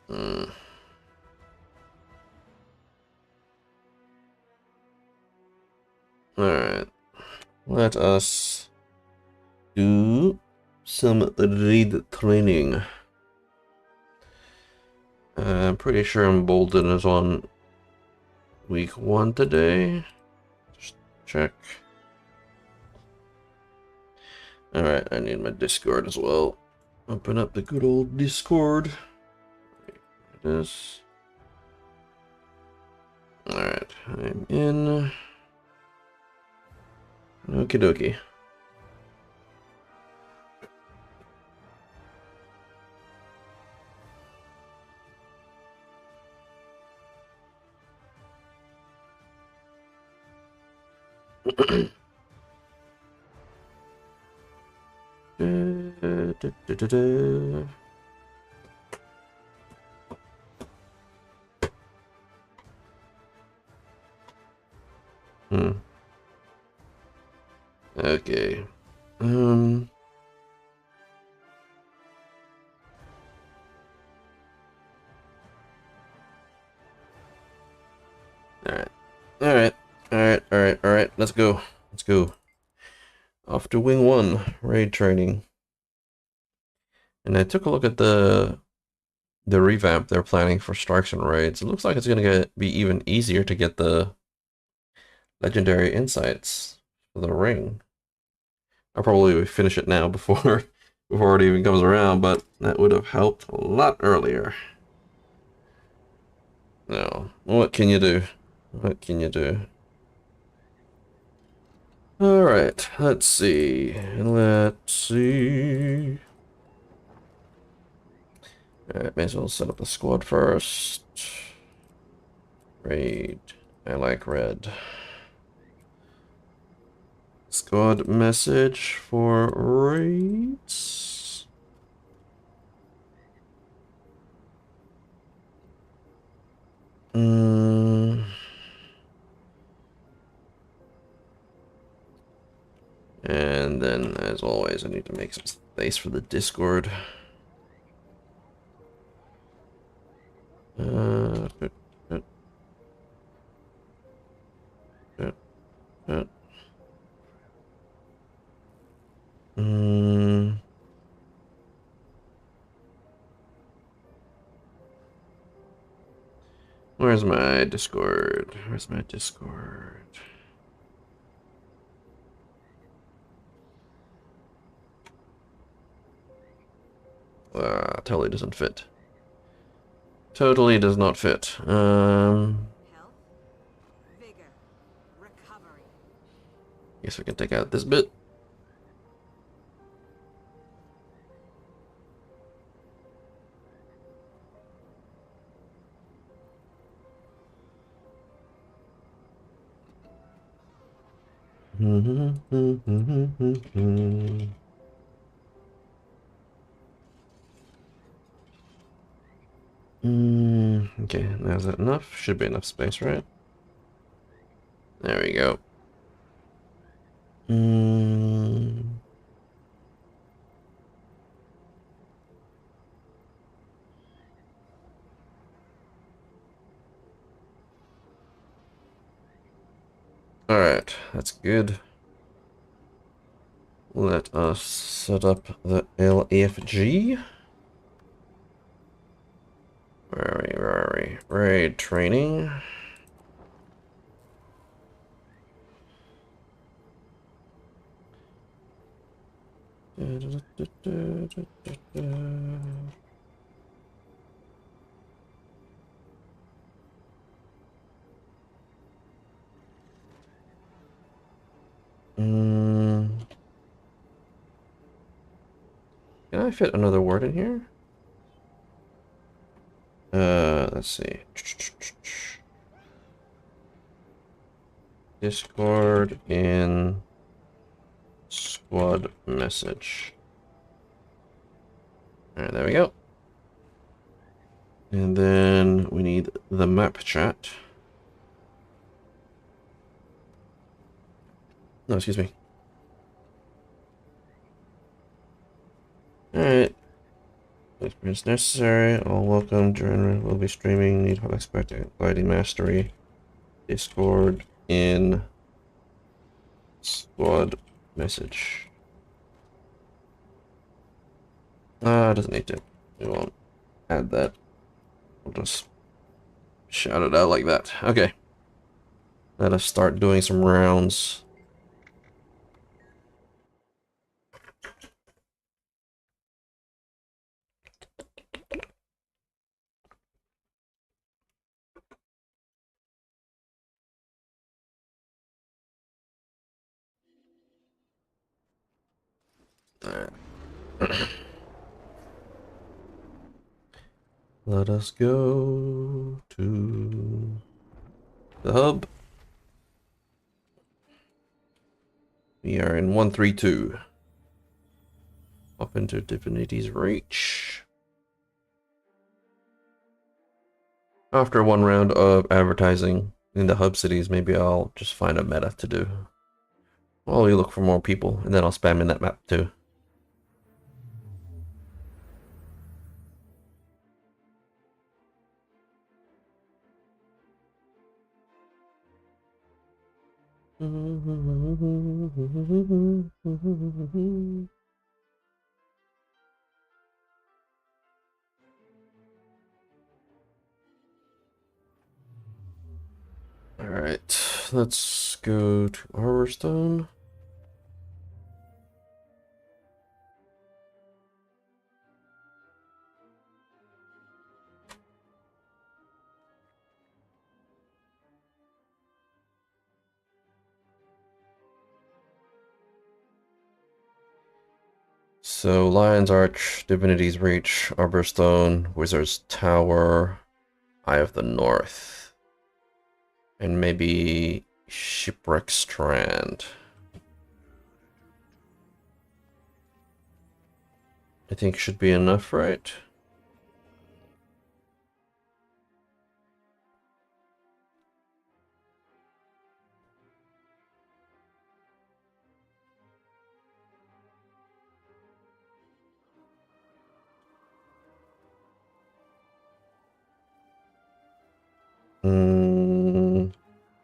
Hmm. Alright. Let us do some raid training. I'm pretty sure Embolden is on week 1 today. Just check. Alright, I need my Discord as well. Open up the good old Discord. It is. Alright, I'm in. Okie dokie. Hmm. Okay. Alright. Alright. Alright. Let's go. Let's go. Off to Wing 1, raid training. And I took a look at the revamp they're planning for strikes and raids. It looks like it's gonna be even easier to get the legendary insights for the ring. I'll probably finish it now before before it even comes around, but that would have helped a lot earlier. No. What can you do? What can you do? Alright, let's see. Let's see. Alright, may as well set up the squad first. Raid. I like red. Squad message for raids. And then, as always, I need to make some space for the Discord. Uh, Where's my Discord? Where's my Discord? Totally doesn't fit. Totally does not fit. Health, vigor, recovery. Guess we can take out this bit. Okay, now is that enough? Should be enough space, right? There we go. Alright, that's good. Let us set up the LFG. Where are we? Raid training. Can I fit another word in here? Let's see. Discord in squad message. Alright, there we go. And then we need the map chat. No, excuse me. Alright. Experience necessary. All welcome. During will be streaming. Need to expect gliding mastery. Discord in squad message. Doesn't need to. We won't add that. We'll just shout it out like that. Okay. Let us start doing some rounds. Alright. Let us go to the hub. We are in 132. Up into Divinity's Reach. After one round of advertising in the hub cities, maybe I'll just find a meta to do. Well, we look for more people, and then I'll spam in that map too. Alright, let's go to Arborstone. So, Lion's Arch, Divinity's Reach, Arborstone, Wizard's Tower, Eye of the North, and maybe Shipwreck Strand. I think should be enough, right?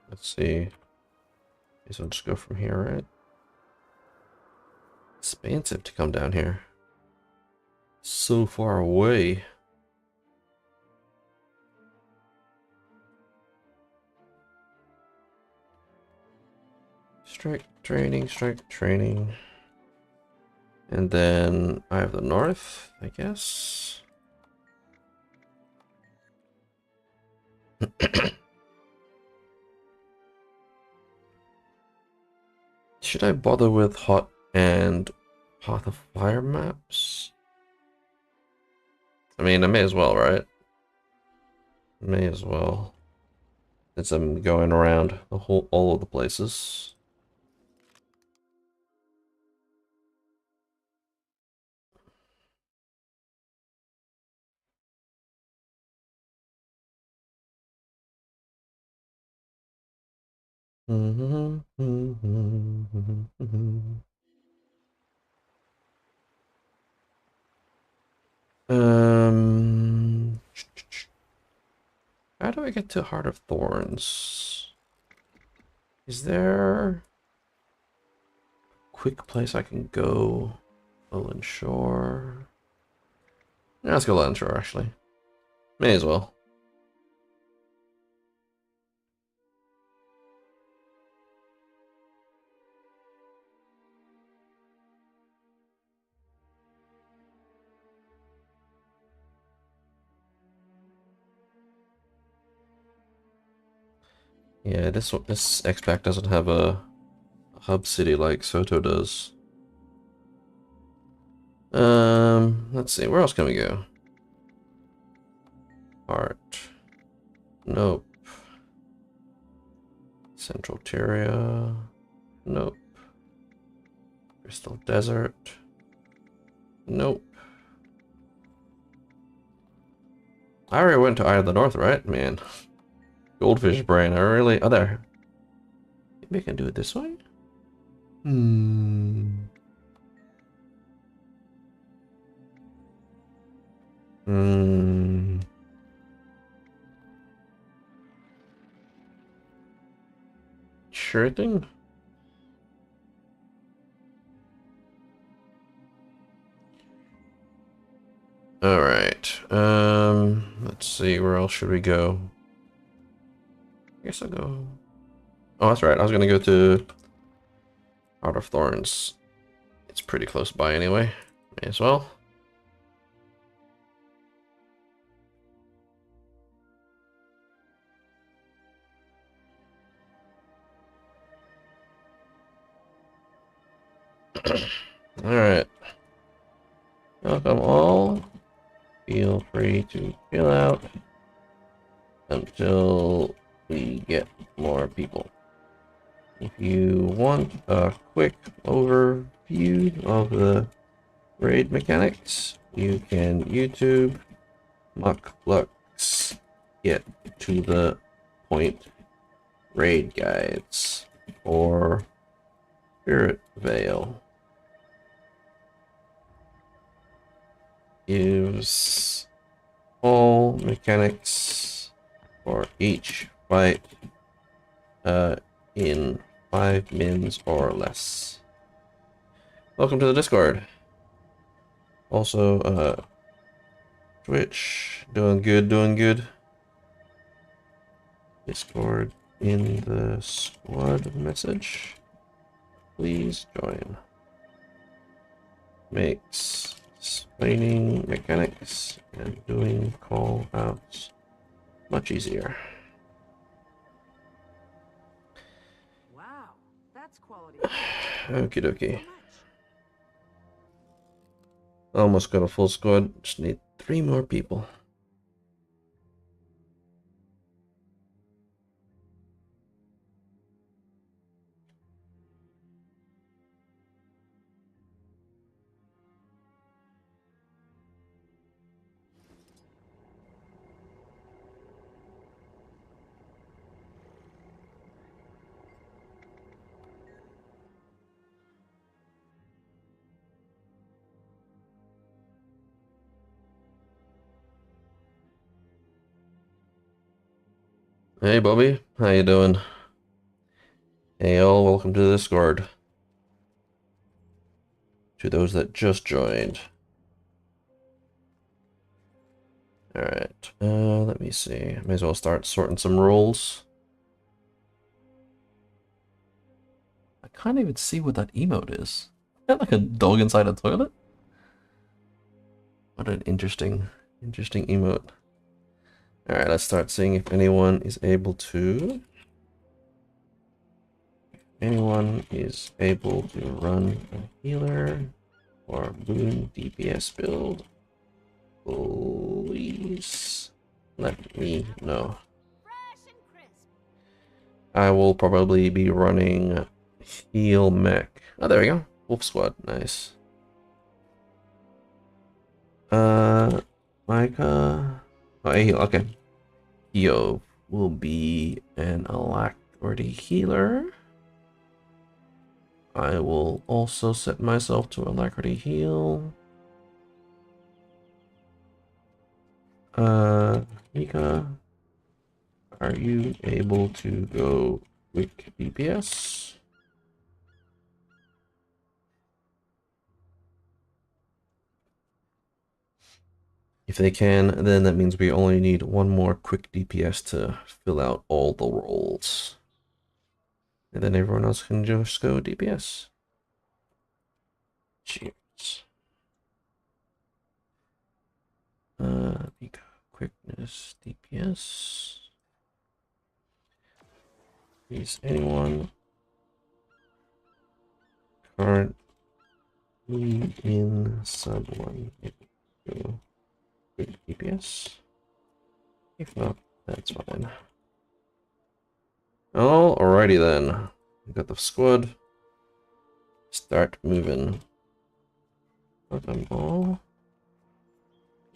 Let's see. Guess I'll just go from here, right? Expensive to come down here. So far away. Strike training. And then I have the north, I guess. Should I bother with Hot and Path of Fire maps? I mean, I may as well, right? May as well. Since I'm going around all of the places. How do I get to Heart of Thorns? Is there a quick place I can go? Lowland Shore. Yeah, let's go Lowland Shore, actually. May as well. Yeah, this X-Pack doesn't have a hub city like Soto does. Let's see, where else can we go? Heart. Nope. Central Terria. Nope. Crystal Desert. Nope. I already went to Eye of the North, right? Man. Goldfish brain, I really... Oh, there. Maybe I can do it this way? Hmm. Sure thing. All right. Let's see. Where else should we go? I guess I'll go. Oh, that's right. I was gonna go to Heart of Thorns. It's pretty close by anyway. May as well. Alright. Welcome all. Feel free to chill out until we get more people. If you want a quick overview of the raid mechanics, you can YouTube Muklux Get to the Point raid guides or Spirit Veil. Gives all mechanics for each fight in 5 mins or less. Welcome to the Discord. Also, Twitch, doing good, doing good. Discord in the squad message. Please join. Makes explaining mechanics and doing call outs much easier. Wow, that's quality. Okie dokie. Almost got a full squad. Just need 3 more people. Hey Bobby, how you doing? Hey all, welcome to the Discord. To those that just joined. Alright, let me see. May as well start sorting some roles. I can't even see what that emote is. Is that like a dog inside a toilet? What an interesting emote. Alright, let's start seeing if anyone is able to... Anyone is able to run a healer or boon DPS build. Please let me know. I will probably be running heal mech. Oh, there we go. Wolf squad, nice. Micah. Oh, heal. Okay. Yo will be an alacrity healer. I will also set myself to alacrity heal. Mika, are you able to go quick DPS? If they can, then that means we only need 1 more quick DPS to fill out all the roles. And then everyone else can just go DPS. Cheers. Mika, quickness, DPS. Is anyone currently in sub 1? Go quick DPS. If not, that's fine. Alrighty then. We got the squad. Start moving. Welcome all.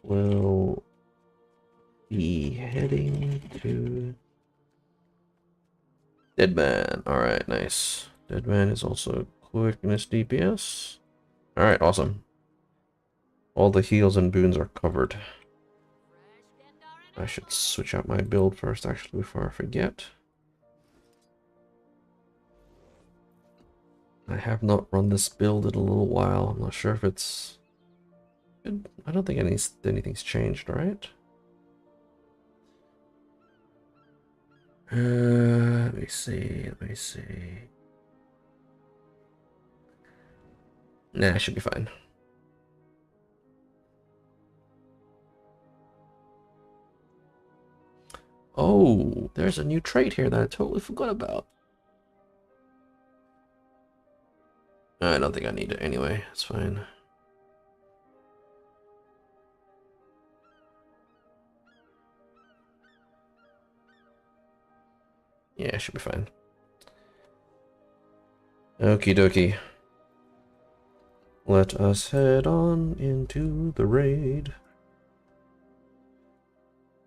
We'll be heading to Deadman. Alright, nice. Deadman is also quickness DPS. Alright, awesome. All the heals and boons are covered. I should switch out my build first, actually, before I forget. I have not run this build in a little while. I'm not sure if it's good. I don't think anything's changed, right? Let me see. Let me see. Nah, I should be fine. Oh, there's a new trait here that I totally forgot about. I don't think I need it anyway. It's fine. Yeah, it should be fine. Okie dokie. Let us head on into the raid.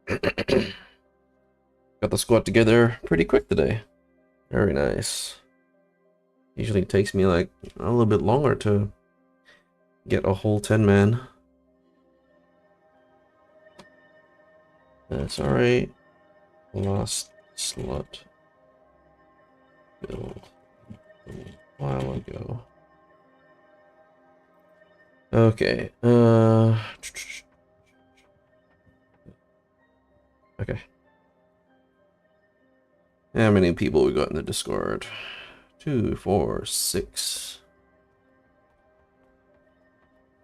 Got the squad together pretty quick today. Very nice. Usually it takes me like a little bit longer to get a whole 10-man. That's alright. Last slot build a while ago. Okay, okay. How many people we got in the Discord? 2, 4, 6.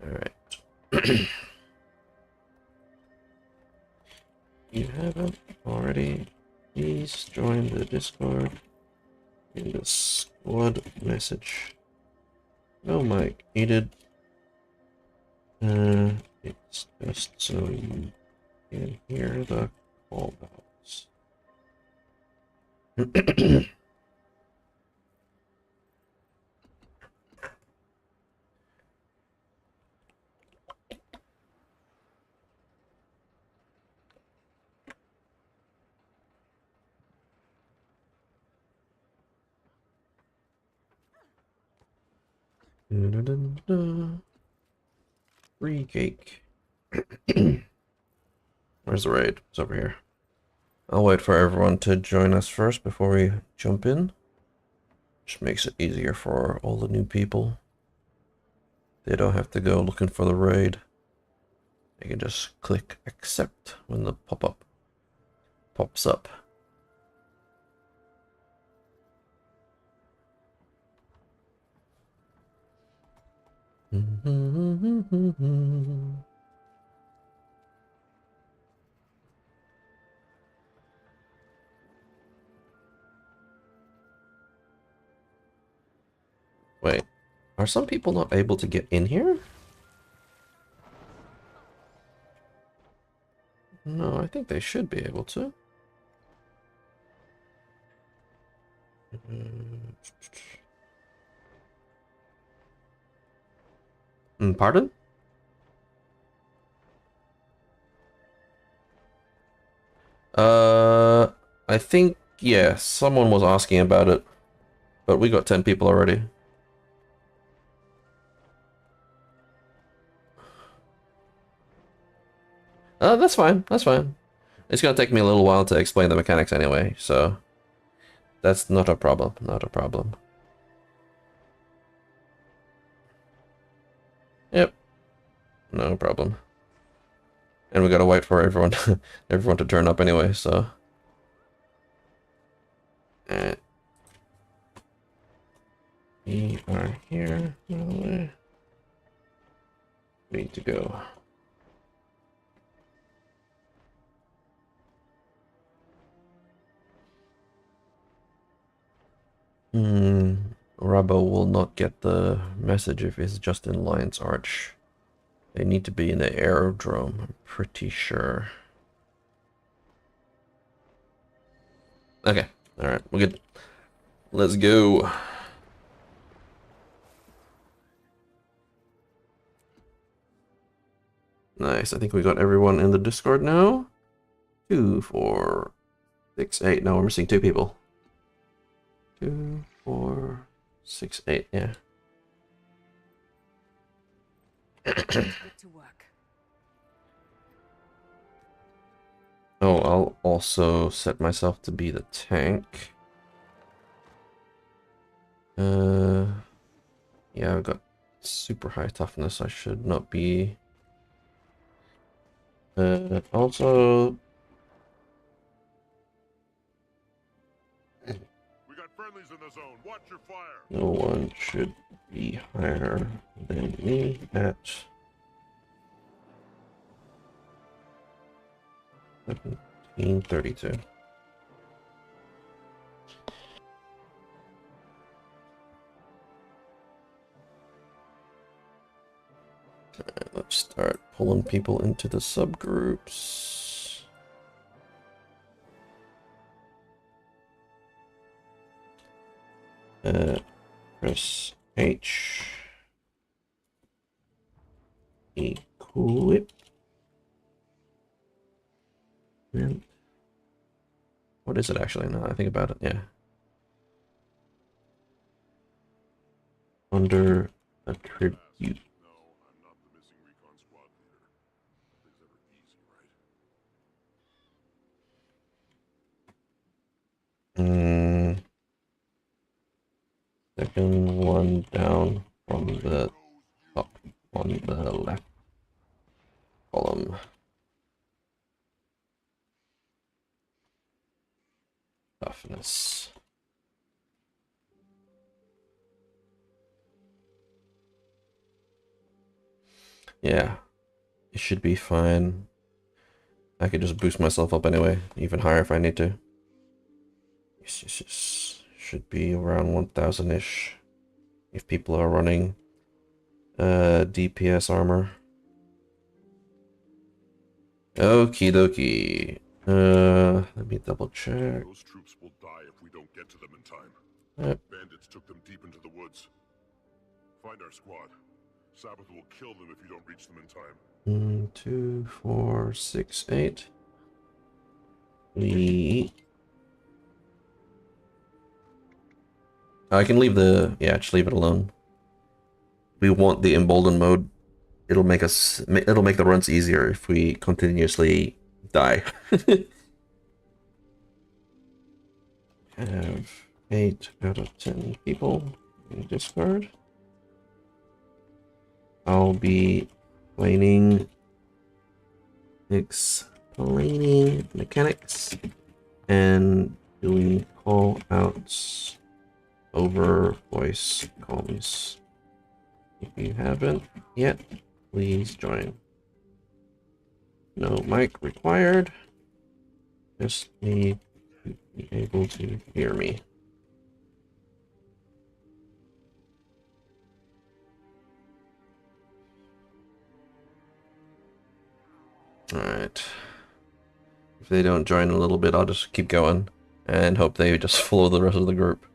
Alright. You haven't already, please join the Discord in the squad message. No mic needed. It's just so you can hear the callbacks. Free cake. Where's the raid? It's over here. I'll wait for everyone to join us first before we jump in. Just makes it easier for all the new people. They don't have to go looking for the raid. They can just click accept when the pop-up pops up. Wait, are some people not able to get in here? No, I think they should be able to. Pardon? I think, yeah, someone was asking about it, but we got 10 people already. That's fine, that's fine. It's gonna take me a little while to explain the mechanics anyway, so that's not a problem, not a problem. Yep, no problem. And we gotta wait for everyone everyone to turn up anyway, so. We are here, by the way. Need to go. Rubbo will not get the message if it's just in Lion's Arch. They need to be in the aerodrome, I'm pretty sure. Okay, alright, we're good. Let's go. Nice, I think we got everyone in the Discord now. 2, 4, 6, 8. No, we're missing 2 people. 2, 4, 6, 8, yeah. Get to work. I'll also set myself to be the tank. Yeah, I've got super high toughness. I should not be. Also. We got friendlies in the zone. Watch your fire. No one should be higher than me at 1732. Let's start pulling people into the subgroups. Press H. Equip. And what is it actually? Now I think about it, yeah. Under attribute. No, I'm not the missing recon squad leader. Things ever easy, right? Second one down from the top on the left column. Toughness. Yeah, it should be fine. I could just boost myself up anyway, even higher if I need to. Yes. Should be around 1000-ish if people are running DPS armor. Okie dokie. Let me double check. Those troops will die if we don't get to them in time. Yep. Bandits took them deep into the woods. Find our squad. Sabbath will kill them if you don't reach them in time. 2, 4, 6, 8. I can leave the, yeah, just leave it alone. We want the emboldened mode. It'll make the runs easier if we continuously die. Have 8 out of 10 people in Discord. I'll be explaining mechanics and doing call outs over voice comms. If you haven't yet, please join. No mic required. Just need to be able to hear me. Alright. If they don't join in a little bit, I'll just keep going and hope they just follow the rest of the group.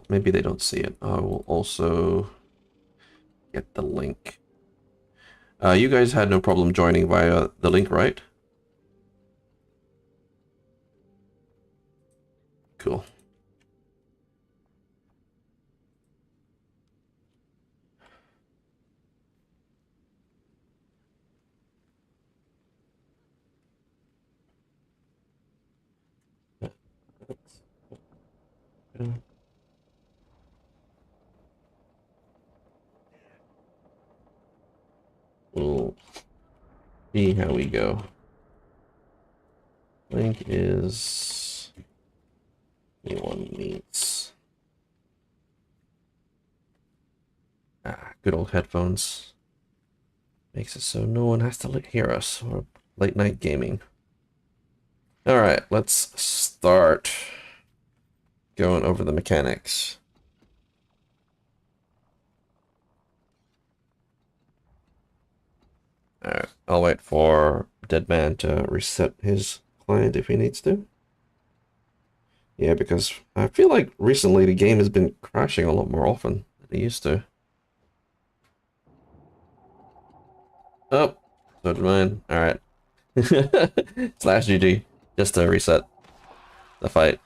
Maybe they don't see it. I will also get the link. You guys had no problem joining via the link, right? Cool. We'll see how we go. Link is anyone needs. Good old headphones. Makes it so no one has to hear us or late night gaming. Alright, let's start going over the mechanics. Alright, I'll wait for Deadman to reset his client if he needs to. Yeah, because I feel like recently the game has been crashing a lot more often than it used to. Oh, so did mine. Alright. Slash GG. Just to reset the fight.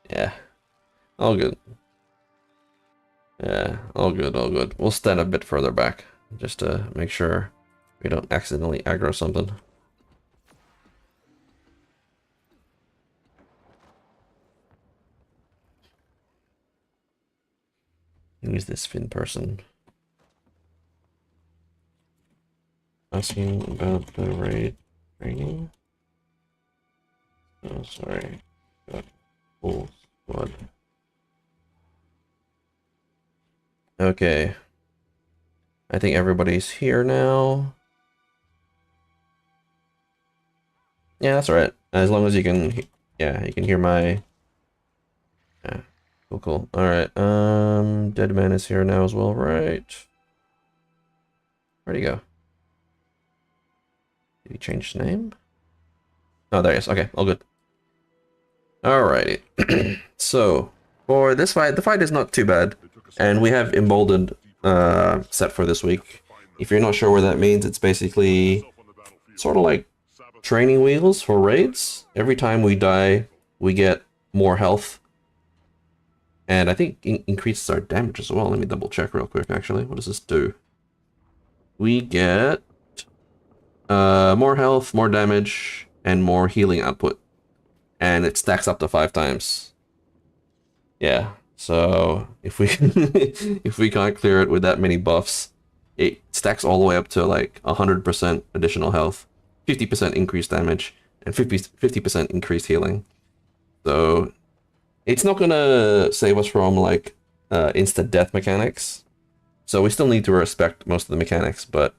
Yeah. all good. Yeah, all good, all good. We'll stand a bit further back, just to make sure we don't accidentally aggro something. Who is this Finn person? Asking about the raid training. Oh, sorry. Got full squad. Okay. I think everybody's here now. Yeah, that's alright. As long as you can, yeah, you can hear my. Yeah, cool, cool. All right. Dead Man is here now as well, right? Where'd he go? Did he change his name? Oh, there he is. Okay, all good. Alrighty. So for this fight, the fight is not too bad, and we have Emboldened set for this week. If you're not sure what that means, it's basically sort of like training wheels for raids. Every time we die, we get more health. And I think increases our damage as well. Let me double check real quick, actually. What does this do? We get more health, more damage, and more healing output. And it stacks up to 5 times. Yeah, so if we if we can't clear it with that many buffs, it stacks all the way up to like 100% additional health, 50% increased damage, and 50% increased healing. So it's not gonna save us from like instant death mechanics. So we still need to respect most of the mechanics, but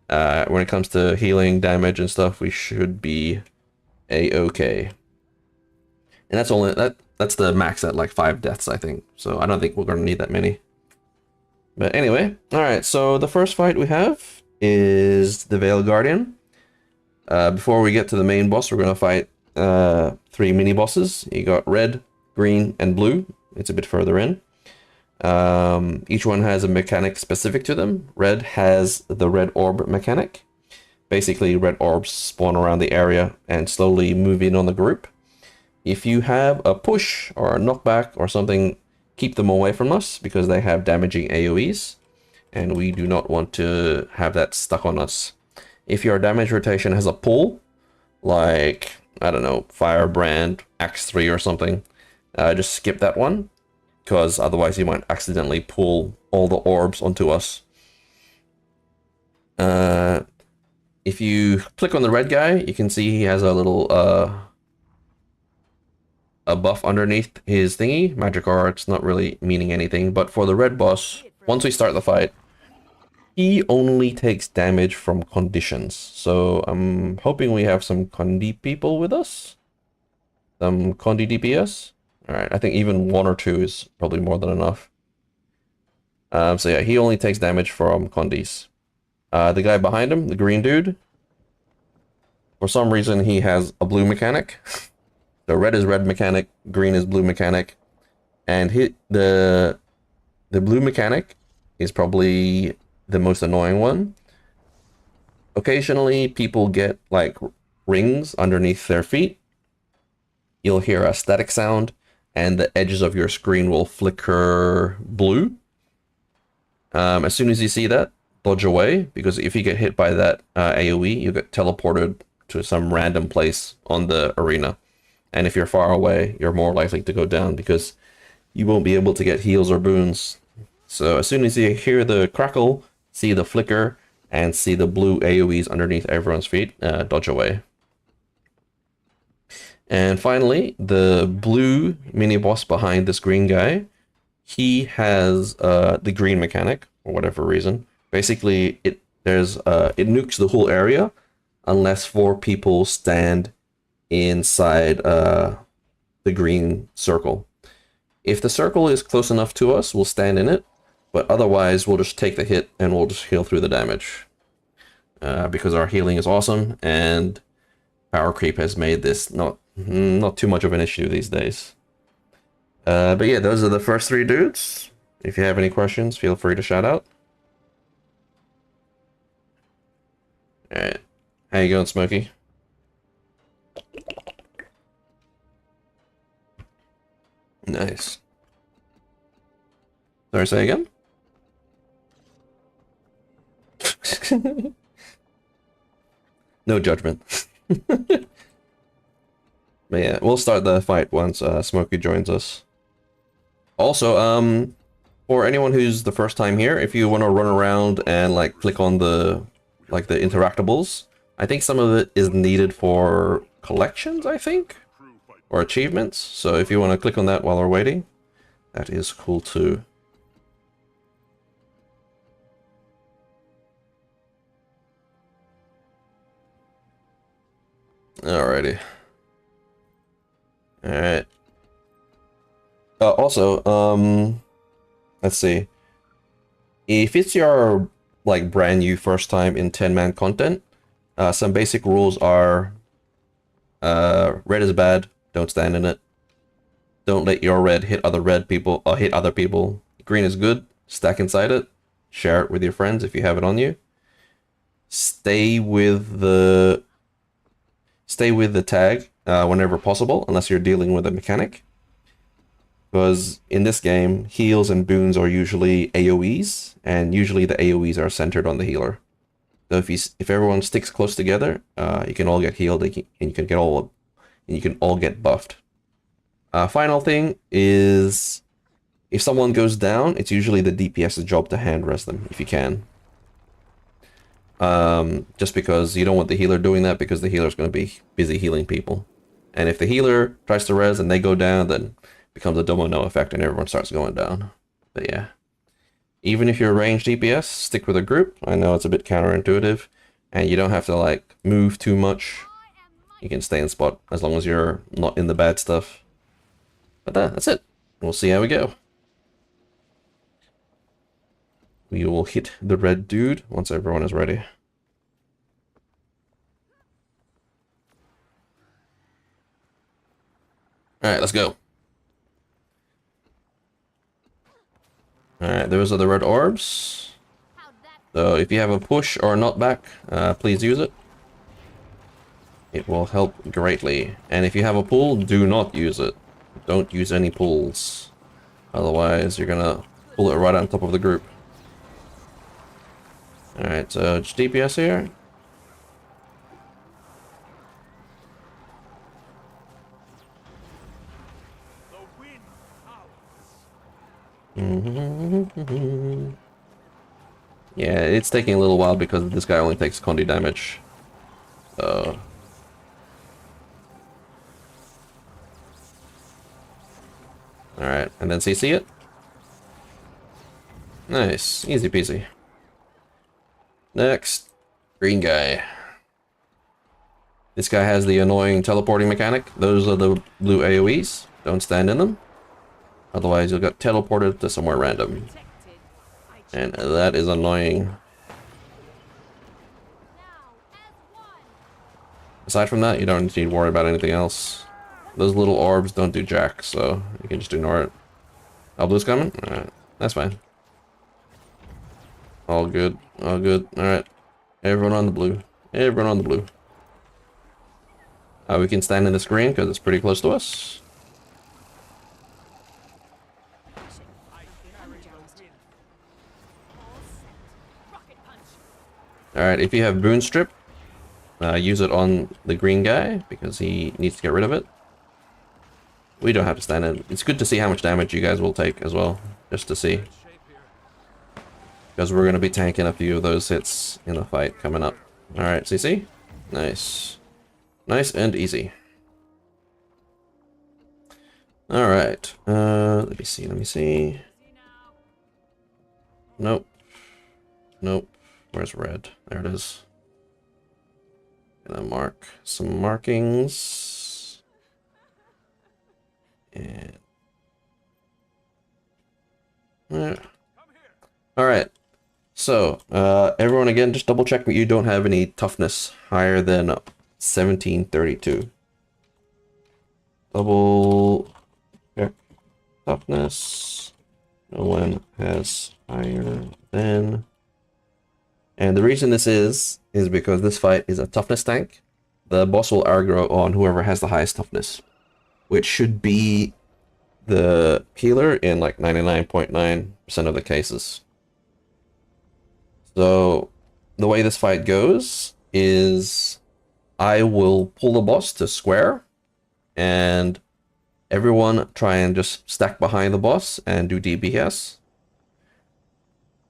when it comes to healing, damage, and stuff, we should be a-okay. And that's the max at like 5 deaths, I think. So I don't think we're gonna need that many. But anyway, alright, so the first fight we have is the Veil Guardian. Before we get to the main boss, we're gonna fight 3 mini bosses. You got red, green, and blue. It's a bit further in. Each one has a mechanic specific to them. Red has the red orb mechanic. Basically, red orbs spawn around the area and slowly move in on the group. If you have a push or a knockback or something, keep them away from us because they have damaging AoEs, and we do not want to have that stuck on us. If your damage rotation has a pull, like, I don't know, Firebrand, Axe 3 or something, just skip that one, because otherwise you might accidentally pull all the orbs onto us. If you click on the red guy, you can see he has a little a buff underneath his thingy. Magic arts, not really meaning anything, but for the red boss, once we start the fight, he only takes damage from conditions. So I'm hoping we have some Condi people with us. Some Condi DPS. Alright, I think even 1 or 2 is probably more than enough. So yeah, he only takes damage from Condis. The guy behind him, the green dude, for some reason he has a blue mechanic. So red is red mechanic, green is blue mechanic, and the blue mechanic is probably the most annoying one. Occasionally, people get like rings underneath their feet. You'll hear a static sound, and the edges of your screen will flicker blue. As soon as you see that, dodge away, because if you get hit by that AoE, you get teleported to some random place on the arena. And if you're far away, you're more likely to go down because you won't be able to get heals or boons. So as soon as you hear the crackle, see the flicker, and see the blue AoEs underneath everyone's feet, dodge away. And finally, the blue mini-boss behind this green guy, he has the green mechanic, for whatever reason. Basically, it nukes the whole area unless 4 people stand inside the green circle. If the circle is close enough to us, we'll stand in it, but otherwise we'll just take the hit and we'll just heal through the damage. Because our healing is awesome, and power creep has made this not too much of an issue these days. But yeah, those are the first 3 dudes. If you have any questions, feel free to shout out. Alright. How you going, Smokey? Nice. Sorry, say again? No judgment. But yeah, we'll start the fight once Smokey joins us. Also, for anyone who's the first time here, if you want to run around and like click on the interactables, I think some of it is needed for collections, I think, or achievements. So if you want to click on that while we're waiting, that is cool too. Alrighty. Alright. Also, let's see. If it's your like brand new first time in 10-man content, some basic rules are red is bad, don't stand in it. Don't let your red hit other red people or hit other people. Green is good, stack inside it, share it with your friends if you have it on you. Stay with the tag whenever possible, unless you're dealing with a mechanic. Because in this game, heals and boons are usually AoEs, and usually the AoEs are centered on the healer. So if everyone sticks close together, you can all get healed, and you can all get buffed. Final thing is, if someone goes down, it's usually the DPS's job to hand res them if you can. Just because you don't want the healer doing that, because the healer's going to be busy healing people. And if the healer tries to res and they go down, then it becomes a domino effect and everyone starts going down. But yeah. Even if you're a ranged DPS, stick with a group. I know it's a bit counterintuitive, and you don't have to like move too much. You can stay in spot as long as you're not in the bad stuff. But that's it. We'll see how we go. We will hit the red dude once everyone is ready. Alright, let's go. Alright, those are the red orbs. So if you have a push or a knockback, please use it. It will help greatly. And if you have a pull, do not use it. Don't use any pulls. Otherwise, you're gonna pull it right on top of the group. Alright, so just DPS here. Yeah, it's taking a little while because this guy only takes Condi damage. So... Alright, and then CC it. Nice, easy peasy. Next, green guy. This guy has the annoying teleporting mechanic. Those are the blue AoEs. Don't stand in them. Otherwise you'll get teleported to somewhere random. And that is annoying. Aside from that, you don't need to worry about anything else. Those little orbs don't do jack, so you can just ignore it. Oh, blue's coming? Alright, that's fine. All good, all good. Alright. Everyone on the blue. Everyone on the blue. We can stand in this green because it's pretty close to us. Alright, if you have Boon Strip, use it on the green guy because he needs to get rid of it. We don't have to stand in. It's good to see how much damage you guys will take as well, just to see. Because we're going to be tanking a few of those hits in the fight coming up. Alright, CC. Nice. Nice and easy. Alright. Let me see, let me see. Nope. Nope. Where's red? There it is. Gonna mark some markings. And... Alright. So, everyone again, just double check that you don't have any toughness higher than 1732. Double check toughness. No one has higher than... And the reason this is because this fight is a toughness tank. The boss will aggro on whoever has the highest toughness, which should be the healer in like 99.9% of the cases. So the way this fight goes is I will pull the boss to square, and everyone try and just stack behind the boss and do DPS.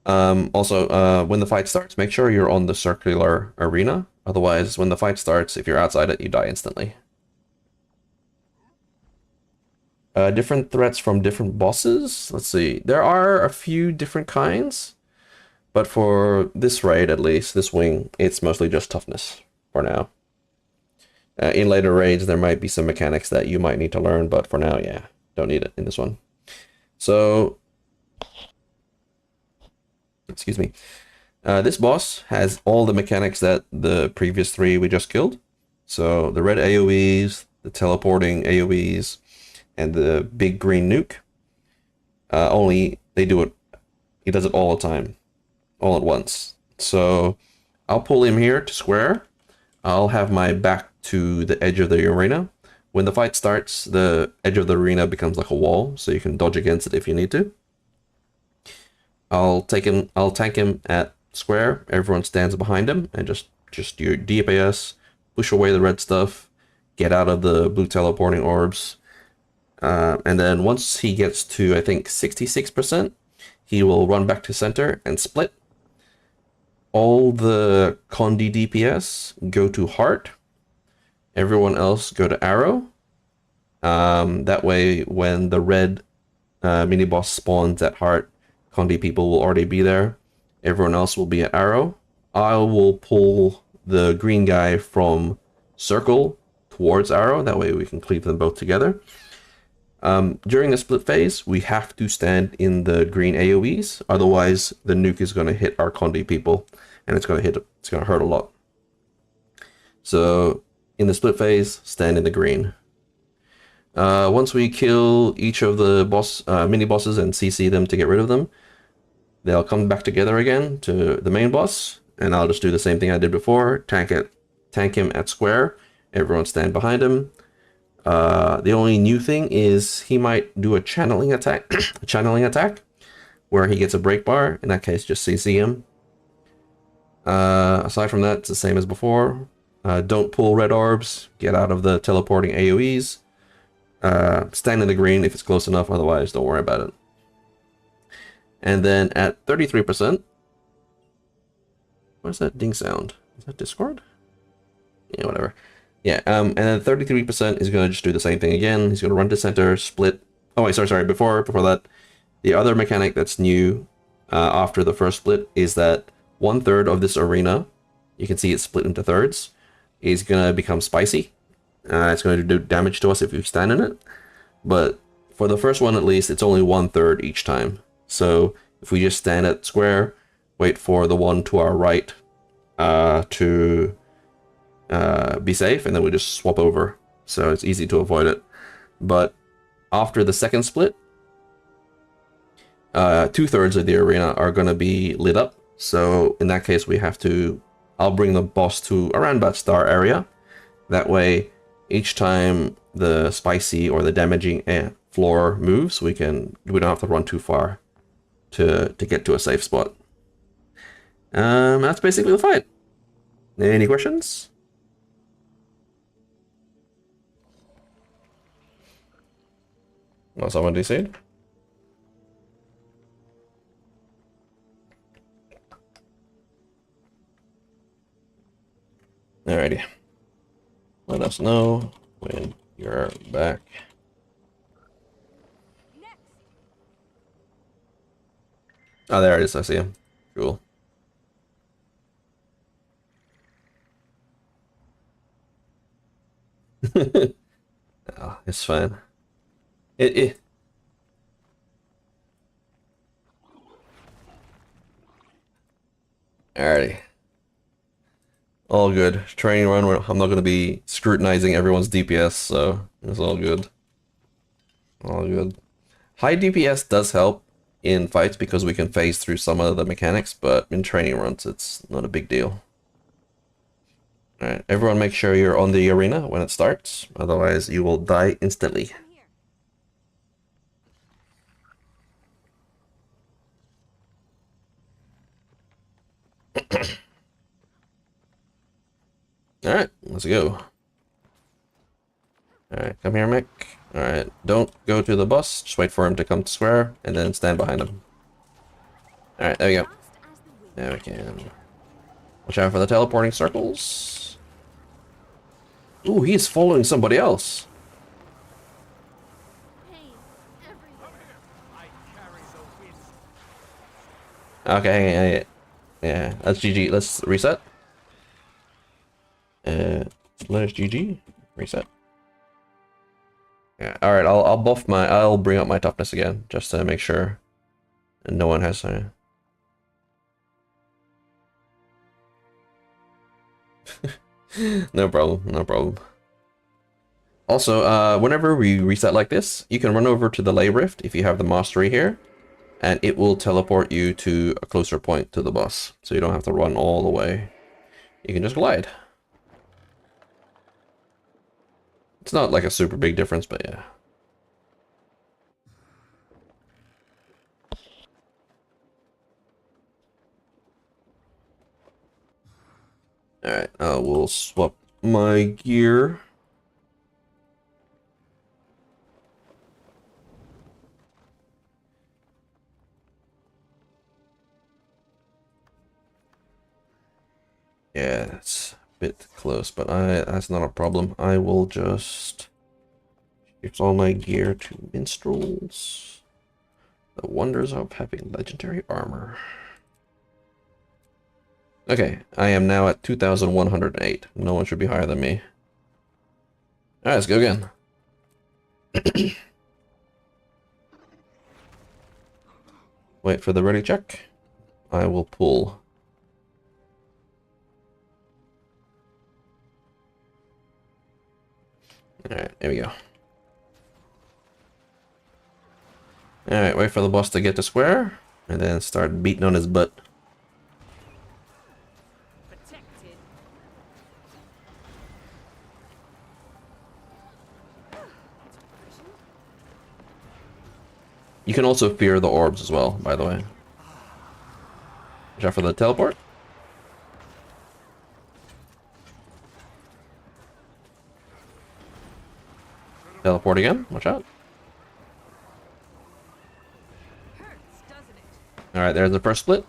Also, when the fight starts, make sure you're on the circular arena. Otherwise, when the fight starts, if you're outside it, you die instantly. Different threats from different bosses. Let's see. There are a few different kinds, but for this raid, at least, this wing, it's mostly just toughness for now. In later raids, there might be some mechanics that you might need to learn, but for now, yeah, don't need it in this one. So, excuse me. This boss has all the mechanics that the previous three we just killed. So the red AoEs, the teleporting AoEs, and the big green nuke. Only they do it, he does it all the time, all at once. So I'll pull him here to square. I'll have my back to the edge of the arena. When the fight starts, the edge of the arena becomes like a wall, so you can dodge against it if you need to. I'll tank him at square. Everyone stands behind him, and just your DPS, push away the red stuff, get out of the blue teleporting orbs. And then once he gets to, I think, 66%, he will run back to center and split. All the Condi DPS go to heart. Everyone else go to arrow. That way, when the red mini boss spawns at heart, Condi people will already be there. Everyone else will be at arrow. I will pull the green guy from circle towards arrow. That way we can cleave them both together. During the split phase, we have to stand in the green AoEs. Otherwise, the nuke is going to hit our Condi people, and it's going to hurt a lot. So in the split phase, stand in the green. Once we kill each of the mini bosses and CC them to get rid of them, they'll come back together again to the main boss, and I'll just do the same thing I did before. Tank him at square. Everyone stand behind him. The only new thing is he might do a channeling attack, where he gets a break bar. In that case, just CC him. Aside from that, it's the same as before. Don't pull red orbs. Get out of the teleporting AoEs. Stand in the green if it's close enough. Otherwise, don't worry about it. And then at 33%, what's that ding sound? Is that Discord? Yeah, whatever. Yeah, and then 33% is going to just do the same thing again. He's going to run to center, split. Oh, wait, sorry. Before that, the other mechanic that's new after the first split is that 1/3 of this arena, you can see it's split into thirds, is going to become spicy. It's going to do damage to us if we stand in it. But for the first one, at least, it's only 1/3 each time. So if we just stand at square, wait for the one to our right to be safe, and then we just swap over. So it's easy to avoid it. But after the second split, 2/3 of the arena are going to be lit up. So in that case, I'll bring the boss to around that star area. That way, each time the spicy or the damaging floor moves, we don't have to run too far to get to a safe spot. That's basically the fight. Any questions? Oh, someone DC'd? Alrighty. Let us know when you're back. Oh, there it is. I see him. Cool. Oh, it's fine. Alrighty. All good. Training run, I'm not going to be scrutinizing everyone's DPS, so it's all good. All good. High DPS does help in fights because we can phase through some of the mechanics, but in training runs, it's not a big deal. Alright, everyone make sure you're on the arena when it starts, otherwise you will die instantly. Alright, let's go. Alright, come here, Mick. Alright, don't go to the bus. Just wait for him to come to square, and then stand behind him. Alright, there we go. Now we can. Watch out for the teleporting circles. Ooh, he's following somebody else. Okay, yeah, that's GG. Let's reset. Slash GG. Reset. Yeah, alright, I'll bring up my toughness again, just to make sure. And no one has no problem, no problem. Also, whenever we reset like this, you can run over to the Ley Rift if you have the mastery here, and it will teleport you to a closer point to the boss, so you don't have to run all the way. You can just glide. It's not like a super big difference, but yeah. Alright, we'll swap my gear. Yeah, it's a bit close, but that's not a problem. I will just shift all my gear to minstrels. The wonders of having legendary armor. Okay, I am now at 2,108. No one should be higher than me. Alright, let's go again. Wait for the ready check. I will pull. Alright, there we go. Alright, wait for the boss to get to square, and then start beating on his butt. Protected. You can also fear the orbs as well, by the way. Watch out for the teleport. Teleport again, watch out. Hurts, doesn't it? Alright, there's the first split.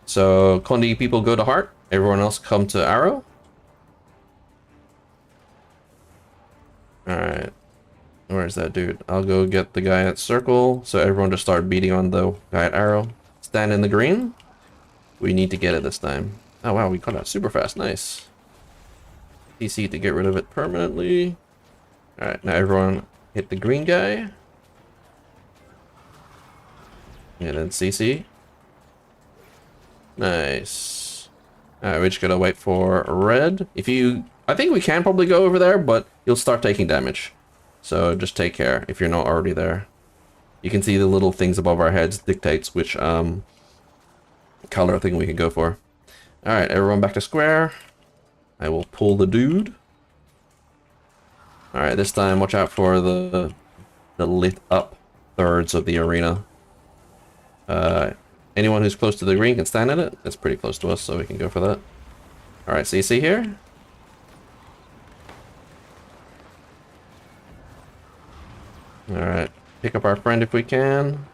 So, Kondi people go to heart, everyone else come to arrow. Alright. Where's that dude? I'll go get the guy at circle, so everyone just start beating on the guy at arrow. Stand in the green. We need to get it this time. Oh wow, we got out super fast, nice. PC to get rid of it permanently. Alright, now everyone hit the green guy. And then CC. Nice. Alright, we're just gonna wait for red. I think we can probably go over there, but you'll start taking damage. So just take care if you're not already there. You can see the little things above our heads dictates which color thing we can go for. Alright, everyone back to square. I will pull the dude. Alright, this time watch out for the lit up thirds of the arena. Anyone who's close to the green can stand in it. It's pretty close to us, so we can go for that. Alright, CC here. Alright, pick up our friend if we can.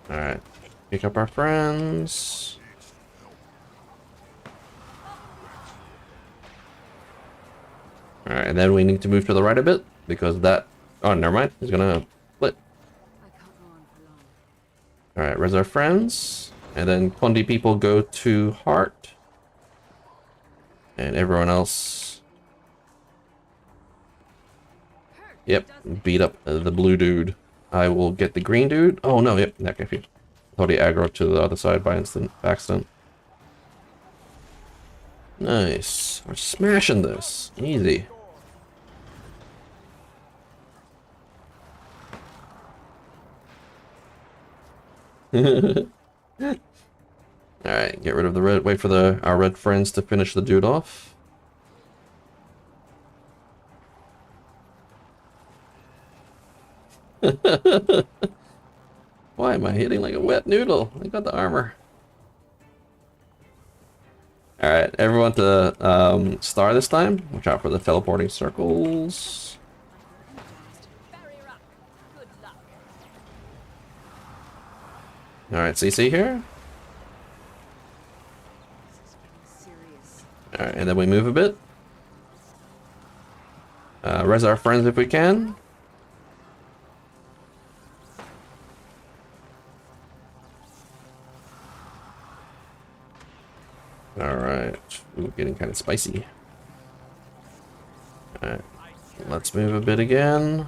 Alright, pick up our friends. Alright, and then we need to move to the right a bit, because that... Oh, never mind, he's gonna split. I can't go on for long. Alright, res our friends. And then Kondi people go to heart. And everyone else... Yep, beat up the blue dude. I will get the green dude. Oh no, yep, that guy. Thought he aggroed to the other side by accident. Nice. We're smashing this. Easy. Alright, get rid of the red. Wait for our red friends to finish the dude off. Why am I hitting like a wet noodle? I got the armor. Alright, everyone to star this time. Watch out for the teleporting circles. Barrier up. Good luck. Alright, CC here. This is getting serious. Alright, and then we move a bit. Res our friends if we can. Alright. Ooh, getting kind of spicy. Alright. Let's move a bit again.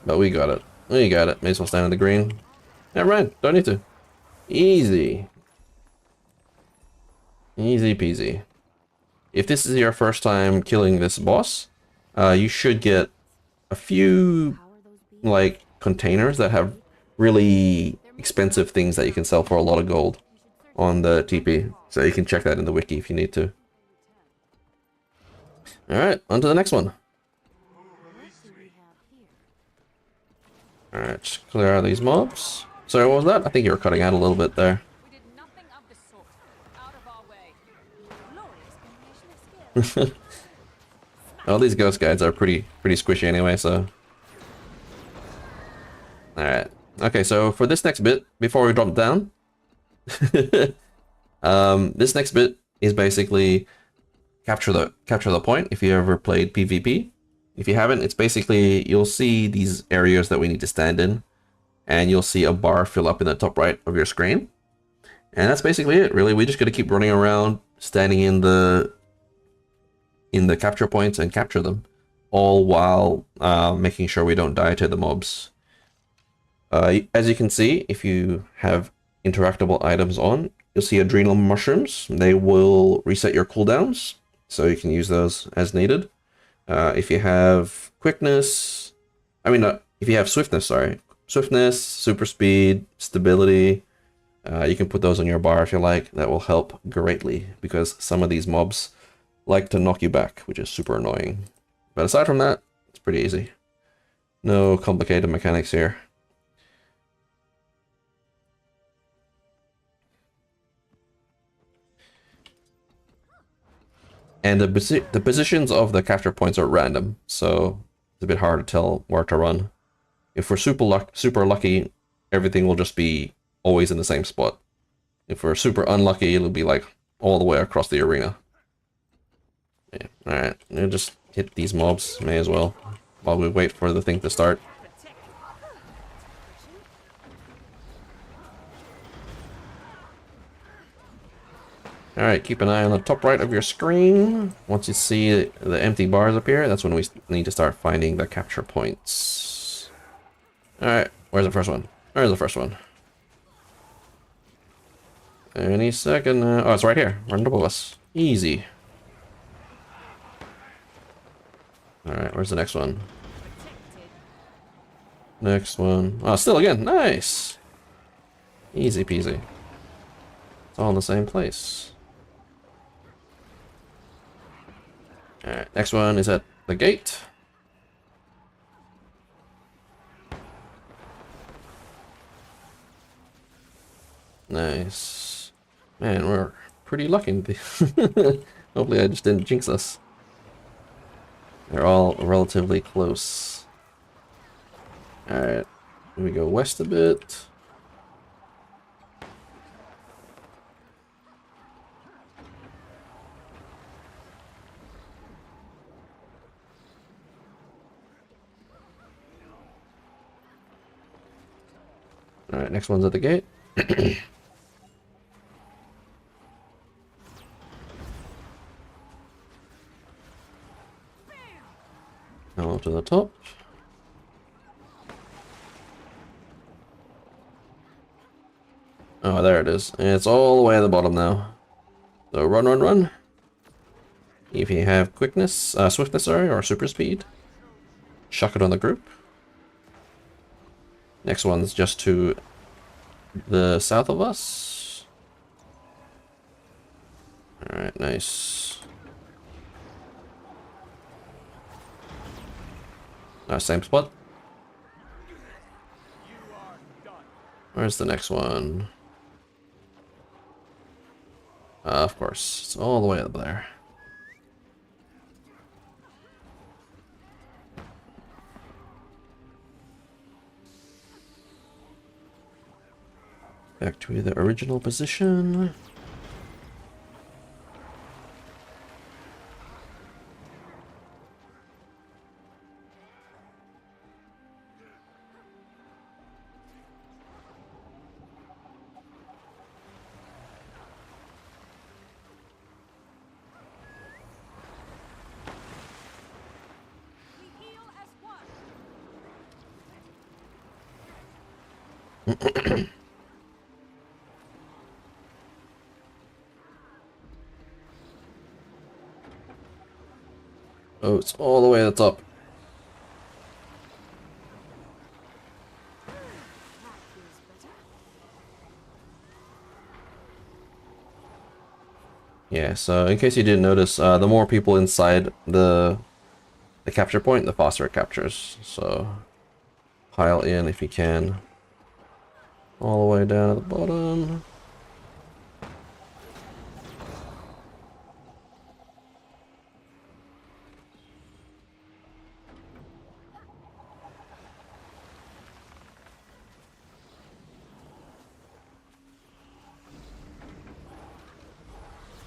But we got it. We got it. May as well stand in the green. Yeah, right. Don't need to. Easy. Easy peasy. If this is your first time killing this boss, you should get a few like containers that have really expensive things that you can sell for a lot of gold on the TP. So you can check that in the wiki if you need to. Alright, on to the next one. Alright, just clear out these mobs. Sorry, what was that? I think you were cutting out a little bit there. We did nothing of the sort. Out of our way. Glorious combination of skills. All these ghost guides are pretty squishy anyway, so. Alright. Okay, so for this next bit, before we drop down, this next bit is basically capture the point if you ever played PvP. If you haven't, it's basically you'll see these areas that we need to stand in, and you'll see a bar fill up in the top right of your screen. And that's basically it, really. We just gotta keep running around, standing in the capture points and capture them, all while making sure we don't die to the mobs. As you can see, if you have interactable items on, you'll see adrenal mushrooms. They will reset your cooldowns, so you can use those as needed. If you have quickness, if you have swiftness, swiftness, super speed, stability, you can put those on your bar if you like. That will help greatly, because some of these mobs like to knock you back, which is super annoying. But aside from that, it's pretty easy. No complicated mechanics here. And the positions of the capture points are random, so it's a bit hard to tell where to run. If we're super lucky, everything will just be always in the same spot. If we're super unlucky, it'll be like all the way across the arena. Yeah, alright, just hit these mobs, may as well, while we wait for the thing to start. Alright, keep an eye on the top right of your screen. Once you see the empty bars appear, that's when we need to start finding the capture points. Alright, where's the first one? Where's the first one? Any second. Oh, it's right here, right on top of us. Easy. Alright, where's the next one? Next one. Oh, still again. Nice. Easy peasy. It's all in the same place. Alright, next one is at the gate. Nice. Man, we're pretty lucky. Hopefully I just didn't jinx us. They're all relatively close. Alright, we go west a bit. Alright, next one's at the gate. Now up to the top. Oh, there it is. And it's all the way at the bottom now. So run, run, run. If you have quickness, swiftness, sorry, or super speed, chuck it on the group. Next one's just to the south of us. Alright, nice. Same spot. Where's the next one? Of course, it's all the way up there. Back to the original position. We heal as one. Oh, it's all the way at the top. That feels better. Yeah, so in case you didn't notice, the more people inside the capture point, the faster it captures. So pile in if you can. All the way down at the bottom.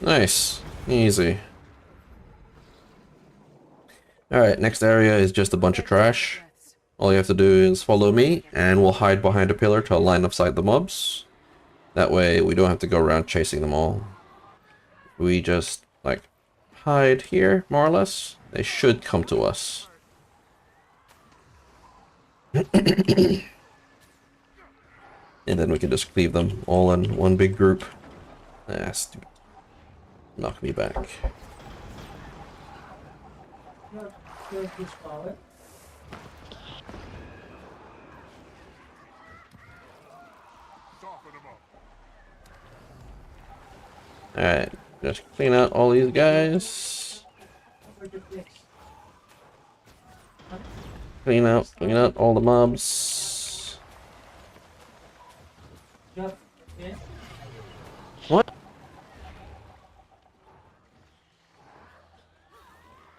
Nice. Easy. Alright, next area is just a bunch of trash. All you have to do is follow me, and we'll hide behind a pillar to line of sight the mobs. That way we don't have to go around chasing them all. We just, like, hide here, more or less. They should come to us. And then we can just cleave them all in one big group. Ah, stupid. Knock me back. Soften him up. Alright, just clean out all these guys. Clean out all the mobs. What?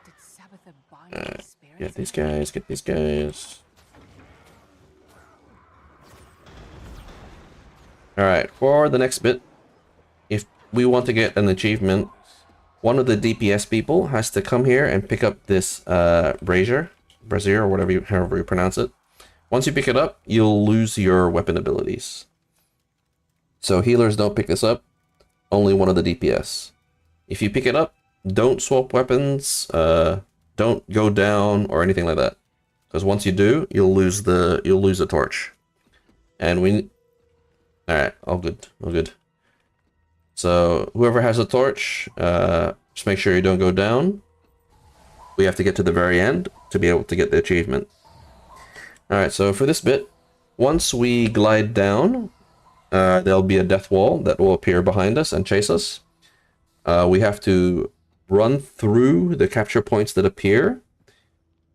Did Sabbatha bind the spirits? Get these guys, get these guys. Alright, for the next bit, if we want to get an achievement, one of the DPS people has to come here and pick up this brazier, or whatever however you pronounce it. Once you pick it up, you'll lose your weapon abilities. So healers don't pick this up, only one of the DPS. If you pick it up, don't swap weapons, don't go down or anything like that. Because once you do, you'll lose the torch. And we alright, all good, all good. So whoever has a torch, just make sure you don't go down. We have to get to the very end to be able to get the achievement. Alright, so for this bit, once we glide down, there'll be a death wall that will appear behind us and chase us. We have to run through the capture points that appear.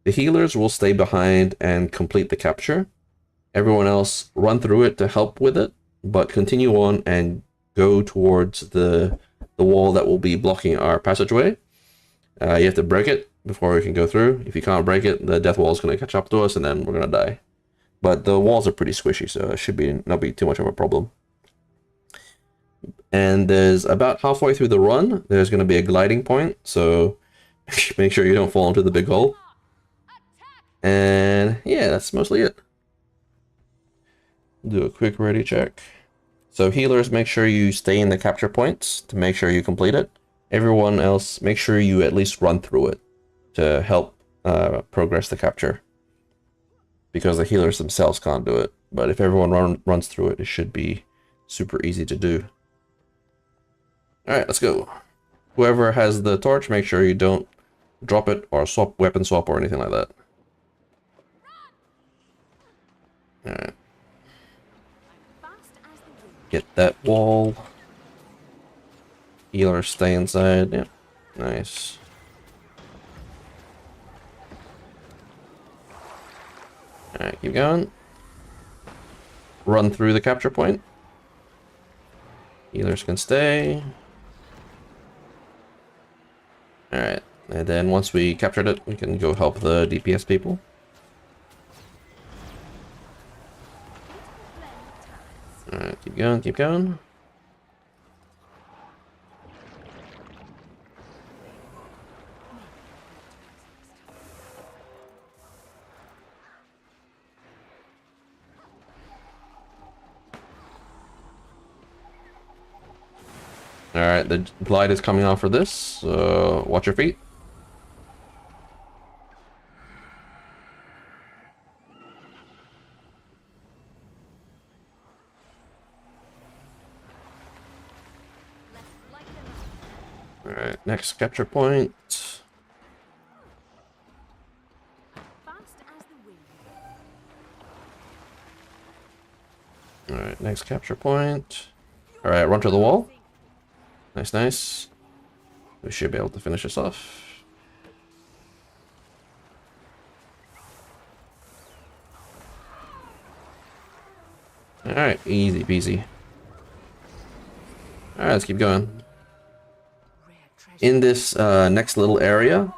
The healers will stay behind and complete the capture. Everyone else run through it to help with it, but continue on and go towards the wall that will be blocking our passageway. You have to break it before we can go through. If you can't break it, the death wall is going to catch up to us and then we're going to die. But the walls are pretty squishy, so it should not be too much of a problem. And there's about halfway through the run, there's going to be a gliding point, so make sure you don't fall into the big hole. And yeah, that's mostly it. Do a quick ready check. So healers, make sure you stay in the capture points to make sure you complete it. Everyone else, make sure you at least run through it to help progress the capture. Because the healers themselves can't do it. But if everyone runs through it, it should be super easy to do. Alright, let's go. Whoever has the torch, make sure you don't drop it or weapon swap or anything like that. Alright. Get that wall. Healers stay inside. Yep. Nice. Alright, keep going. run through the capture point. Healers can stay. Alright, and then once we captured it, we can go help the DPS people. Alright, keep going, keep going. Alright, the glide is coming on for this, so watch your feet. Alright, next capture point. Fast as the wind. Alright, next capture point. Alright, run to the wall. Nice, nice. We should be able to finish this off. Alright, easy peasy. Alright, let's keep going. In this next little area,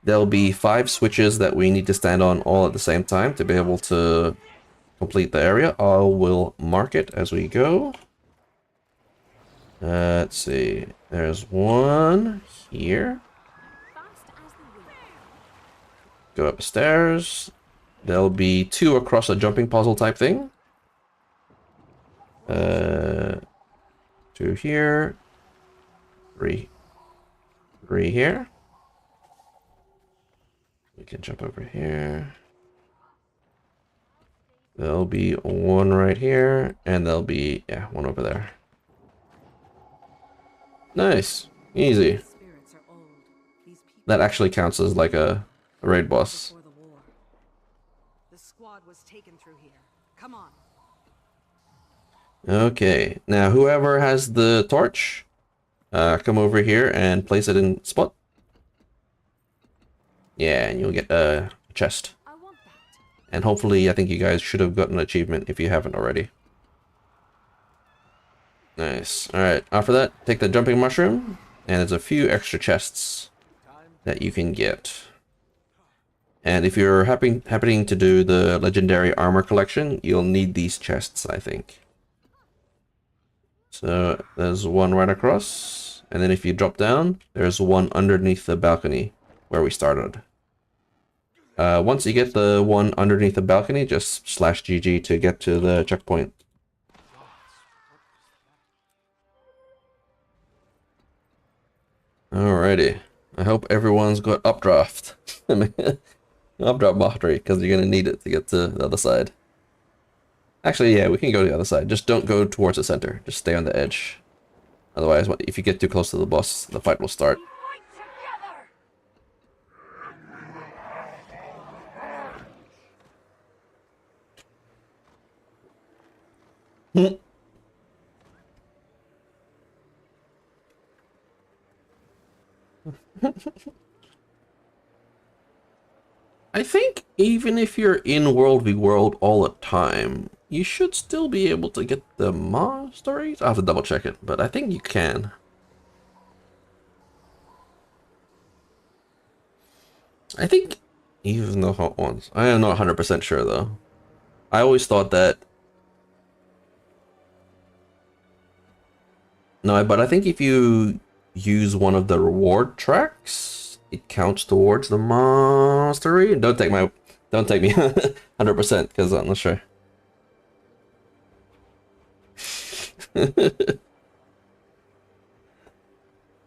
there'll be 5 switches that we need to stand on all at the same time to be able to complete the area. I will mark it as we go. Let's see. There's one here. Go upstairs. There'll be 2 across a jumping puzzle type thing. 2 here. 3 here. We can jump over here. There'll be 1 right here, and there'll be, yeah, 1 over there. Nice. Easy. That actually counts as like a raid boss. The squad was taken through here. Come on. Okay, now whoever has the torch, come over here and place it in spot. Yeah, and you'll get a chest. I want that. And hopefully, I think you guys should have gotten an achievement if you haven't already. Nice. Alright, after that, take the jumping mushroom, and there's a few extra chests that you can get. And if you're happening to do the legendary armor collection, you'll need these chests, I think. So there's 1 right across, and then if you drop down, there's 1 underneath the balcony where we started. Once you get the 1 underneath the balcony, just slash GG to get to the checkpoint. Alrighty. I hope everyone's got updraft. Updraft mastery, because you're going to need it to get to the other side. Actually, yeah, we can go to the other side. Just don't go towards the center. Just stay on the edge. Otherwise, if you get too close to the boss, the fight will start. I think even if you're in World v World all the time, you should still be able to get the monasteries. I'll have to double check it, but I think you can. I think even the hot ones. I am not 100% sure though. I always thought that. No, but I think if you use one of the reward tracks, it counts towards the mastery. Don't take me 100% because I'm not sure.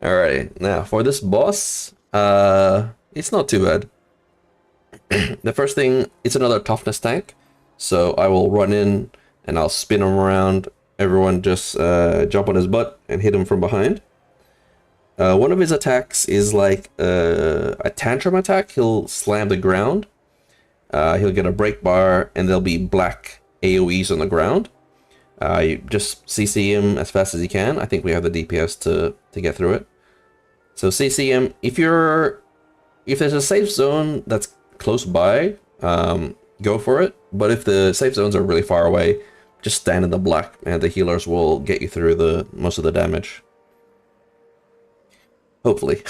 Alright, now for this boss, it's not too bad. The first thing, it's another toughness tank, so I will run in and I'll spin him around. Everyone just jump on his butt and hit him from behind. One of his attacks is like a tantrum attack. He'll slam the ground. He'll get a break bar, and there'll be black AoEs on the ground. You just CC him as fast as you can. I think we have the DPS to get through it. So CC him. If there's a safe zone that's close by, go for it. But if the safe zones are really far away, just stand in the black, and the healers will get you through the most of the damage. Hopefully.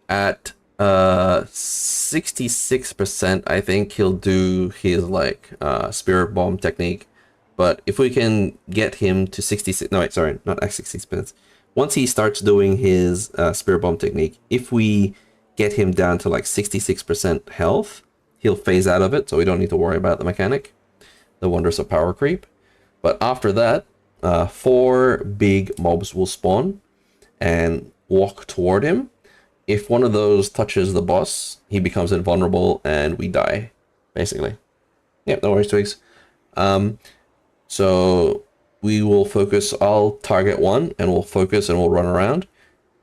At 66%, I think he'll do his like spirit bomb technique. But if we can get him to 66, no wait, sorry, not at 66%. Once he starts doing his spirit bomb technique, if we get him down to like 66% health, he'll phase out of it, so we don't need to worry about the mechanic, the wonders of power creep. But after that, 4 big mobs will spawn and walk toward him. If one of those touches the boss, he becomes invulnerable and we die, basically. Yep, no worries, Twigs. So we will focus, I'll target one and we'll focus and we'll run around.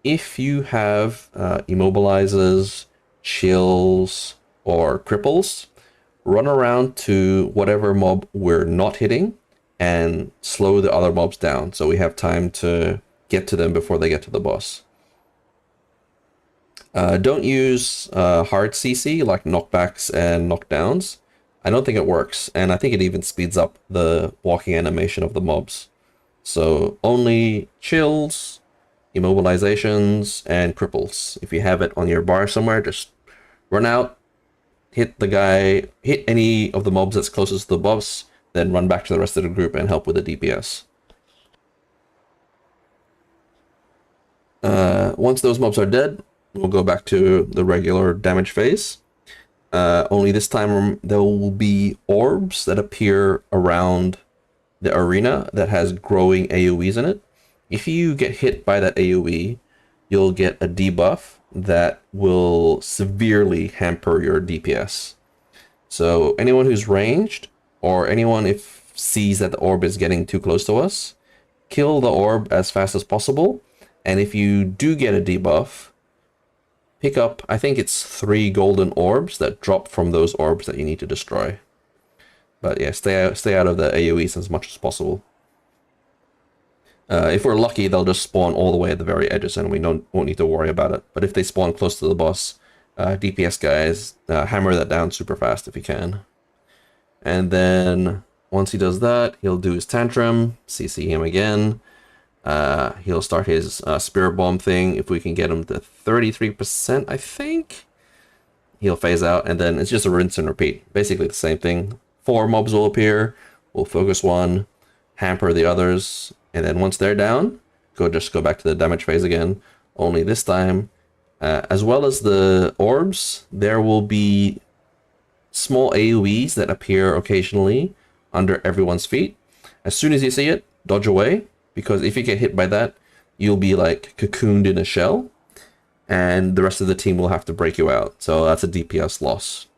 If you have immobilizers, chills, or cripples, run around to whatever mob we're not hitting and slow the other mobs down so we have time to get to them before they get to the boss. Don't use hard CC like knockbacks and knockdowns. I don't think it works, and I think it even speeds up the walking animation of the mobs. So only chills, immobilizations, and cripples. If you have it on your bar somewhere, just run out, hit the guy, hit any of the mobs that's closest to the boss, then run back to the rest of the group and help with the DPS. Once those mobs are dead, we'll go back to the regular damage phase. Only this time there will be orbs that appear around the arena that has growing AoEs in it. If you get hit by that AoE, you'll get a debuff that will severely hamper your DPS. So anyone who's ranged, or anyone if sees that the orb is getting too close to us, kill the orb as fast as possible. And if you do get a debuff, pick up, I think it's 3 golden orbs that drop from those orbs that you need to destroy. But yeah, stay out of the AoEs as much as possible. If we're lucky, they'll just spawn all the way at the very edges and we won't need to worry about it. But if they spawn close to the boss, DPS guys, hammer that down super fast if you can. And then once he does that, he'll do his tantrum, CC him again. He'll start his spirit bomb thing. If we can get him to 33%, I think, he'll phase out, and then it's just a rinse and repeat. Basically the same thing. 4 mobs will appear, we'll focus one, hamper the others, and then once they're down, just go back to the damage phase again. Only this time, as well as the orbs, there will be small AoEs that appear occasionally under everyone's feet. As soon as you see it, dodge away, because if you get hit by that, you'll be like cocooned in a shell, and the rest of the team will have to break you out. So that's a DPS loss.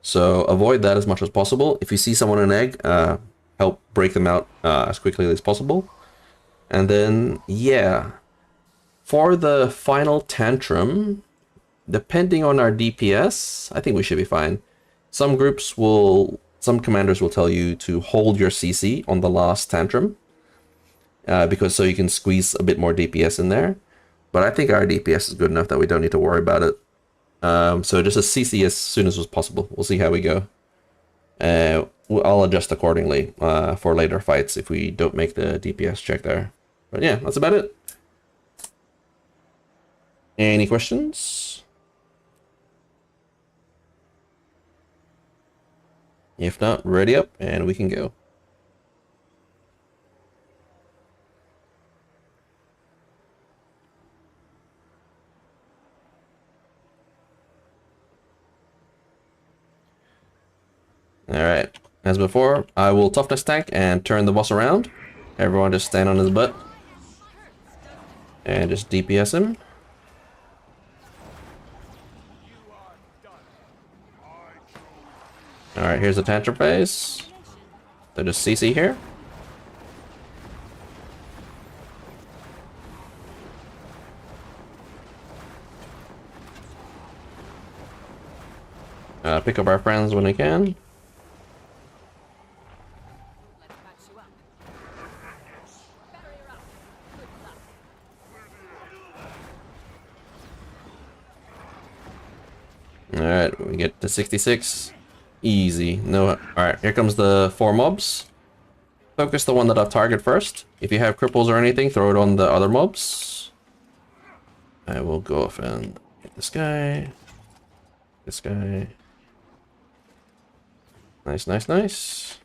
So avoid that as much as possible. If you see someone in an egg, help break them out as quickly as possible. And then, yeah, for the final tantrum, depending on our DPS, I think we should be fine. Some commanders will tell you to hold your CC on the last tantrum, because so you can squeeze a bit more DPS in there. But I think our DPS is good enough that we don't need to worry about it. So just a CC as soon as possible. We'll see how we go. I'll adjust accordingly for later fights if we don't make the DPS check there. But yeah, that's about it. Any questions? If not, ready up and we can go. Alright, as before, I will toughness tank and turn the boss around. Everyone just stand on his butt. And just DPS him. Alright, here's the tantrum phase. So just CC here. Pick up our friends when we can. Alright, we get to 66. Easy. No. Alright, here comes the 4 mobs. Focus the one that I've target first. If you have cripples or anything, throw it on the other mobs. I will go off and get this guy. This guy. Nice, nice, nice.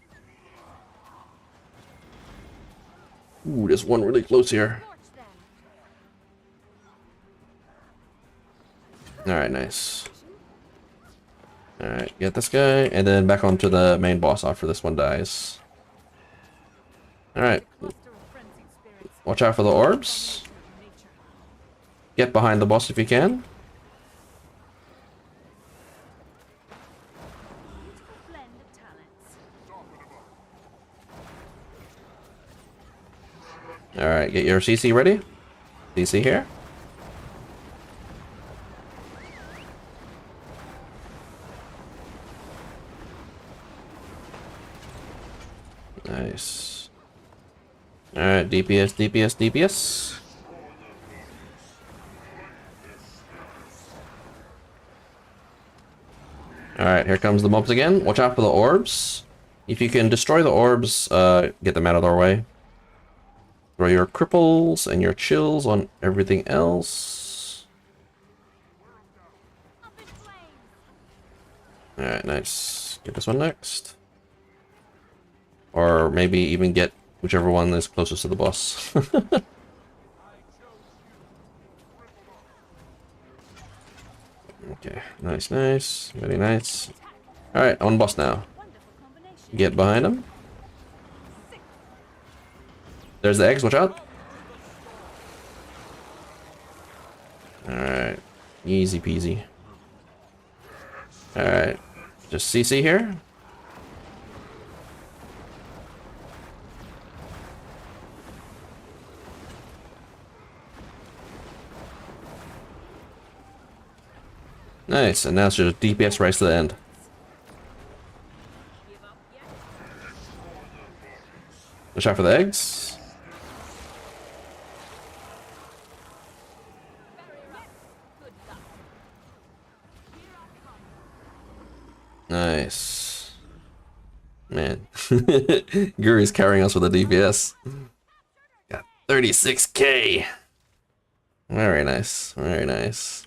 Ooh, there's one really close here. Alright, nice. Alright, get this guy, and then back onto the main boss after this one dies. Alright. Watch out for the orbs. Get behind the boss if you can. Alright, get your CC ready. CC here. Nice. Alright, DPS, DPS, DPS. Alright, here comes the mobs again. Watch out for the orbs. If you can destroy the orbs, get them out of their way. Throw your cripples and your chills on everything else. Alright, nice. Get this one next. Or maybe even get whichever one is closest to the boss. Okay, nice, nice. Very nice. Alright, on boss now. Get behind him. There's the eggs, watch out. Alright. Easy peasy. Alright. Just CC here. Nice, and now it's just DPS right to the end. Watch out for the eggs. Nice. Man. Guri's carrying us with a DPS. Got 36k. Very nice. Very nice.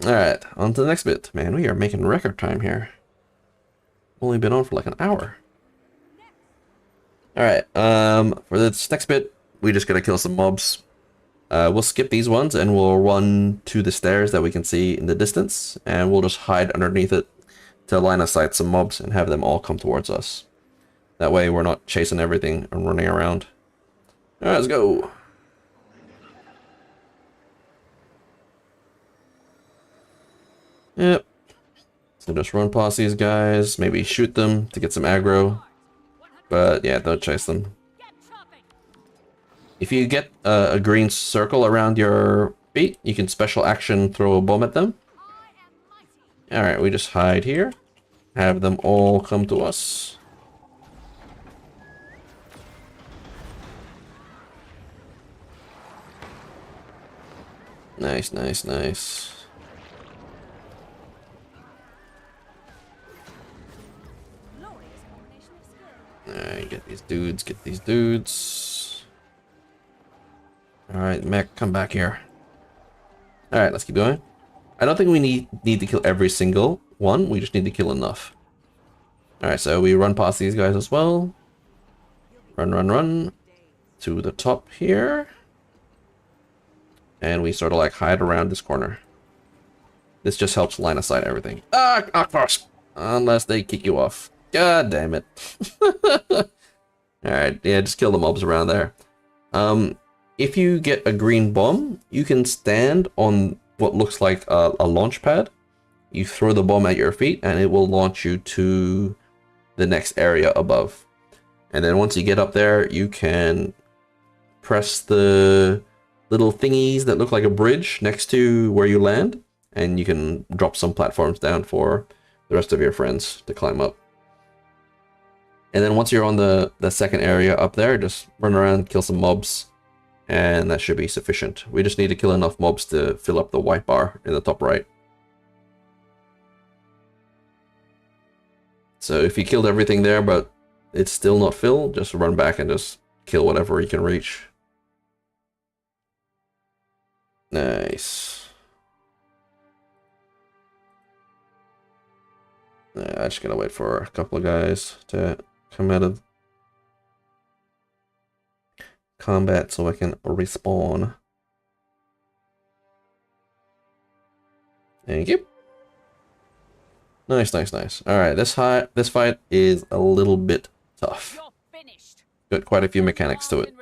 Alright, on to the next bit. Man, we are making record time here. Only been on for like an hour. Alright, for this next bit, we just gotta kill some mobs. We'll skip these ones and we'll run to the stairs that we can see in the distance, and we'll just hide underneath it to line of sight some mobs and have them all come towards us. That way we're not chasing everything and running around. Alright, let's go. Yep. So just run past these guys, maybe shoot them to get some aggro. But yeah, don't chase them. If you get a green circle around your feet, you can special action throw a bomb at them. Alright, we just hide here. Have them all come to us. Nice, nice, nice. Alright, get these dudes, get these dudes. Alright, mech, come back here. Alright, let's keep going. I don't think we need to kill every single one, we just need to kill enough. Alright, so we run past these guys as well. Run, run, run. To the top here. And we sort of like hide around this corner. This just helps line of sight everything. Ah, Akvars! Unless they kick you off. God damn it. Alright, yeah, just kill the mobs around there. If you get a green bomb, you can stand on what looks like a launch pad. You throw the bomb at your feet and it will launch you to the next area above. And then once you get up there, you can press the little thingies that look like a bridge next to where you land, and you can drop some platforms down for the rest of your friends to climb up. And then once you're on the second area up there, just run around, kill some mobs, and that should be sufficient. We just need to kill enough mobs to fill up the white bar in the top right. So if you killed everything there, but it's still not filled, just run back and just kill whatever you can reach. Nice. I'm just gonna wait for a couple of guys to come out of combat so I can respawn. Thank you. Nice, nice, nice. All right, this fight is a little bit tough. Got quite a few mechanics to it.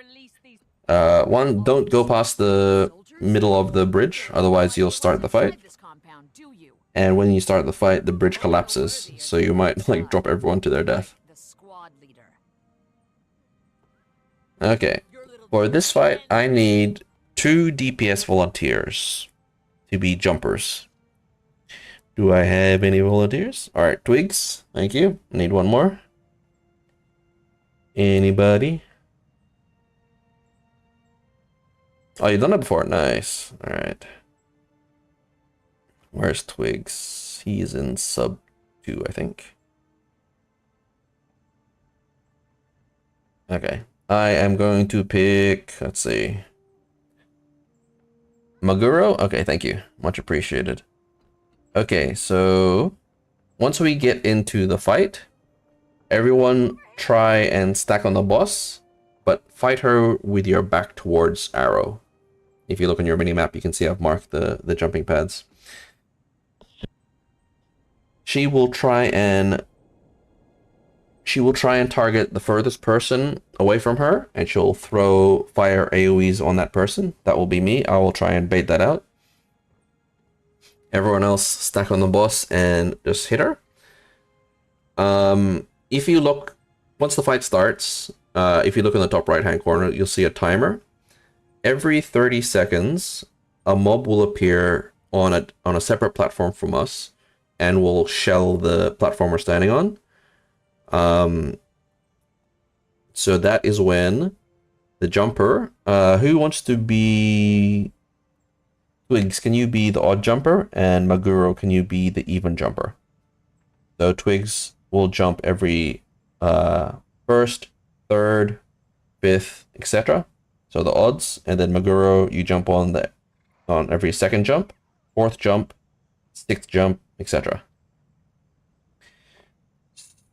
One, don't go past the middle of the bridge, otherwise you'll start the fight. And when you start the fight, the bridge collapses, so you might like drop everyone to their death. Okay, for this fight, I need 2 DPS volunteers to be jumpers. Do I have any volunteers? Alright, Twigs, thank you. Need one more. Anybody? Oh, you've done that before? Nice. Alright. Where's Twigs? He's in sub 2, I think. Okay. I am going to pick, let's see, Maguro? Okay, thank you. Much appreciated. Okay, so once we get into the fight, everyone try and stack on the boss, but fight her with your back towards Arrow. If you look on your minimap, you can see I've marked the jumping pads. She will try and target the furthest person away from her, and she'll throw fire AoEs on that person. That will be me. I will try and bait that out. Everyone else stack on the boss and just hit her. If you look, once the fight starts, if you look in the top right hand corner, you'll see a timer. Every 30 seconds, a mob will appear on a separate platform from us and will shell the platform we're standing on. So that is when the jumper, who wants to be... Twigs, can you be the odd jumper? And Maguro, can you be the even jumper? So Twigs will jump every first, third, fifth, etc. So the odds, and then Maguro, you jump on every second jump, fourth jump, sixth jump, etc.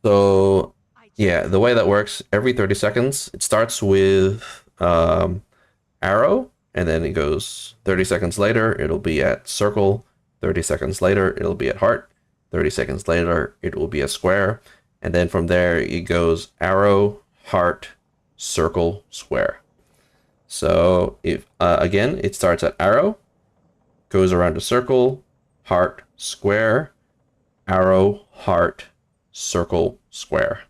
So yeah, the way that works, every 30 seconds, it starts with arrow, and then it goes 30 seconds later, it'll be at circle, 30 seconds later, it'll be at heart, 30 seconds later, it will be a square, and then from there, it goes arrow, heart, circle, square. So if again, it starts at arrow, goes around a circle, heart, square, arrow, heart, circle, square.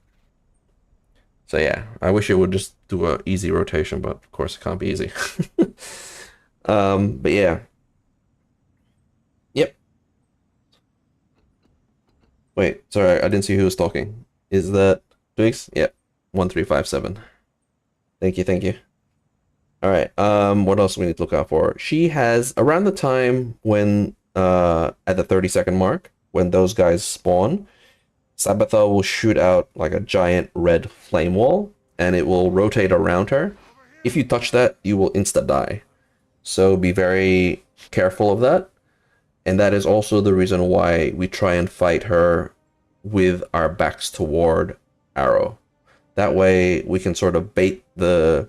So yeah, I wish it would just do a easy rotation, but of course it can't be easy. But yeah. Yep. Wait, sorry, I didn't see who was talking. Is that Twigs? Yep. 1357. Thank you, thank you. Alright, what else do we need to look out for? She has, around the time when, at the 30-second mark, when those guys spawn, Sabatha will shoot out like a giant red flame wall, and it will rotate around her. If you touch that, you will insta-die. So be very careful of that. And that is also the reason why we try and fight her with our backs toward Arrow. That way we can sort of bait the...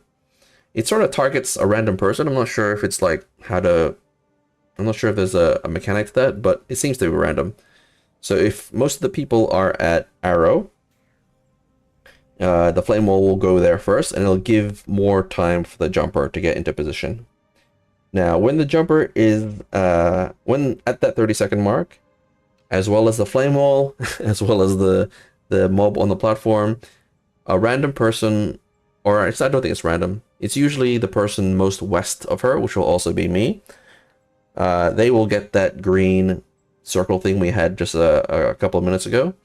It sort of targets a random person. I'm not sure if it's like how to... I'm not sure if there's a mechanic to that, but it seems to be random. So if most of the people are at Arrow, the flame wall will go there first, and it'll give more time for the jumper to get into position. Now, when the jumper is when at that 30-second mark, as well as the flame wall, as well as the mob on the platform, a random person, or I don't think it's random, it's usually the person most west of her, which will also be me. They will get that green circle thing we had just a couple of minutes ago.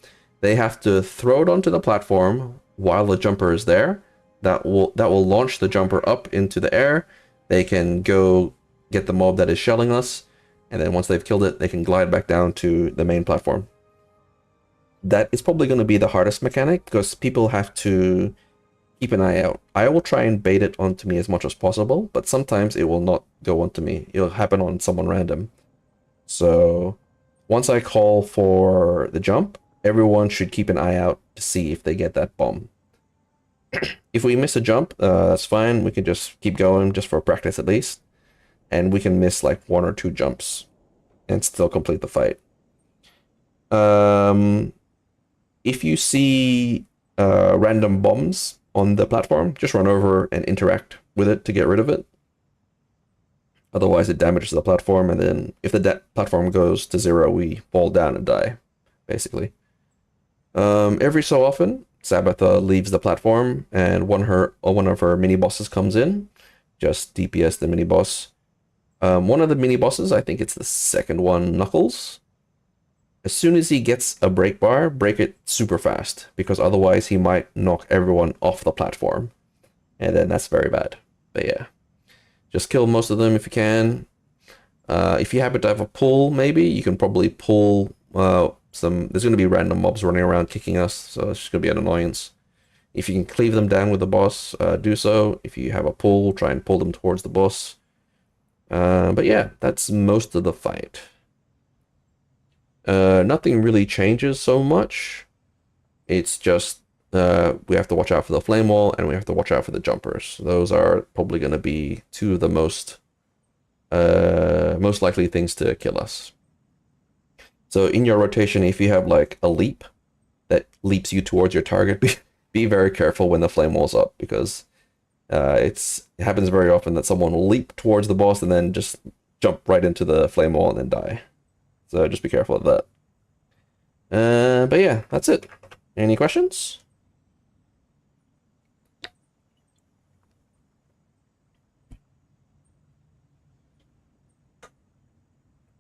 They have to throw it onto the platform while the jumper is there. That will launch the jumper up into the air. They can go get the mob that is shelling us, and then once they've killed it, they can glide back down to the main platform. that is probably going to be the hardest mechanic because people have to keep an eye out. I will try and bait it onto me as much as possible, but sometimes it will not go onto me. It'll happen on someone random. So once I call for the jump, everyone should keep an eye out to see if they get that bomb. If we miss a jump, that's fine. We can just keep going just for practice at least. And we can miss like 1 or 2 jumps and still complete the fight. If you see random bombs on the platform, just run over and interact with it to get rid of it. Otherwise, it damages the platform, and then if the platform goes to 0, we fall down and die, basically. Every so often, Sabbatha leaves the platform, and one of her mini-bosses comes in. Just DPS the mini-boss. One of the mini-bosses, I think it's the second one, Knuckles. As soon as he gets a break bar, break it super fast, because otherwise he might knock everyone off the platform. And then that's very bad. But yeah. Just kill most of them if you can. If you happen to have a pull, maybe, you can probably pull some... There's going to be random mobs running around kicking us, so it's just going to be an annoyance. If you can cleave them down with the boss, do so. If you have a pull, try and pull them towards the boss. But yeah, that's most of the fight. Nothing really changes so much. It's just we have to watch out for the flame wall and we have to watch out for the jumpers. Those are probably going to be 2 of the most likely things to kill us. So in your rotation, if you have like a leap that leaps you towards your target, be very careful when the flame wall's up, because it happens very often that someone will leap towards the boss and then just jump right into the flame wall and then die. So just be careful of that. But yeah, that's it. Any questions?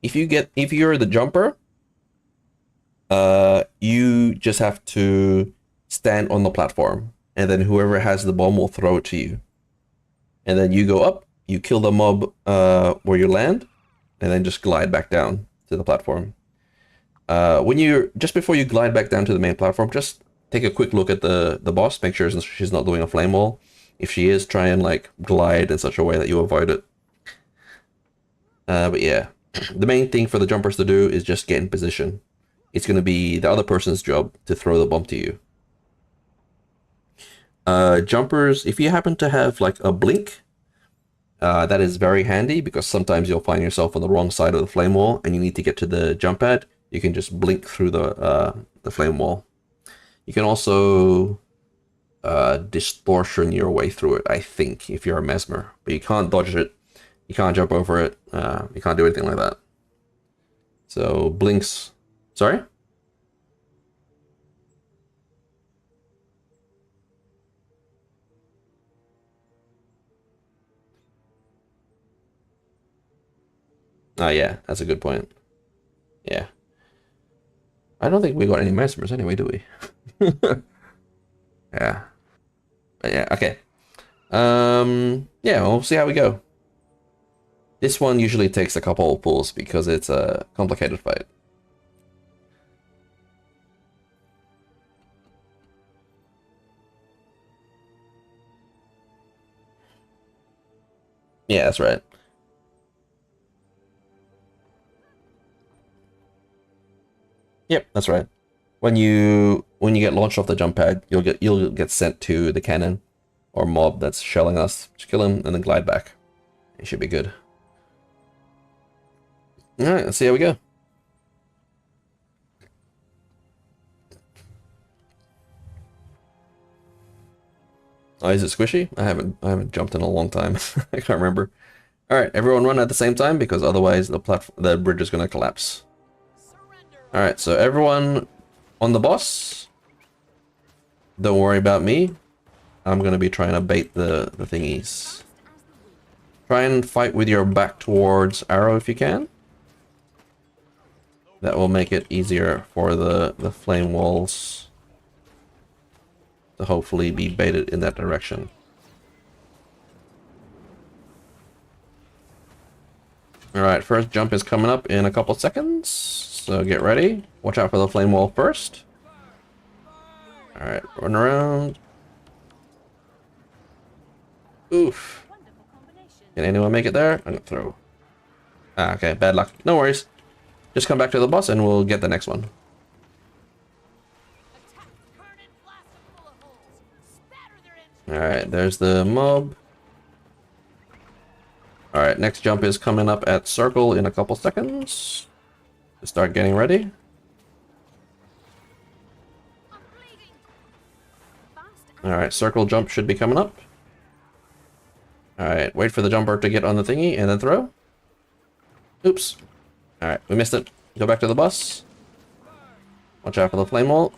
If you're the jumper, you just have to stand on the platform, and then whoever has the bomb will throw it to you. And then you go up, you kill the mob where you land, and then just glide back down to the platform. Just before you glide back down to the main platform, just take a quick look at the boss, make sure she's not doing a flame wall. If she is, try and like glide in such a way that you avoid it. But yeah, the main thing for the jumpers to do is just get in position. It's going to be the other person's job to throw the bomb to you. Jumpers, if you happen to have like a blink, that is very handy, because sometimes you'll find yourself on the wrong side of the flame wall and you need to get to the jump pad. You can just blink through the flame wall. You can also distortion your way through it, I think, if you're a mesmer. But you can't dodge it. You can't jump over it. You can't do anything like that. So blinks... Sorry? Oh yeah, that's a good point. Yeah. I don't think we got any mesmers anyway, do we? Yeah. But yeah, okay. Yeah, we'll see how we go. This one usually takes a couple of pulls because it's a complicated fight. Yeah, that's right. Yep, that's right. When you get launched off the jump pad, you'll get sent to the cannon or mob that's shelling us. Just kill him and then glide back. It should be good. All right, let's see how we go. Oh, is it squishy? I haven't jumped in a long time. I can't remember. All right, everyone run at the same time, because otherwise the bridge is going to collapse. All right, so everyone on the boss. Don't worry about me. I'm going to be trying to bait the thingies. Try and fight with your back towards arrow if you can. That will make it easier for the flame walls to hopefully be baited in that direction. Alright, first jump is coming up in a couple seconds, so get ready. Watch out for the flame wall first. Alright, run around. Oof. Can anyone make it there? I'm gonna throw. Ah, okay, bad luck. No worries. Just come back to the boss and we'll get the next one. Alright, there's the mob. Alright, next jump is coming up at circle in a couple seconds. Just start getting ready. Alright, circle jump should be coming up. Alright, wait for the jumper to get on the thingy and then throw. Oops. Alright, we missed it. Go back to the bus. Watch out for the flame wall.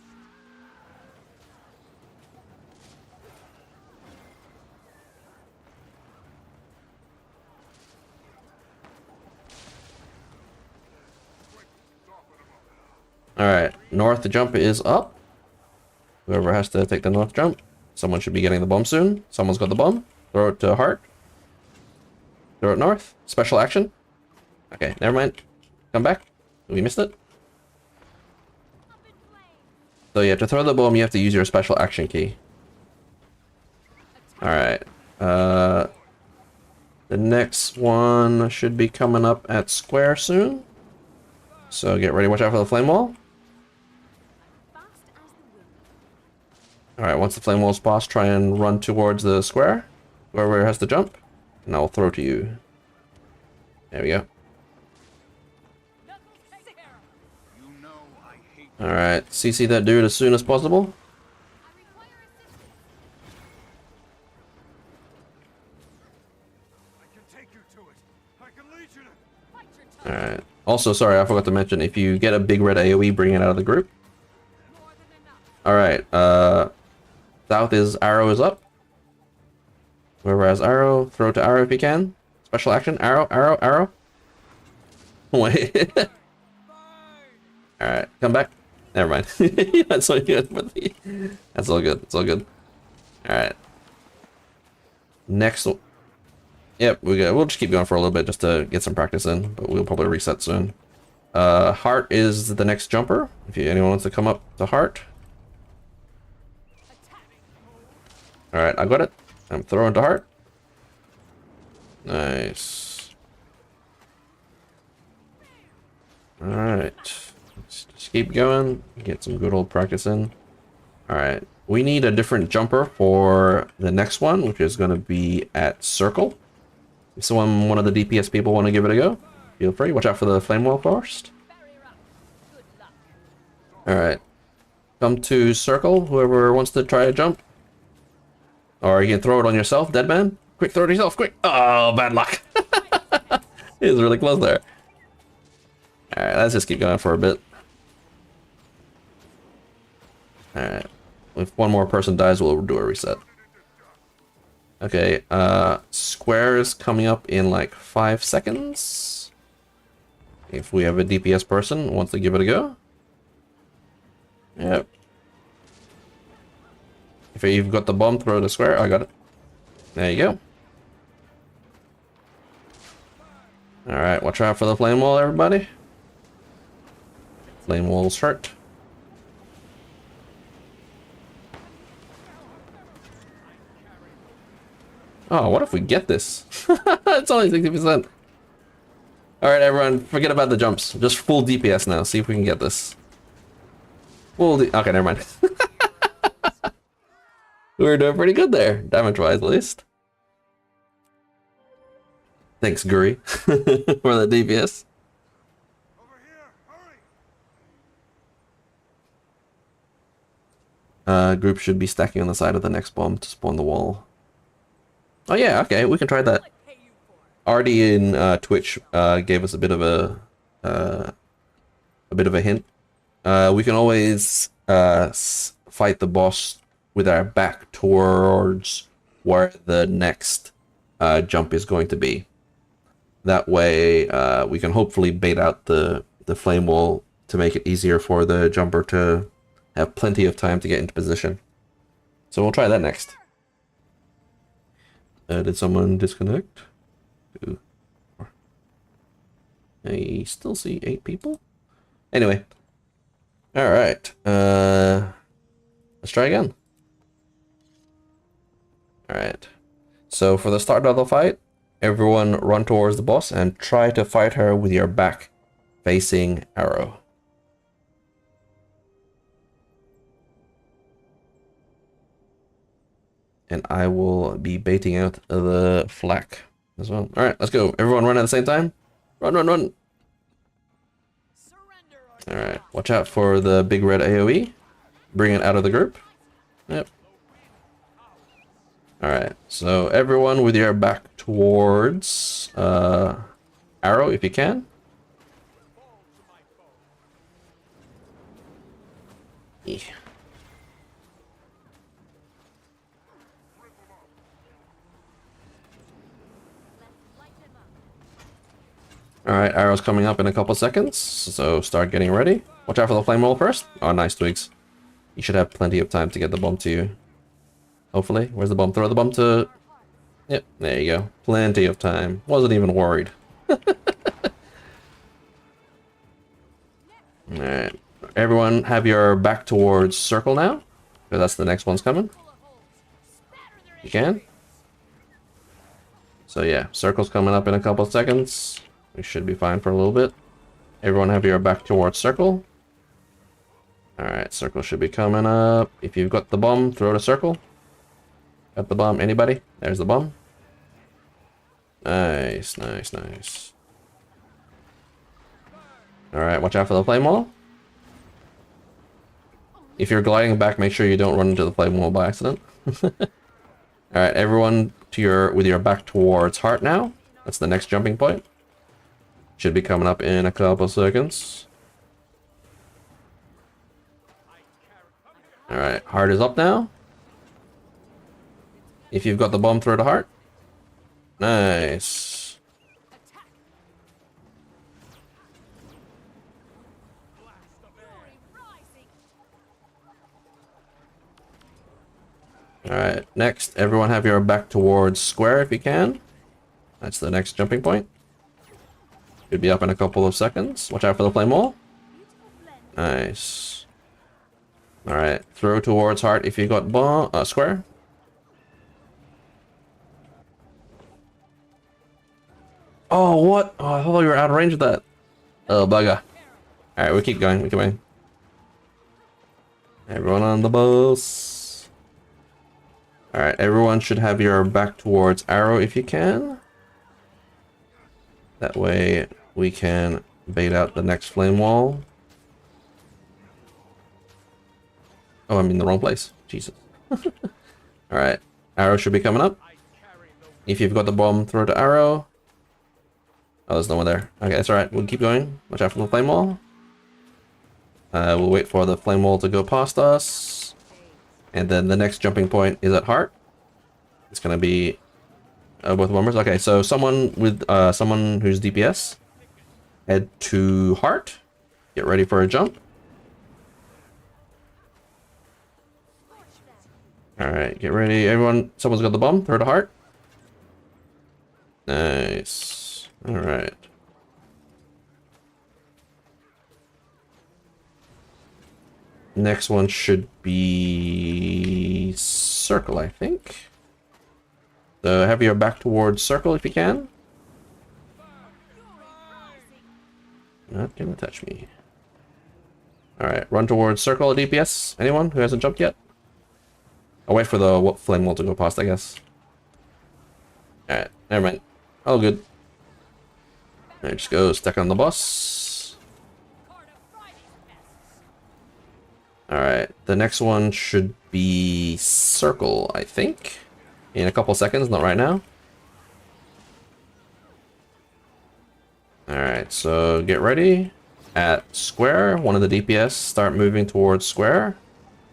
Alright, north jump is up. Whoever has to take the north jump. Someone should be getting the bomb soon. Someone's got the bomb. Throw it to heart. Throw it north. Special action. Okay, never mind. Come back. We missed it. So yeah, to throw the bomb, you have to use your special action key. Alright. The next one should be coming up at square soon. So get ready. Watch out for the flame wall. Alright, once the flame wall's passed, try and run towards the square. Whoever has to jump. And I'll throw to you. There we go. Alright, CC that dude as soon as possible. Alright. Also, sorry, I forgot to mention, if you get a big red AoE, bring it out of the group. Alright, south is arrow is up. Whoever has arrow, throw to arrow if you can. Special action, arrow, arrow, arrow. Wait. Alright, come back. Never mind. That's all good. That's all good. It's all good. Alright. Next. Yep, we'll just keep going for a little bit just to get some practice in, but we'll probably reset soon. Heart is the next jumper. If anyone wants to come up to Heart. Alright, I got it. I'm throwing to Heart. Nice. Alright. Just keep going. Get some good old practice in. Alright. We need a different jumper for the next one, which is going to be at Circle. If one of the DPS people want to give it a go, feel free. Watch out for the flame wall first. Alright. Come to Circle, whoever wants to try a jump. Or you can throw it on yourself, dead man. Quick, throw it yourself, quick. Oh, bad luck. It was really close there. Alright, let's just keep going for a bit. Alright. If one more person dies, we'll do a reset. Okay, square is coming up in like 5 seconds. If we have a DPS person who wants to give it a go. Yep. If you've got the bomb, throw the square. I got it. There you go. Alright, watch out for the flame wall, everybody. Flame wall's hurt. Oh, what if we get this? It's only 60%. Alright, everyone, forget about the jumps. Just full DPS now. See if we can get this. Okay, never mind. We were doing pretty good there, damage-wise at least. Thanks, Guri, for the DPS. Group should be stacking on the side of the next bomb to spawn the wall. Oh yeah, okay, we can try that. Artie in Twitch gave us a bit of a hint. We can always fight the boss with our back towards where the next jump is going to be. That way, we can hopefully bait out the flame wall to make it easier for the jumper to have plenty of time to get into position. So we'll try that next. Did someone disconnect? I still see 8 people. Anyway. Alright. Let's try again. Alright. So for the start of the fight, everyone run towards the boss and try to fight her with your back facing Arrow. And I will be baiting out the flak as well. Alright, let's go. Everyone run at the same time. Run, run, run. Alright, watch out for the big red AoE. Bring it out of the group. Yep. Alright, so everyone with your back towards Arrow if you can. Yeah. Alright, Arrow's coming up in a couple seconds, so start getting ready. Watch out for the flame roll first. Oh, nice, Twigs. You should have plenty of time to get the bomb to you. Hopefully. Where's the bomb? Throw the bomb to... Yep, there you go. Plenty of time. Wasn't even worried. Alright. Everyone have your back towards circle now. Because that's the next one's coming. You can. So yeah, circle's coming up in a couple seconds. We should be fine for a little bit. Everyone have your back towards circle. Alright, circle should be coming up. If you've got the bomb, throw the circle. Got the bomb, anybody? There's the bomb. Nice, nice, nice. Alright, watch out for the flame wall. If you're gliding back, make sure you don't run into the flame wall by accident. Alright, everyone to with your back towards heart now. That's the next jumping point. Should be coming up in a couple seconds. Alright, heart is up now. If you've got the bomb, throw the heart. Nice. Alright, next, everyone have your back towards square if you can. That's the next jumping point. Should be up in a couple of seconds. Watch out for the flame wall. Nice. Alright, throw towards heart if you got bomb, square. Oh, what? Oh, I thought we were out of range of that. Oh, bugger. Alright, we keep going, we keep going. Everyone on the bus. Alright, everyone should have your back towards Arrow if you can. That way we can bait out the next flame wall. Oh, I'm in the wrong place. Jesus. Alright, Arrow should be coming up. If you've got the bomb, throw the Arrow. Oh, there's no one there. Okay, that's alright. We'll keep going. Watch out for the flame wall. We'll wait for the flame wall to go past us. And then the next jumping point is at heart. It's gonna be both bombers. Okay, so someone with someone who's DPS, head to heart. Get ready for a jump. Alright, get ready. Everyone, someone's got the bomb. Throw to heart. Nice. Alright. Next one should be circle, I think. So have your back towards circle if you can. Not gonna touch me. Alright, run towards circle DPS. Anyone who hasn't jumped yet? I'll wait for the flame wall to go past, I guess. Alright, never mind. All good. Alright, just go stack on the boss. Alright, the next one should be circle, I think. In a couple seconds, not right now. Alright, so get ready. At square, one of the DPS start moving towards square.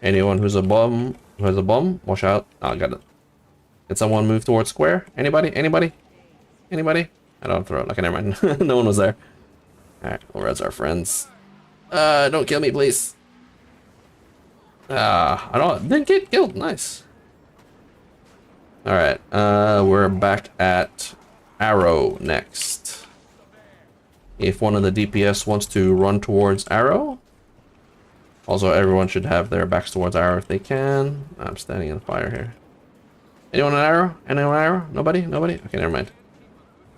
Anyone who's a bomb, who has a bomb, watch out. Oh, I got it. Did someone move towards square? Anybody? Anybody? Anybody? I don't throw it. Okay, never mind. No one was there. Alright, we'll res our friends. Don't kill me, please. Didn't get killed. Nice. Alright, we're back at Arrow next. If one of the DPS wants to run towards Arrow, Also, everyone should have their backs towards arrow if they can. I'm standing in fire here. Anyone an arrow? Anyone an arrow? Nobody? Nobody? Okay, never mind.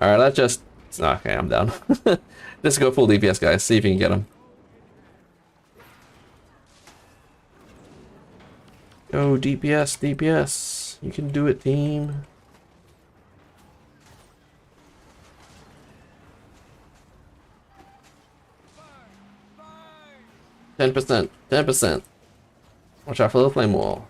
Alright, let's just... Okay, I'm down. Just go full DPS, guys. See if you can get him. Go DPS, DPS. You can do it, team. Fire! 10%. 10%. Watch out for the flame wall.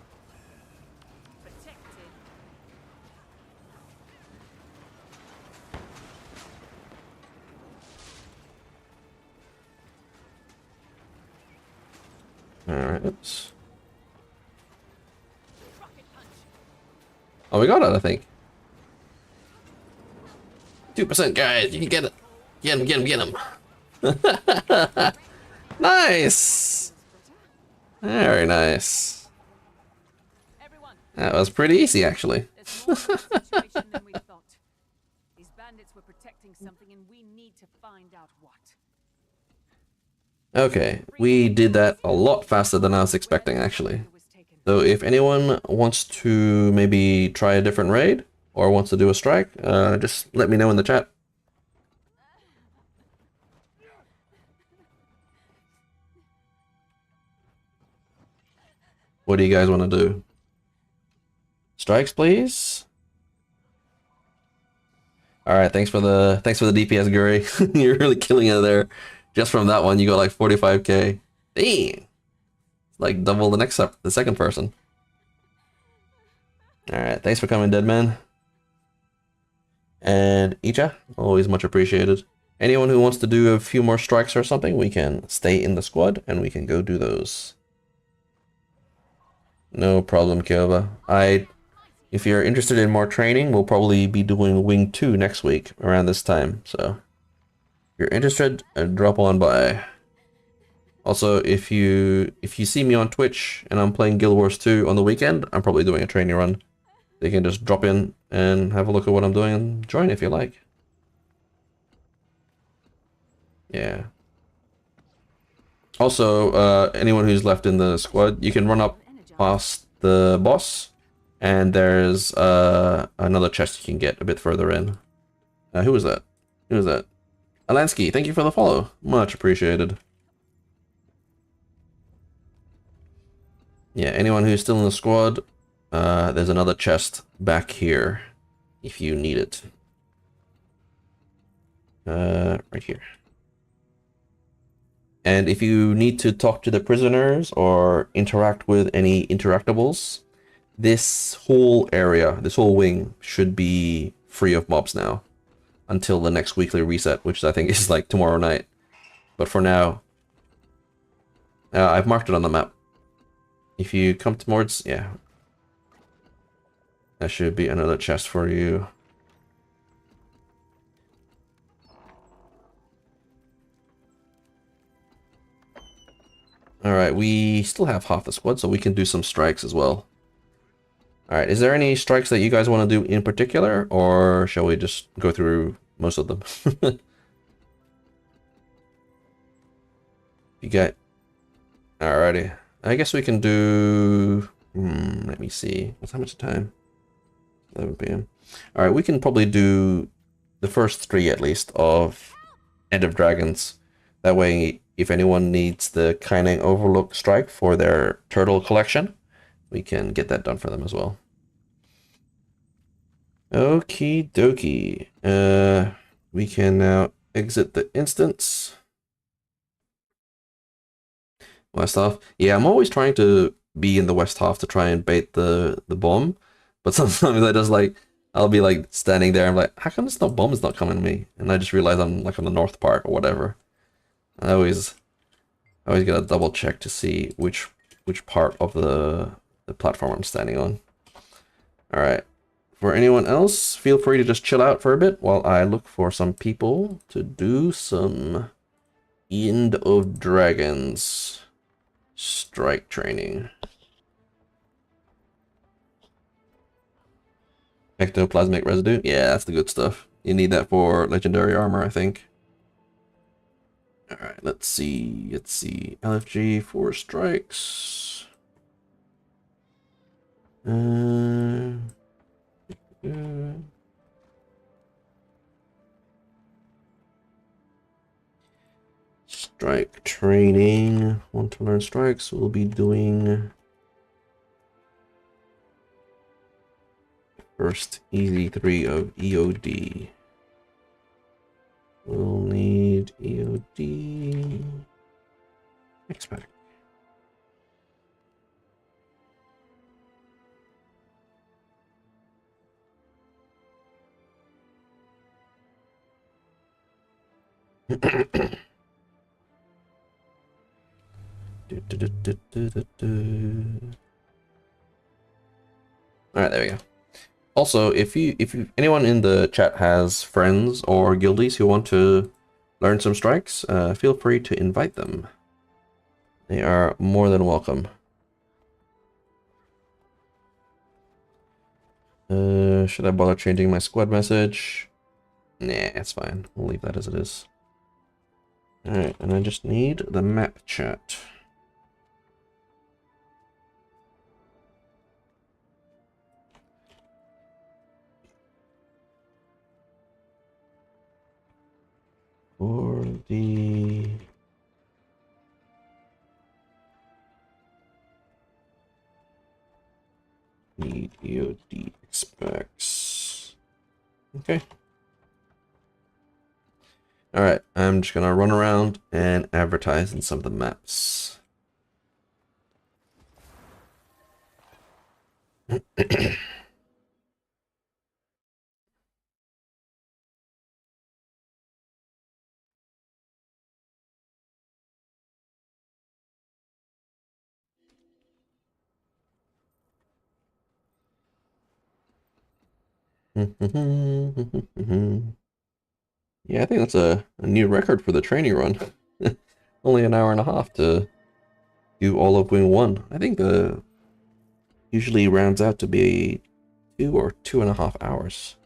Alright. Oh, we got it, I think. 2%, guys. You can get it. Get him, get him, get him. Nice. Very nice. That was pretty easy, actually. It's more of a situation than we thought. These bandits were protecting something, and we need to find out what. Okay, we did that a lot faster than I was expecting, actually. So if anyone wants to maybe try a different raid, or wants to do a strike, just let me know in the chat. What do you guys want to do? Strikes, please. All right, thanks for the DPS, Guri. You're really killing it there. Just from that one, you got like 45k. Dang, like double the second person. All right, thanks for coming, Deadman. And Icha, always much appreciated. Anyone who wants to do a few more strikes or something, we can stay in the squad and we can go do those. No problem, Kyoba. If you're interested in more training, we'll probably be doing Wing 2 next week around this time. So, if you're interested, drop on by. Also, if you see me on Twitch and I'm playing Guild Wars 2 on the weekend, I'm probably doing a training run. You can just drop in and have a look at what I'm doing and join if you like. Yeah. Also, anyone who's left in the squad, you can run up past the boss, and there's another chest you can get a bit further in. Who was that? Who was that? Alansky, thank you for the follow. Much appreciated. Yeah, anyone who's still in the squad, there's another chest back here if you need it. Right here. And if you need to talk to the prisoners or interact with any interactables, this whole area, this whole wing, should be free of mobs now until the next weekly reset, which I think is like tomorrow night. But for now, I've marked it on the map. If you come towards, yeah, that should be another chest for you. Alright, we still have half the squad, so we can do some strikes as well. Alright, is there any strikes that you guys want to do in particular, or shall we just go through most of them? You got... Alrighty. I guess we can do... let me see. What's how much time? 11 PM. Alright, we can probably do the first 3 at least of End of Dragons. That way, if anyone needs the Kaining Overlook strike for their turtle collection, we can get that done for them as well. Okie dokie. We can now exit the instance. West half. Yeah, I'm always trying to be in the west half to try and bait the bomb, but sometimes I just like, I'll be like standing there, I'm like, how come this bomb is not coming to me? And I just realize I'm like on the north part or whatever. I always gotta double check to see which part of the platform I'm standing on. Alright. For anyone else, feel free to just chill out for a bit while I look for some people to do some End of Dragons strike training. Ectoplasmic residue? Yeah, that's the good stuff. You need that for legendary armor, I think. Alright, let's see. Let's see. LFG 4 strikes. Uh, strike training. Want to learn strikes? We'll be doing first easy 3 of EOD. We'll need EOD. Expect. Alright, there we go. Also, if anyone in the chat has friends or guildies who want to learn some strikes, feel free to invite them. They are more than welcome. Should I bother changing my squad message? Nah, it's fine. We'll leave that as it is. Alright, and I just need the map chat. For the need EOD specs. Okay. Alright, I'm just gonna run around and advertise in some of the maps. Yeah, I think that's a new record for the training run. Only an hour and a half to do all of Wing 1. I think the usually rounds out to be 2 or 2.5 hours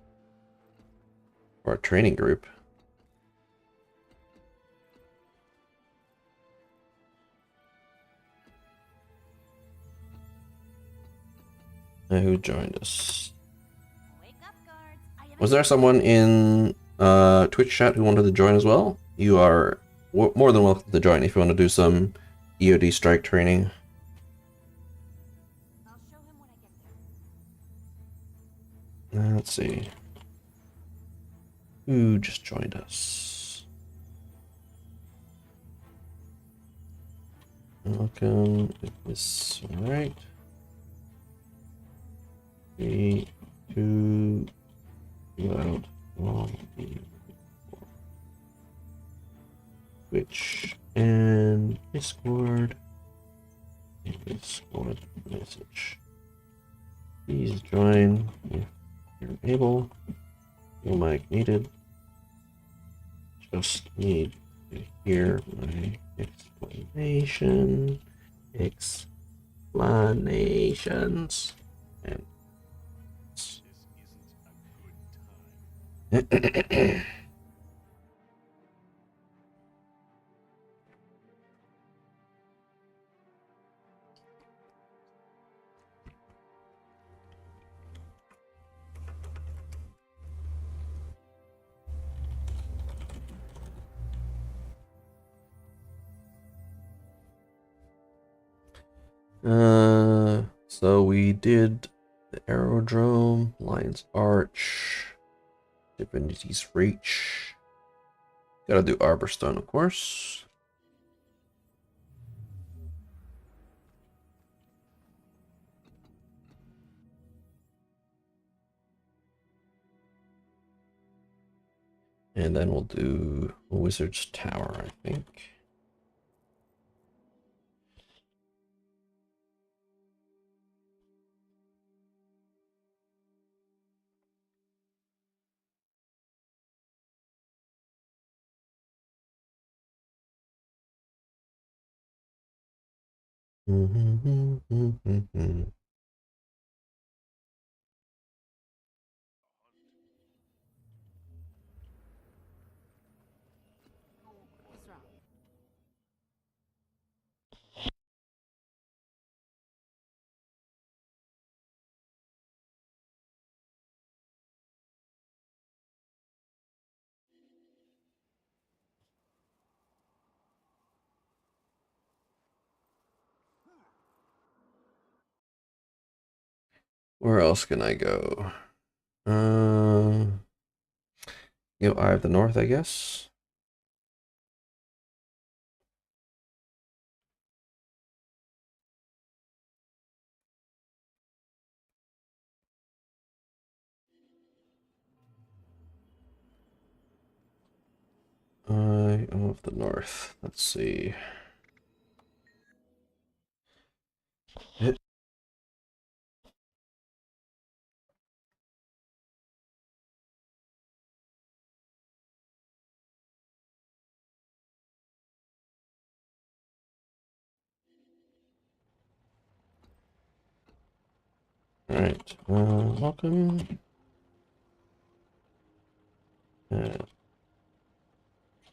for a training group. Who joined us? Was there someone in Twitch chat who wanted to join as well? You are more than welcome to join if you want to do some EOD strike training. Let's see. Who just joined us? Welcome. Is this right? 3, 2, loud, Twitch and Discord. Discord message. Please join if you're able. No mic needed. Just need to hear my explanations. And so we did the Aerodrome, Lion's Arch, Divinity's Reach. Gotta do Arborstone, of course. And then we'll do Wizard's Tower, I think. Where else can I go? Go Eye of the North, I guess. Eye of the North. Let's see. Alright, welcome.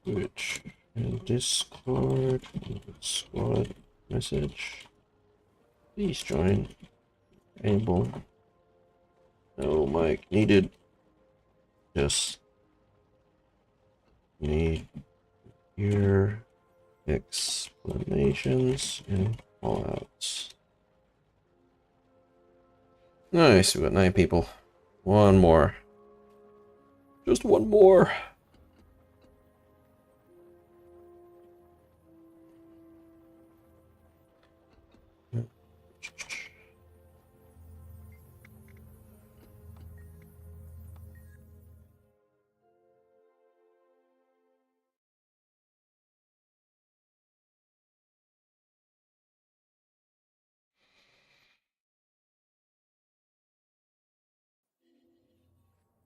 Twitch and Discord, squad message. Please join. Able. No mic needed. Just need your explanations and callouts. Nice, we got 9 people. One more. Just one more.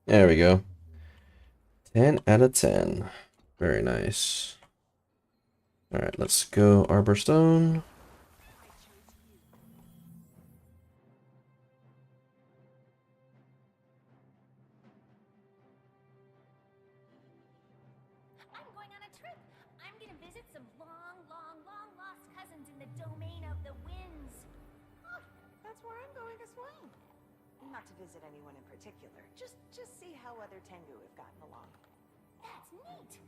There we go. 10 out of 10. Very nice. Alright, let's go Arborstone. I'm going on a trip. I'm gonna visit some long lost cousins in the domain of the winds. Oh, that's where I'm going as well. Not to visit anyone in particular, just see how other Tengu have gotten along. That's neat.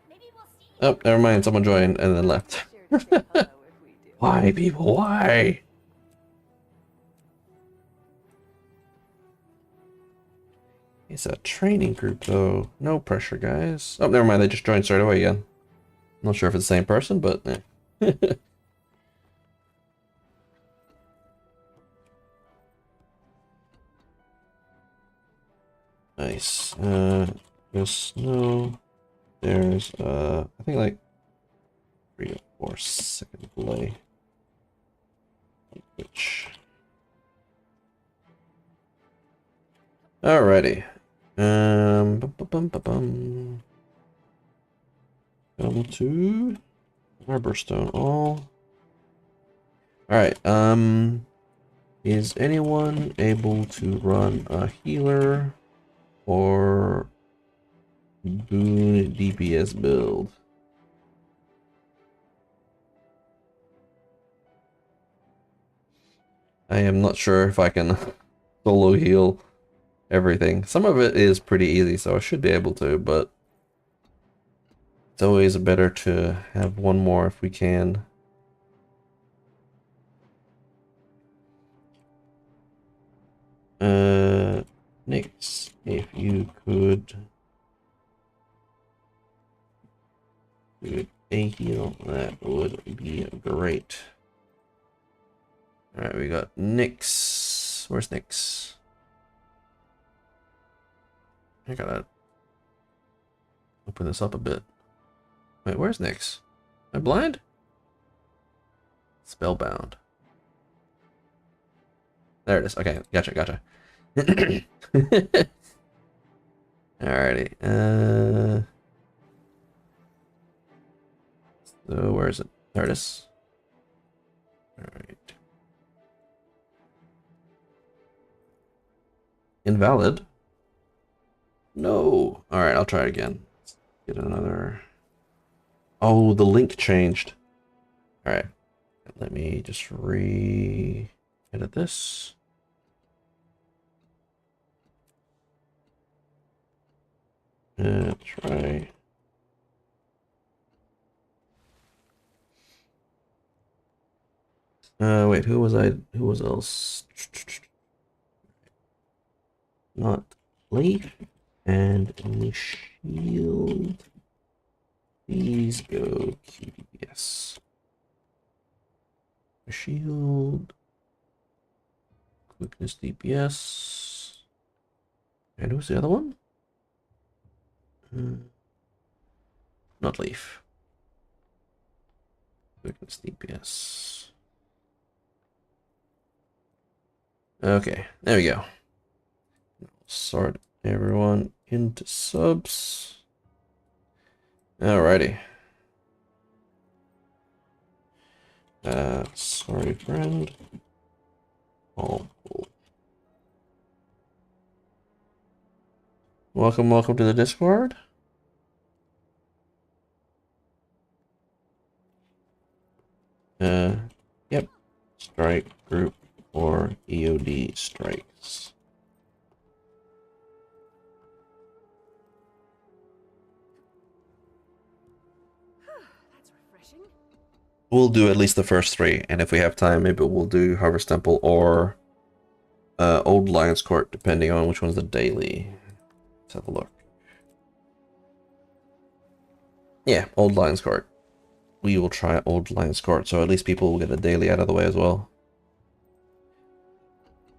Maybe we'll see. Oh, never mind. Someone joined and then left. Sure to say hello if we do. Why, people? Why? It's a training group, though. No pressure, guys. Oh, never mind. They just joined straight away again. Not sure if it's the same person, but eh. Nice. Just no. There's I think like 3 or 4 second delay. Which. Alrighty. Come to Arborstone all. Alright, is anyone able to run a healer or boon DPS build? I am not sure if I can solo heal everything. Some of it is pretty easy, so I should be able to, but it's always better to have one more if we can. Nyx, if you could do a heal, that would be great. Alright, we got Nyx. Where's Nyx? I gotta open this up a bit. Wait, where's Nyx? Am I blind? Spellbound. There it is. Okay, gotcha. Alrighty. So where is it? There it is. Alright. Invalid. No. Alright, I'll try it again. Let's get another. Oh, the link changed. Alright. Let me just edit this. Try. Wait, who was else? not leaf. And in the shield, these go QBS. Shield, quickness DPS. And who's the other one? Not leaf. Quickness DPS. Okay, there we go. Sort everyone into subs. Alrighty. Sorry, friend. Oh, cool. Welcome to the Discord. Yep. Strike group or EOD strikes. That's refreshing. We'll do at least the first 3, and if we have time, maybe we'll do Harvest Temple or Old Lion's Court, depending on which one's the daily. Let's have a look. Yeah, Old Lion's Court. We will try Old Lion's Court, so at least people will get a daily out of the way as well.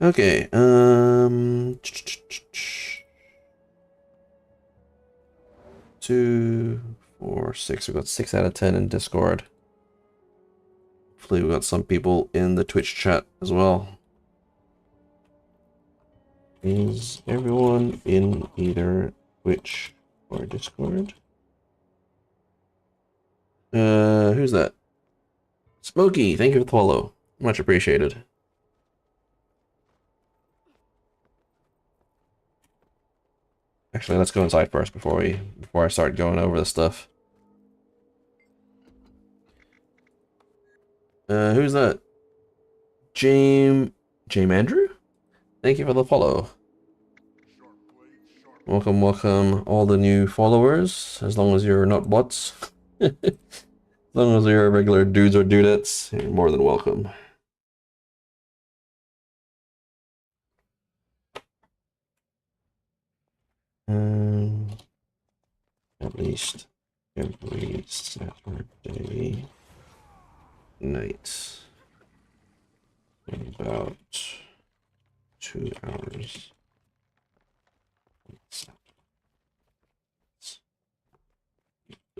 Okay, 2, 4, 6. We got 6 out of 10 in Discord. Hopefully we got some people in the Twitch chat as well. Is everyone in either Twitch or Discord? Who's that? Smokey, thank you for the follow. Much appreciated. Actually, let's go inside first before I start going over the stuff. Who's that? Jame Andrew? Thank you for the follow. Welcome, all the new followers, as long as you're not bots. As long as you're regular dudes or dudettes, you're more than welcome. At least every Saturday night, in about 2 hours.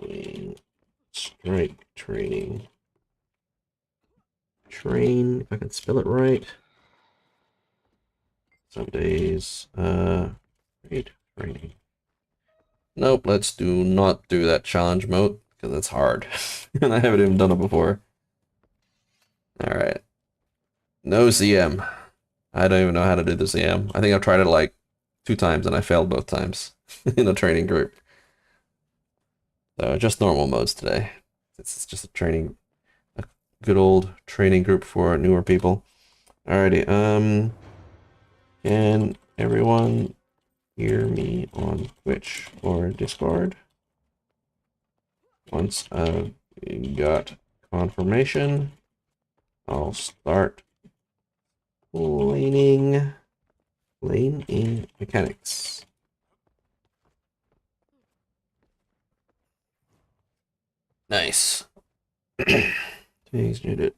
Doing strike training. Train, if I can spell it right. Some days, trade training. Nope, let's not do that challenge mode, because it's hard. And I haven't even done it before. Alright. No CM. I don't even know how to do the CM. I think I've tried it like 2 times and I failed both times in a training group. So just normal modes today. It's just a good old training group for newer people. Alrighty, can everyone hear me on Twitch or Discord? Once I've got confirmation, I'll start laning mechanics. Nice.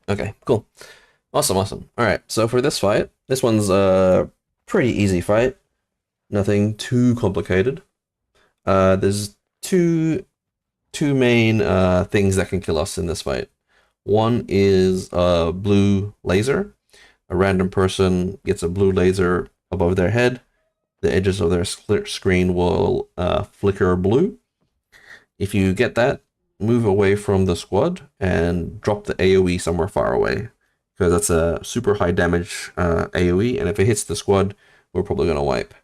Okay, cool. Awesome. Alright, so for this fight, this one's a pretty easy fight. Nothing too complicated. There's two main things that can kill us in this fight. One is a blue laser. A random person gets a blue laser above their head. The edges of their screen will flicker blue. If you get that, move away from the squad and drop the AoE somewhere far away, because that's a super high damage AoE, and if it hits the squad, we're probably going to wipe.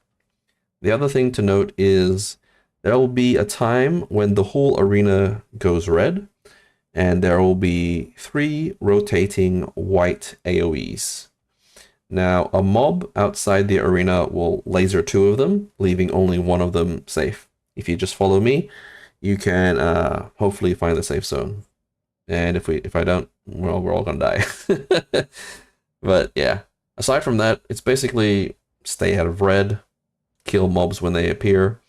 The other thing to note is there will be a time when the whole arena goes red, and there will be 3 rotating white AoEs. Now, a mob outside the arena will laser 2 of them, leaving only 1 of them safe. If you just follow me, you can hopefully find the safe zone. And if I don't, well, we're all gonna die. But yeah, aside from that, it's basically stay out of red, kill mobs when they appear.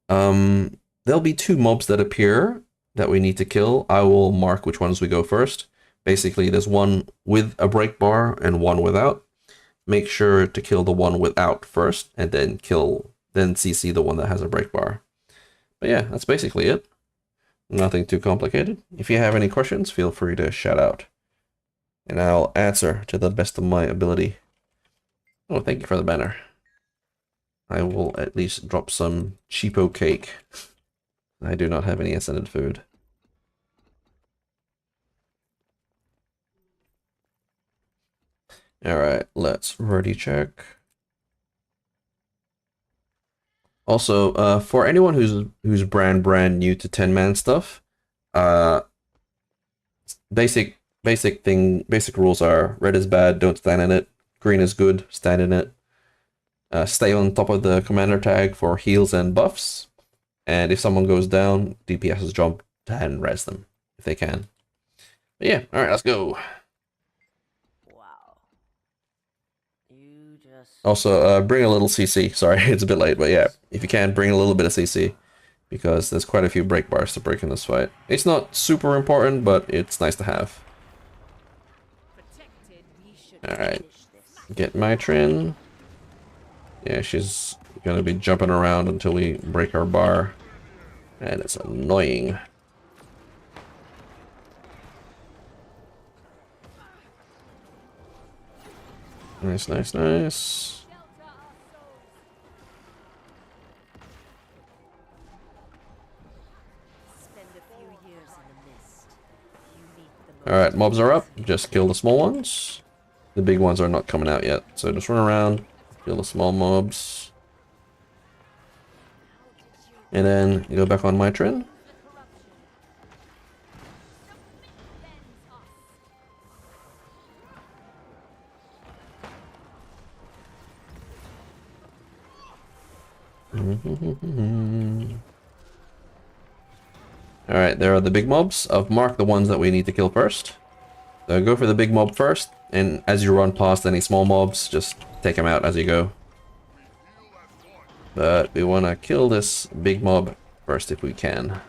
There'll be 2 mobs that appear that we need to kill. I will mark which ones we go first. Basically, there's one with a break bar and one without. Make sure to kill the one without first, and then CC the one that has a break bar. But yeah, that's basically it. Nothing too complicated. If you have any questions, feel free to shout out, and I'll answer to the best of my ability. Oh, thank you for the banner. I will at least drop some cheapo cake. I do not have any ascended food. Alright, let's ready check. Also, for anyone who's brand new to 10-man stuff, basic rules are: red is bad, don't stand in it; green is good, stand in it. Stay on top of the commander tag for heals and buffs, and if someone goes down, DPSs jump and res them if they can. But yeah, all right, let's go. Wow. You just Also, bring a little CC. Sorry, it's a bit late, but yeah, if you can, bring a little bit of CC, because there's quite a few break bars to break in this fight. It's not super important, but it's nice to have. Protected, we should All right, finish this. get Mitrin. Yeah, she's gonna be jumping around until we break our bar, and it's annoying. Nice, nice, nice. Shelter our souls. Spend a few years in the mist. You meet the most Alright, mobs are up. Just kill the small ones. The big ones are not coming out yet, so just run around, kill the small mobs. And then you go back on Mitrin. Alright, there are the big mobs. I've marked the ones that we need to kill first. So go for the big mob first, and as you run past any small mobs, just take them out as you go. But we want to kill this big mob first if we can.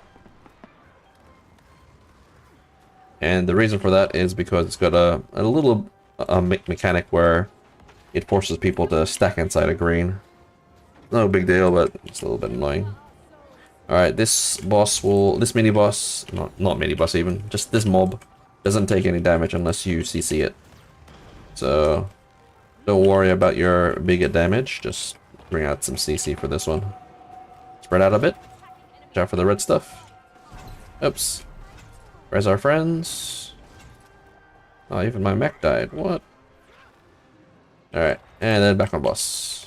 And the reason for that is because it's got a little mechanic where it forces people to stack inside a green. No big deal, but it's a little bit annoying. Alright, this mini boss, not mini boss even, just this mob doesn't take any damage unless you CC it. So don't worry about your big damage, just bring out some CC for this one. Spread out a bit. Watch out for the red stuff. Oops. Where's our friends? Oh, even my mech died. What? Alright, and then back on boss.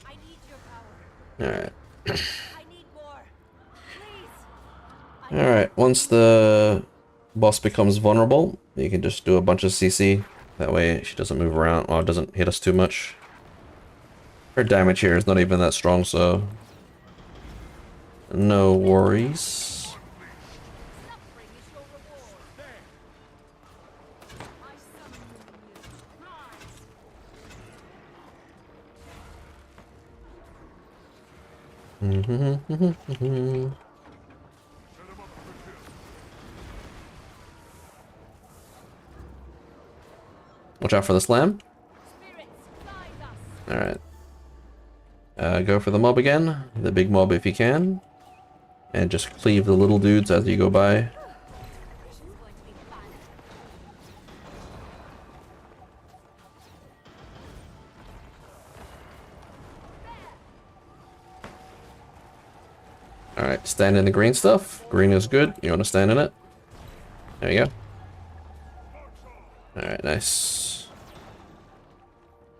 I need your power. Alright. I need more. Please. Alright, once the boss becomes vulnerable, you can just do a bunch of CC. That way she doesn't move around, or doesn't hit us too much. Her damage here is not even that strong, so no worries. Suffering is your reward. I summon you. Rise. Watch out for the slam. Spirits, guide us. Alright. Go for the mob again. The big mob if you can. And just cleave the little dudes as you go by. This is going to be fun. Alright, stand in the green stuff. Green is good. You want to stand in it. There you go. Alright, nice.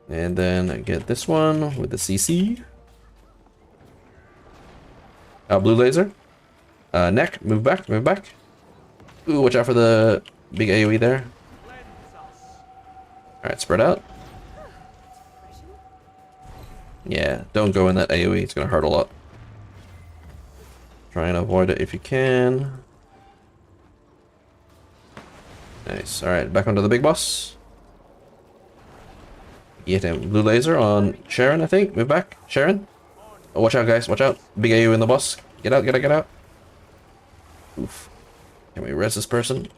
And then get this one with the CC. Blue laser. Neck, move back, move back. Ooh, watch out for the big AoE there. Alright, spread out. Yeah, don't go in that AoE, it's gonna hurt a lot. Try and avoid it if you can. Nice. Alright, back onto the big boss. Get him. Blue laser on Sharon, I think. Move back. Sharon. Oh, watch out, guys. Watch out. Big AU in the boss. Get out, get out, get out. Oof. Can we res this person?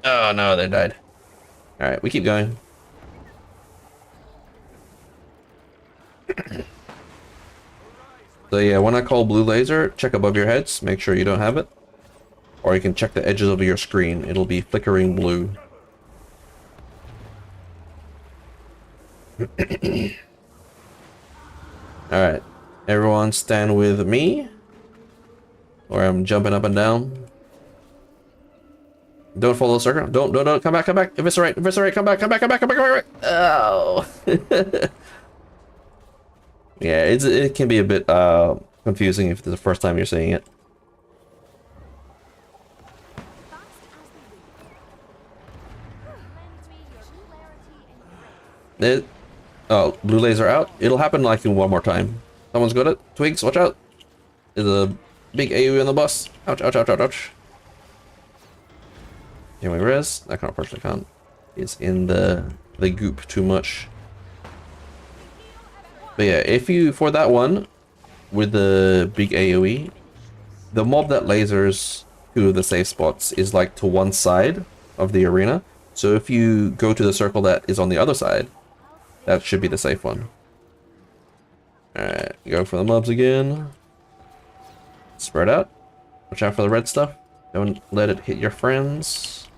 Oh, no, they died. Alright, we keep going. So yeah, when I call blue laser, check above your heads. Make sure you don't have it. Or you can check the edges of your screen. It'll be flickering blue. Alright. Everyone stand with me. Or I'm jumping up and down. Don't follow the circle. Don't. Come back. Eviscerate. Come back. Oh. Yeah, it can be a bit confusing if it's the first time you're seeing it. Oh, blue laser out. It'll happen like in one more time. Someone's got it. Twigs, watch out. There's a big AU in the bus. Ouch, ouch, ouch, ouch, ouch. Can we res? I can't personally can't. It's in the goop too much. But yeah, if you, for that one, with the big AoE, the mob that lasers to the safe spots is like to one side of the arena. So if you go to the circle that is on the other side, that should be the safe one. Alright, go for the mobs again. Spread out. Watch out for the red stuff. Don't let it hit your friends.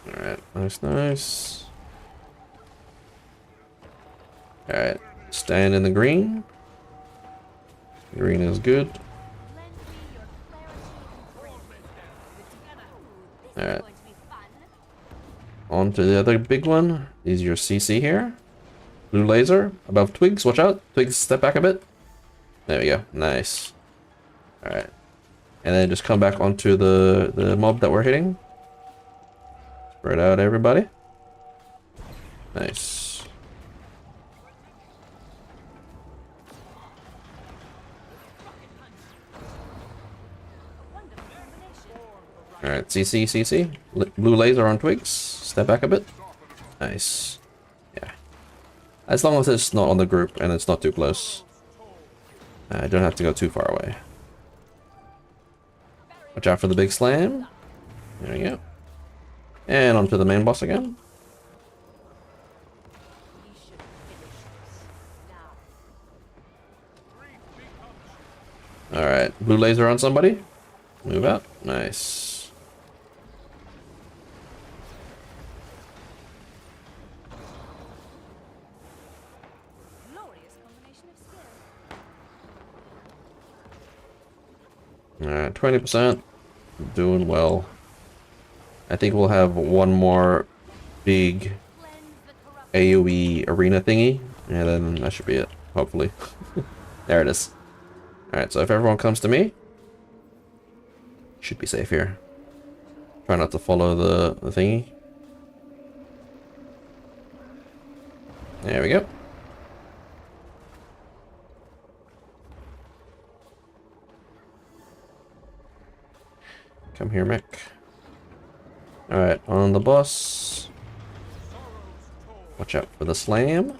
Alright, nice. Alright, stand in the green. Green is good. Alright. On to the other big one. Is your CC here. Blue laser above Twigs. Watch out. Twigs, step back a bit. There we go. Nice. Alright. And then just come back onto the mob that we're hitting. Spread out, everybody. Nice. Alright, CC. Blue laser on Twigs. Step back a bit. Nice. Yeah. As long as it's not on the group and it's not too close. I don't have to go too far away. Watch out for the big slam. There we go. And onto the main boss again. Alright, blue laser on somebody. Move out. Nice. Alright, 20%. Doing well. I think we'll have one more big AoE arena thingy, and then that should be it, hopefully. There it is. Alright, so if everyone comes to me, should be safe here. Try not to follow the thingy. There we go. Come here, Mick. Alright, on the boss. Watch out for the slam.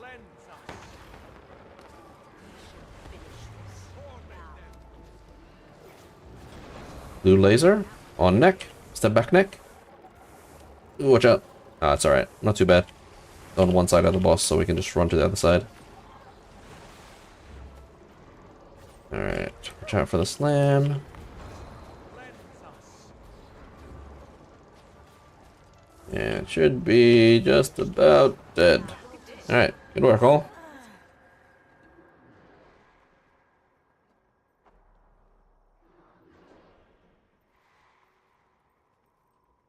Blue laser on neck. Step back neck. Ooh, watch out. Ah, it's alright. Not too bad. On one side of the boss, so we can just run to the other side. Alright, watch out for the slam. Yeah, it should be just about dead. Alright, good work, all.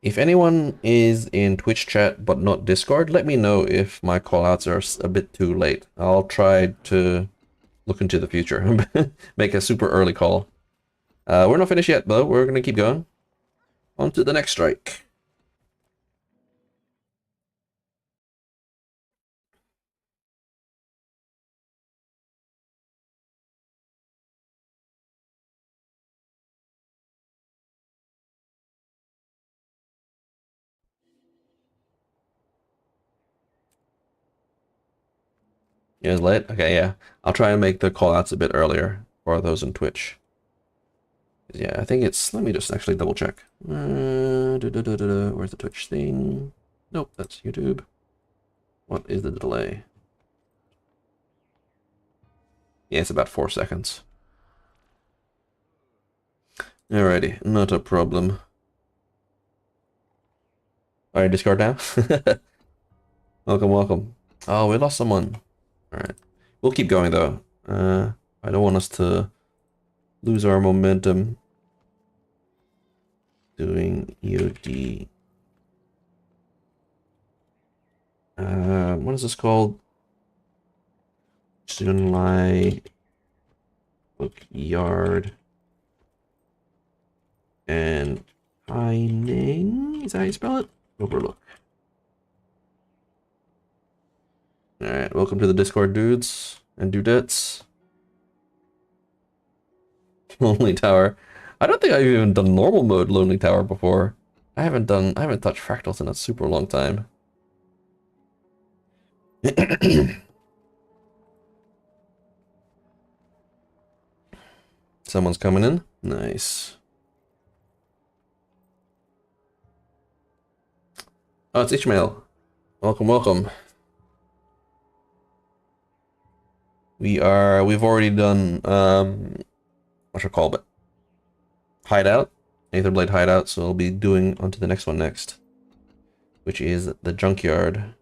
If anyone is in Twitch chat but not Discord, let me know if my callouts are a bit too late. I'll try to look into the future. Make a super early call. We're not finished yet, though. We're going to keep going. On to the next strike. It was late? Okay, yeah. I'll try and make the call-outs a bit earlier for those on Twitch. Yeah, I think it's... Let me just actually double check. Where's the Twitch thing? Nope, that's YouTube. What is the delay? Yeah, it's about 4 seconds. Alrighty, not a problem. Alright, Discord now? Welcome, welcome. Oh, we lost someone. Alright. We'll keep going though. I don't want us to lose our momentum doing EOD. What is this called? Junlai Bookyard and Pining. Is that how you spell it? Overlook. Alright, welcome to the Discord, dudes and dudettes. Lonely Tower. I don't think I've even done normal mode Lonely Tower before. I haven't touched fractals in a super long time. Someone's coming in. Nice. Oh, it's Ishmael. Welcome, welcome. We've already done what should I call it? Hideout. Aetherblade Hideout, so we'll be doing onto the next one next. Which is the Junkyard.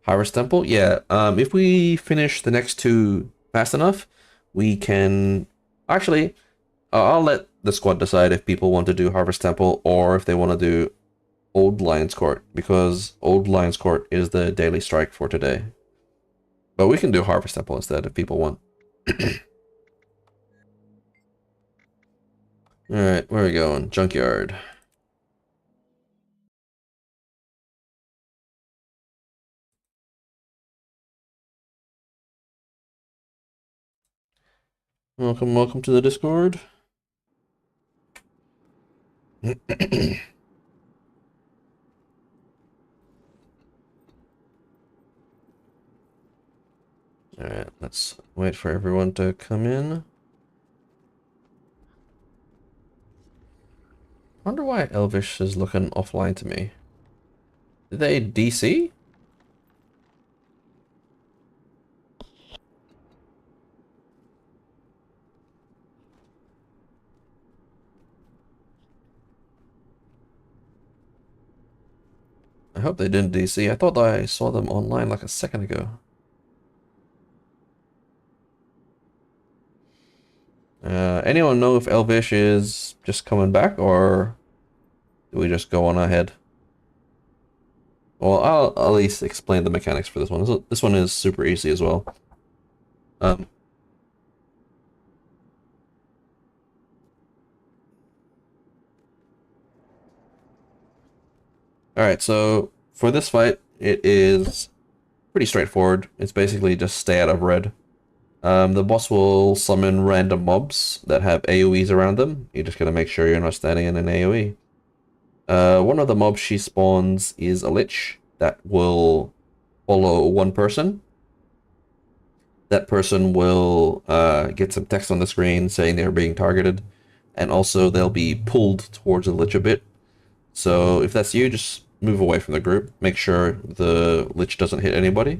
Harvest Temple? Yeah, if we finish the next two fast enough, we can... Actually, I'll let the squad decide if people want to do Harvest Temple or if they want to do Old Lion's Court, because Old Lion's Court is the daily strike for today. But we can do Harvest Temple instead if people want. Alright, where are we going? Junkyard. Welcome, welcome to the Discord. Alright, let's wait for everyone to come in. Wonder why Elvish is looking offline to me. Did they DC? I hope they didn't DC. I thought I saw them online like a second ago. Anyone know if Elvish is just coming back, or do we just go on ahead? Well, I'll at least explain the mechanics for this one. This one is super easy as well. Alright, so for this fight, it is pretty straightforward. It's basically just stay out of red. The boss will summon random mobs that have AoEs around them. You just gotta make sure you're not standing in an AoE. One of the mobs she spawns is a Lich that will follow one person. That person will get some text on the screen saying they're being targeted, and also they'll be pulled towards the Lich a bit. So if that's you, just move away from the group. Make sure the Lich doesn't hit anybody.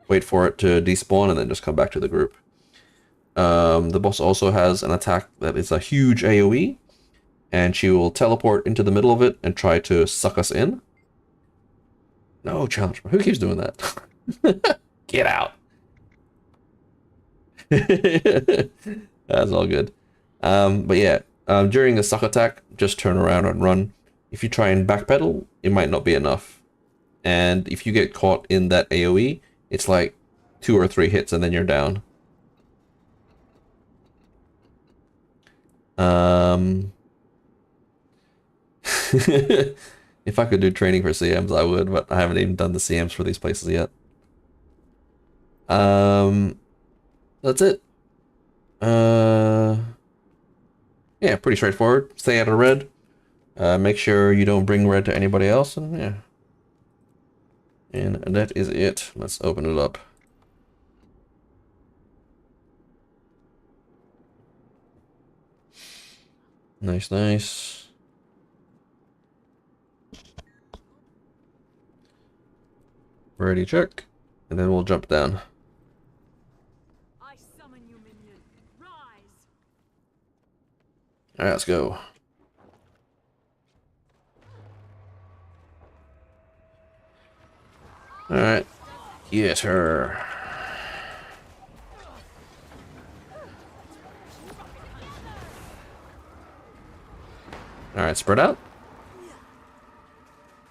Wait for it to despawn and then just come back to the group. The boss also has an attack that is a huge AoE, and she will teleport into the middle of it and try to suck us in. No challenge. Who keeps doing that? Get out. That's all good. But yeah, during the suck attack, just turn around and run. If you try and backpedal, it might not be enough. And if you get caught in that AoE, it's like 2 or 3 hits and then you're down. If I could do training for CMs, I would, but I haven't even done the CMs for these places yet. That's it. Yeah, pretty straightforward. Stay out of red. Make sure you don't bring red to anybody else, and yeah. And that is it. Let's open it up. Nice, nice. Ready, check. And then we'll jump down. I summon you, minion. Rise. Alright, let's go. Alright. Get her. Alright, spread out.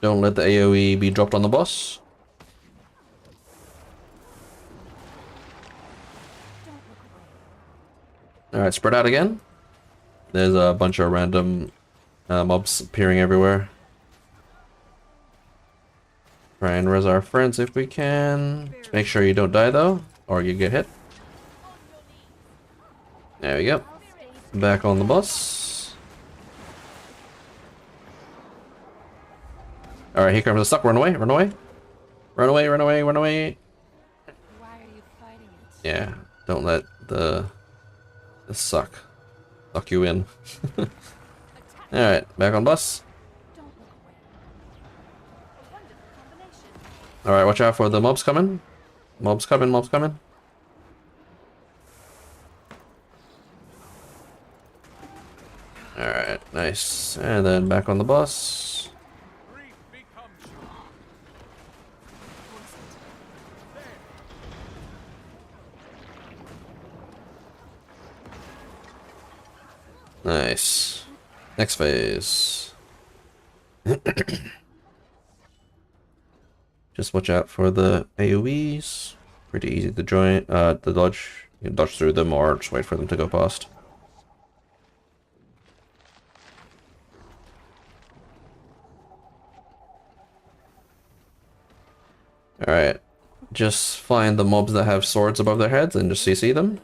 Don't let the AoE be dropped on the boss. Alright, spread out again. There's a bunch of random mobs appearing everywhere. Try and res our friends if we can. Make sure you don't die though, or you get hit. There we go. Back on the bus. Alright, here comes the suck. Run away, run away. Run away, run away, run away. Why are you fighting it? Yeah, don't let the suck you in. Alright, back on bus. Don't look away. A wonderful combination. Alright, watch out for the mobs coming. Mobs coming, mobs coming. Alright, nice. And then back on the bus. Nice. Next phase. Just watch out for the AoEs. Pretty easy to join, to dodge. You can dodge through them or just wait for them to go past. Alright. Just find the mobs that have swords above their heads and just CC them.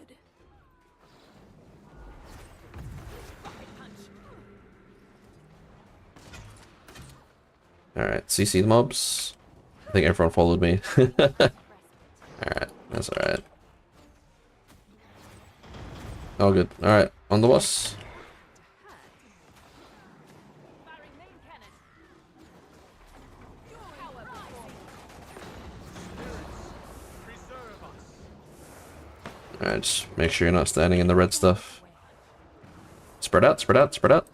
Alright, CC the mobs. I think everyone followed me. Alright, that's alright. All good. Alright, on the bus. Firing main cannon. Alright, just make sure you're not standing in the red stuff. Spread out, spread out, spread out.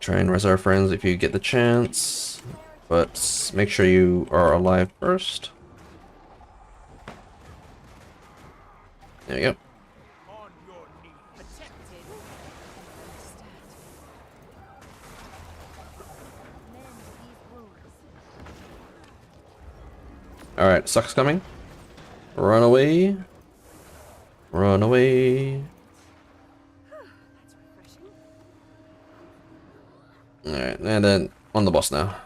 Try and res our friends if you get the chance, but make sure you are alive first. There you go. Alright, sucks coming. Run away. Run away. Alright, and then on the boss now.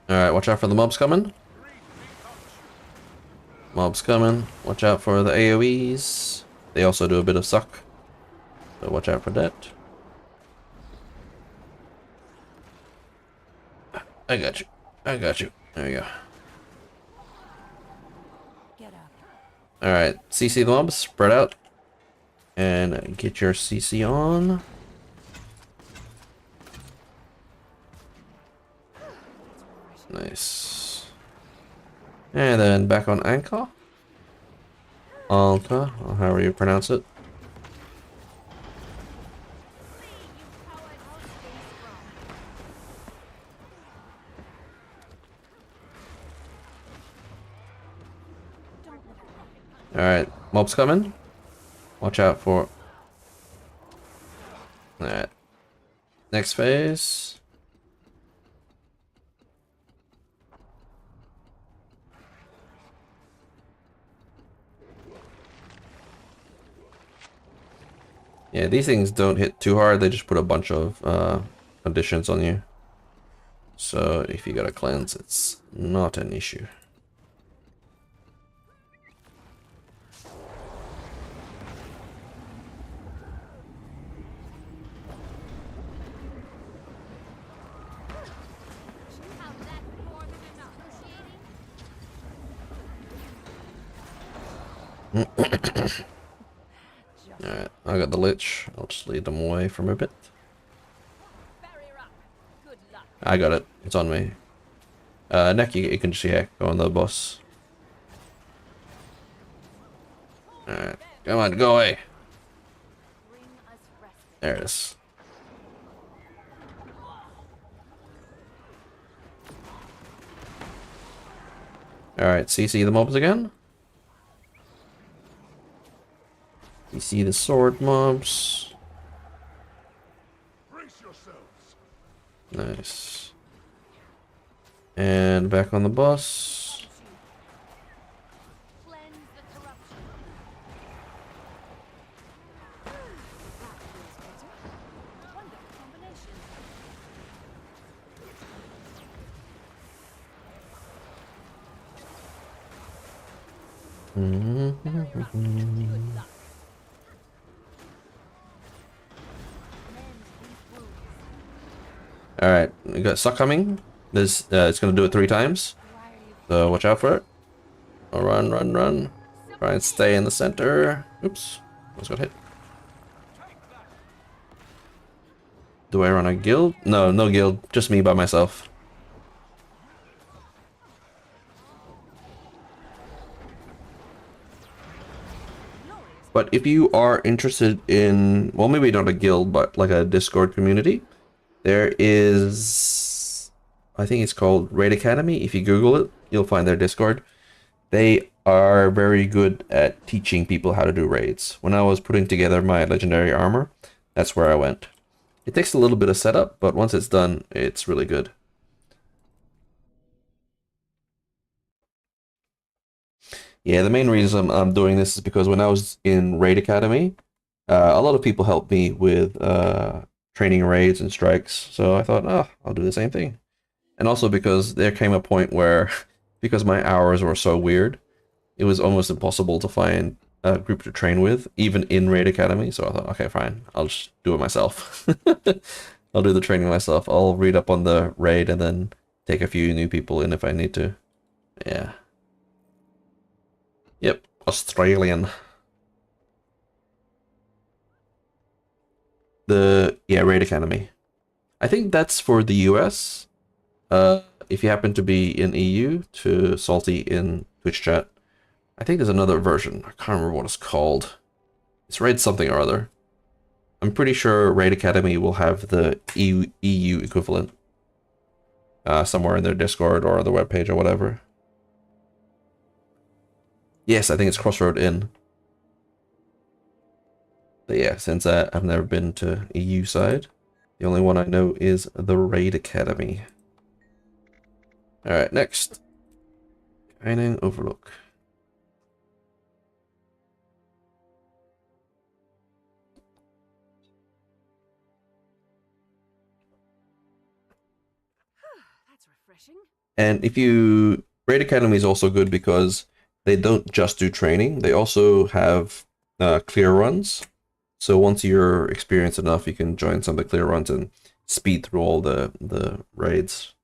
Alright, watch out for the mobs coming. Mobs coming. Watch out for the AoEs. They also do a bit of suck. So watch out for that. I got you. I got you. There we go. Alright, CC the mobs. Spread out. And get your CC on. Nice. And then back on Anchor. Anchor, or however you pronounce it. Alright, mobs coming. Watch out for... Alright. Next phase. Yeah, these things don't hit too hard. They just put a bunch of conditions on you. So if you got a cleanse, it's not an issue. How's that more than excruciating? Alright, I got the Lich. I'll just lead them away from a bit. Barrier up. Good luck. I got it. It's on me. Neck, you can just, yeah, go on the boss. Alright, come on, go away. Bring us respite. There it is. Alright, CC the mobs again. CC the sword mobs. Brace yourselves. Nice. And back on the boss. Cleanse the corruption. Wonderful combination. Good luck. Alright, we got suck coming. This it's gonna do it 3 times. So watch out for it. Oh, run, run, run. Try and stay in the center. Oops. Almost got hit. Do I run a guild? No, no guild. Just me by myself. But if you are interested in, well, maybe not a guild, but like a Discord community, there is, I think it's called Raid Academy. If you Google it, you'll find their Discord. They are very good at teaching people how to do raids. When I was putting together my legendary armor, that's where I went. It takes a little bit of setup, but once it's done, it's really good. Yeah, the main reason I'm doing this is because when I was in Raid Academy, a lot of people helped me with training raids and strikes, so I thought, oh, I'll do the same thing. And also because there came a point where, because my hours were so weird, it was almost impossible to find a group to train with, even in Raid Academy, so I thought, okay, fine, I'll just do it myself. I'll do the training myself. I'll read up on the raid and then take a few new people in if I need to. Yeah. Yep, Australian. Yeah, Raid Academy. I think that's for the US. If you happen to be in EU, to Salty in Twitch chat. I think there's another version. I can't remember what it's called. It's Raid something or other. I'm pretty sure Raid Academy will have the EU equivalent. Somewhere in their Discord or the webpage or whatever. Yes, I think it's Crossroad Inn. But yeah, since I've never been to EU side, the only one I know is the Raid Academy. Alright, next. Kyning Overlook. That's refreshing. And if you... Raid Academy is also good because they don't just do training, they also have clear runs. So once you're experienced enough, you can join some of the clear runs and speed through all the raids.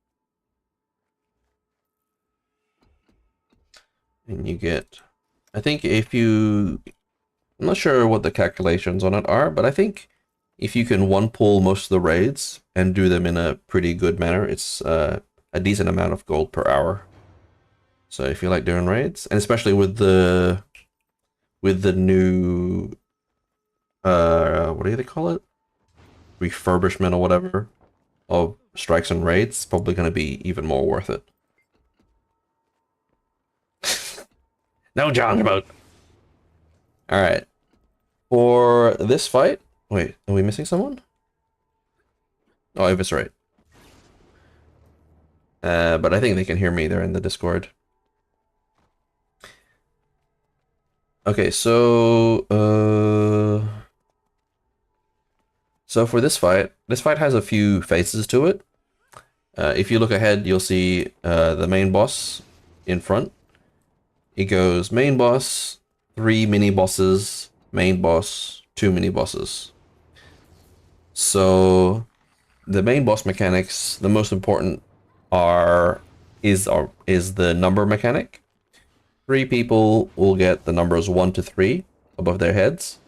And you get, I think if you, I'm not sure what the calculations on it are, but I think if you can one pull most of the raids and do them in a pretty good manner, it's a decent amount of gold per hour. So if you like doing raids, and especially with the new what do they call it? Refurbishment or whatever of strikes and raids, it's probably going to be even more worth it. No John's boat. Alright. For this fight, wait, are we missing someone? Oh, Eviscerate. But I think they can hear me. They're in the Discord. Okay, so So for this fight has a few phases to it. If you look ahead, you'll see the main boss in front. It goes main boss, 3 mini bosses, main boss, 2 mini bosses. So the main boss mechanics, the most important is the number mechanic. 3 people will get the numbers 1 to 3 above their heads.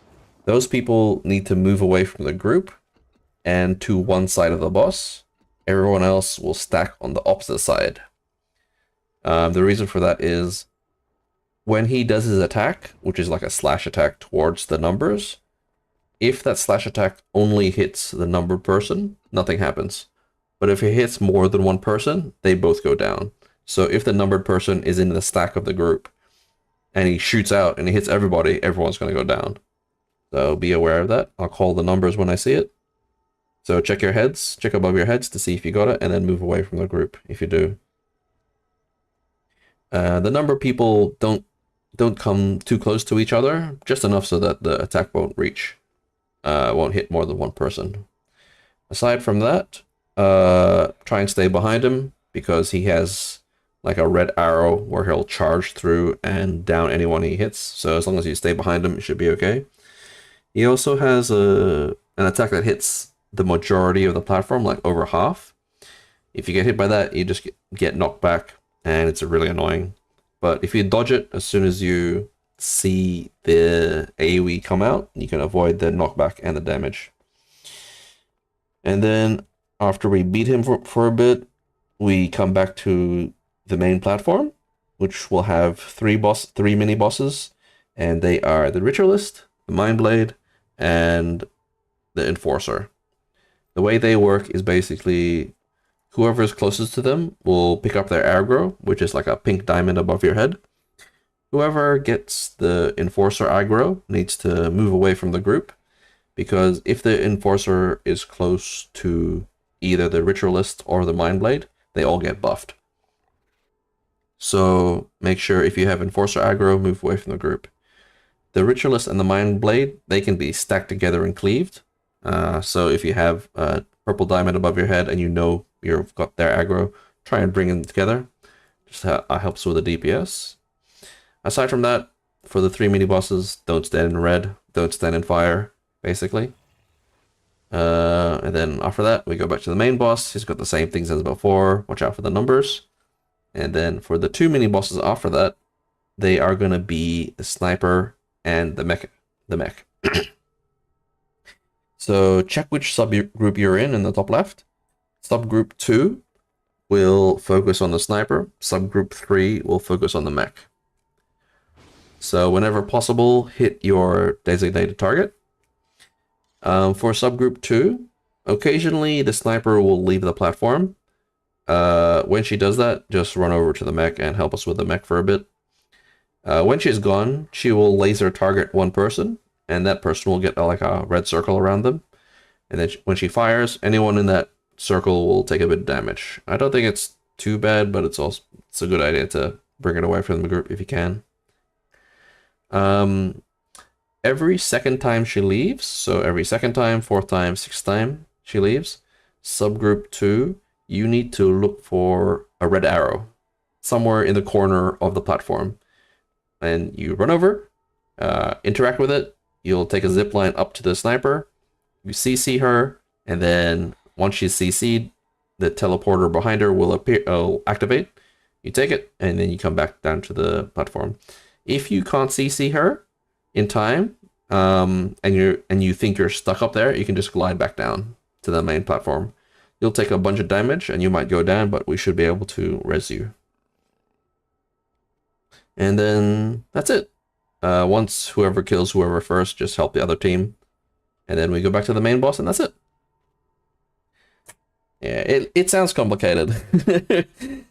Those people need to move away from the group and to one side of the boss. Everyone else will stack on the opposite side. The reason for that is when he does his attack, which is like a slash attack towards the numbers, if that slash attack only hits the numbered person, nothing happens. But if it hits more than one person, they both go down. So if the numbered person is in the stack of the group and he shoots out and he hits everybody, everyone's going to go down. So be aware of that. I'll call the numbers when I see it. So check your heads, check above your heads to see if you got it, and then move away from the group if you do. The number of people don't come too close to each other, just enough so that the attack won't won't hit more than one person. Aside from that, try and stay behind him because he has like a red arrow where he'll charge through and down anyone he hits. So as long as you stay behind him, it should be okay. He also has an attack that hits the majority of the platform, like over half. If you get hit by that, you just get knocked back, and it's really annoying. But if you dodge it as soon as you see the AoE come out, you can avoid the knockback and the damage. And then after we beat him for a bit, we come back to the main platform, which will have 3 mini bosses, and they are the Ritualist, the Mindblade, and the Enforcer. The way they work is basically whoever is closest to them will pick up their aggro, which is like a pink diamond above your head. Whoever gets the Enforcer aggro needs to move away from the group, because if the Enforcer is close to either the Ritualist or the Mindblade, they all get buffed. So make sure if you have Enforcer aggro, move away from the group. The Ritualist and the Mindblade, they can be stacked together and cleaved. So if you have a purple diamond above your head and you know you've got their aggro, try and bring them together. Just helps with the DPS. Aside from that, for the 3 mini bosses, don't stand in red, don't stand in fire, basically. And then after that, we go back to the main boss. He's got the same things as before. Watch out for the numbers. And then for the 2 mini bosses after that, they are going to be the sniper and the mech. So check which subgroup you're in the top left. Subgroup 2 will focus on the sniper. Subgroup 3 will focus on the mech. So whenever possible, hit your designated target. For subgroup 2, occasionally the sniper will leave the platform. When she does that, just run over to the mech and help us with the mech for a bit. When she's gone, she will laser target one person, and that person will get like a red circle around them. And then when she fires, anyone in that circle will take a bit of damage. I don't think it's too bad, but it's a good idea to bring it away from the group if you can. Every second time she leaves, so every second time, 4th time, 6th time she leaves, subgroup 2, you need to look for a red arrow somewhere in the corner of the platform. And you run over, interact with it, you'll take a zip line up to the sniper, you CC her, and then once she's CC'd, the teleporter behind her will activate. You take it, and then you come back down to the platform. If you can't CC her in time, and you think you're stuck up there, you can just glide back down to the main platform. You'll take a bunch of damage, and you might go down, but we should be able to res you. And then that's it. Once whoever kills whoever first, just help the other team. And then we go back to the main boss, and that's it. Yeah, it sounds complicated.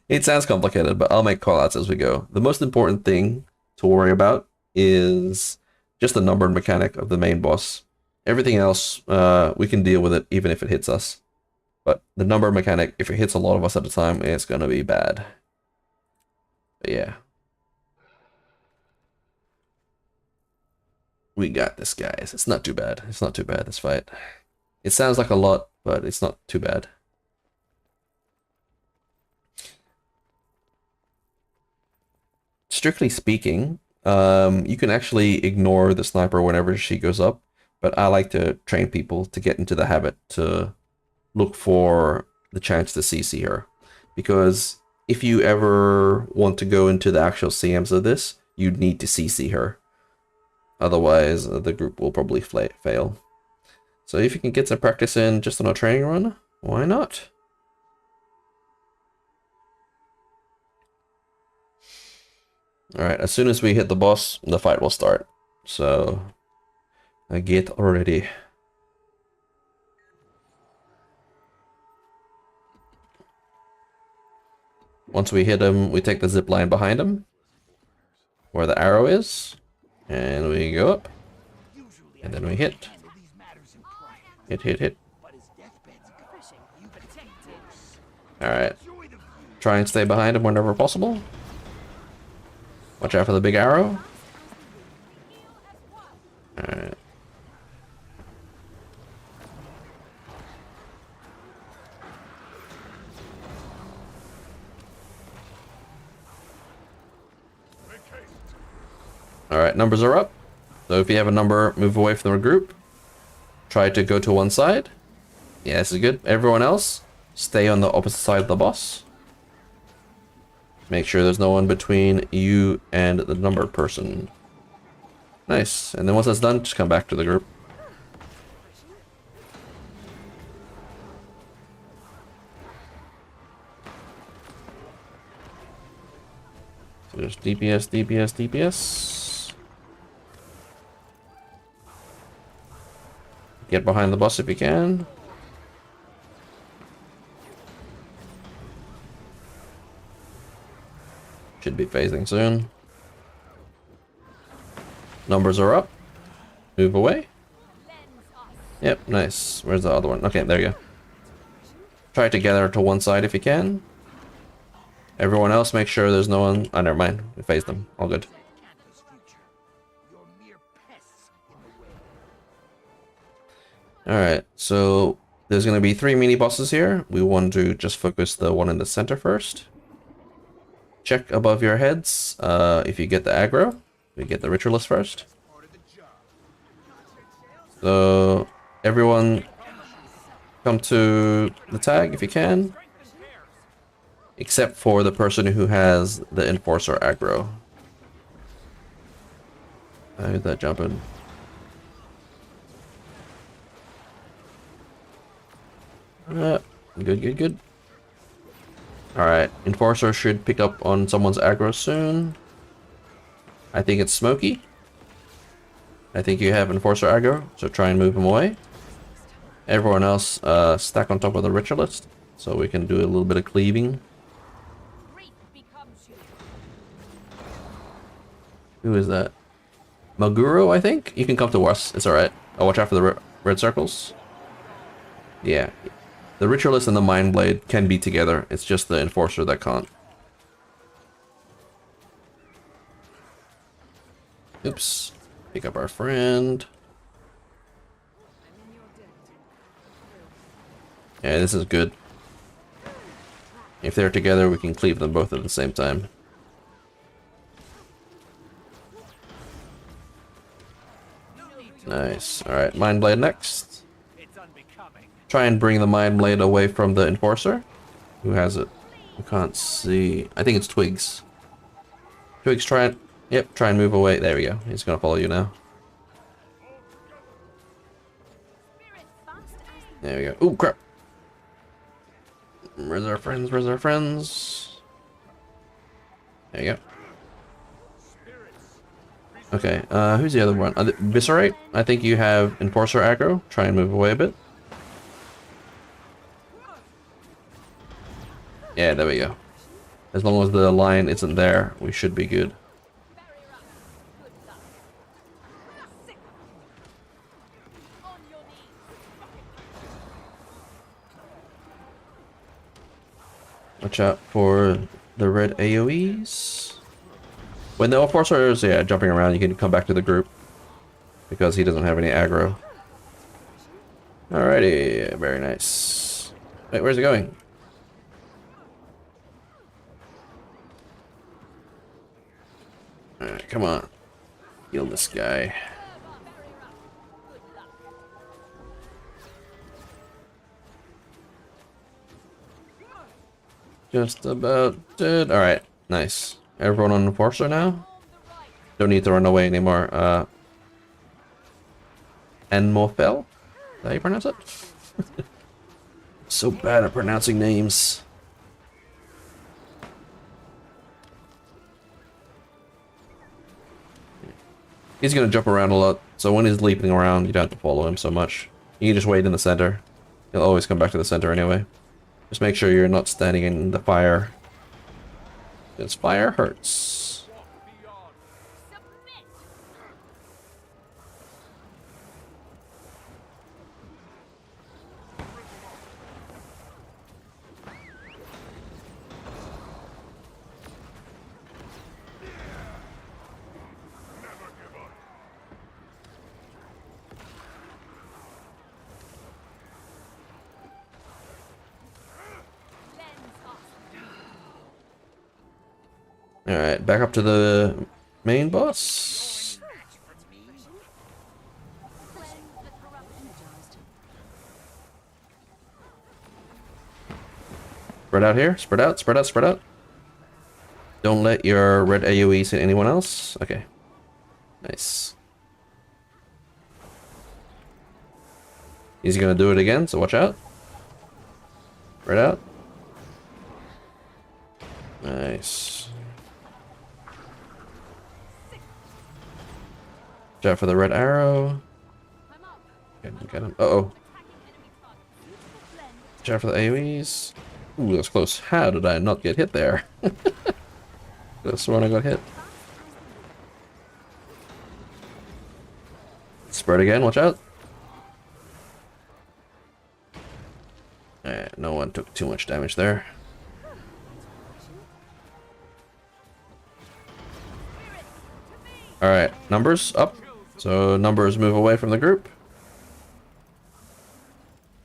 It sounds complicated, but I'll make callouts as we go. The most important thing to worry about is just the numbered mechanic of the main boss. Everything else, we can deal with it even if it hits us. But the number mechanic, if it hits a lot of us at a time, it's going to be bad. But yeah. We got this, guys. It's not too bad. It's not too bad, this fight. It sounds like a lot, but it's not too bad. Strictly speaking, you can actually ignore the sniper whenever she goes up, but I like to train people to get into the habit to look for the chance to CC her. Because if you ever want to go into the actual CMs of this, you'd need to CC her. Otherwise, the group will probably fail. So if you can get some practice in just on a training run, why not? Alright, as soon as we hit the boss, the fight will start. So, get ready. Once we hit him, we take the zip line behind him, where the arrow is, and we go up, and then we hit. Hit. Alright. Try and stay behind him whenever possible. Watch out for the big arrow. Alright. Alright, numbers are up. So if you have a number, move away from the group. Try to go to one side. Yeah, this is good. Everyone else, stay on the opposite side of the boss. Make sure there's no one between you and the numbered person. Nice. And then once that's done, just come back to the group. So just DPS. Get behind the boss if you can. Should be phasing soon. Numbers are up. Move away. Yep, nice. Where's the other one? Okay, there you go. Try to gather to one side if you can. Everyone else, make sure there's no one. Oh, never mind. We phased them. All good. Alright, so there's going to be 3 mini bosses here. We want to just focus the one in the center first. Check above your heads if you get the aggro. We get the ritualist first. So everyone come to the tag if you can. Except for the person who has the enforcer aggro. I heard that jumping. Good. Alright, enforcer should pick up on someone's aggro soon. I think it's Smokey. I think you have enforcer aggro, so try and move him away. Everyone else stack on top of the ritualist, so we can do a little bit of cleaving. Who is that? Maguro, I think? You can come to us, it's alright. Oh, watch out for the red circles. Yeah. The Ritualist and the Mind Blade can be together. It's just the Enforcer that can't. Oops. Pick up our friend. Yeah, this is good. If they're together, we can cleave them both at the same time. Nice. Alright, Mind Blade next. Try and bring the Mind Blade away from the Enforcer. Who has it? I can't see. I think it's Twigs. Twigs, try and... Yep, try and move away. There we go. He's gonna follow you now. There we go. Oh, crap. Where's our friends? Where's our friends? There you go. Okay, who's the other one? Viscerate? I think you have Enforcer aggro. Try and move away a bit. Yeah, there we go. As long as the line isn't there, we should be good. Watch out for the red AoEs. When the Enforcer is jumping around, you can come back to the group because he doesn't have any aggro. Alrighty, very nice. Wait, where's it going? Alright, come on. Heal this guy. Just about dead. Alright, nice. Everyone on Enforcer now? Don't need to run away anymore. Enmofel? Is that how you pronounce it? So bad at pronouncing names. He's gonna jump around a lot, so when he's leaping around, you don't have to follow him so much. You can just wait in the center. He'll always come back to the center anyway. Just make sure you're not standing in the fire. Because fire hurts. Submit. Alright, back up to the main boss. Spread out here. Spread out, spread out, spread out. Don't let your red AoEs hit anyone else. Okay. Nice. He's gonna do it again, so watch out. Spread out. Nice. Watch out for the red arrow. Get him. Uh-oh. Watch out for the AoEs. Ooh, that's close. How did I not get hit there? Could have sworn I got hit. Spread again, watch out. Alright, no one took too much damage there. Alright, numbers up. So numbers move away from the group.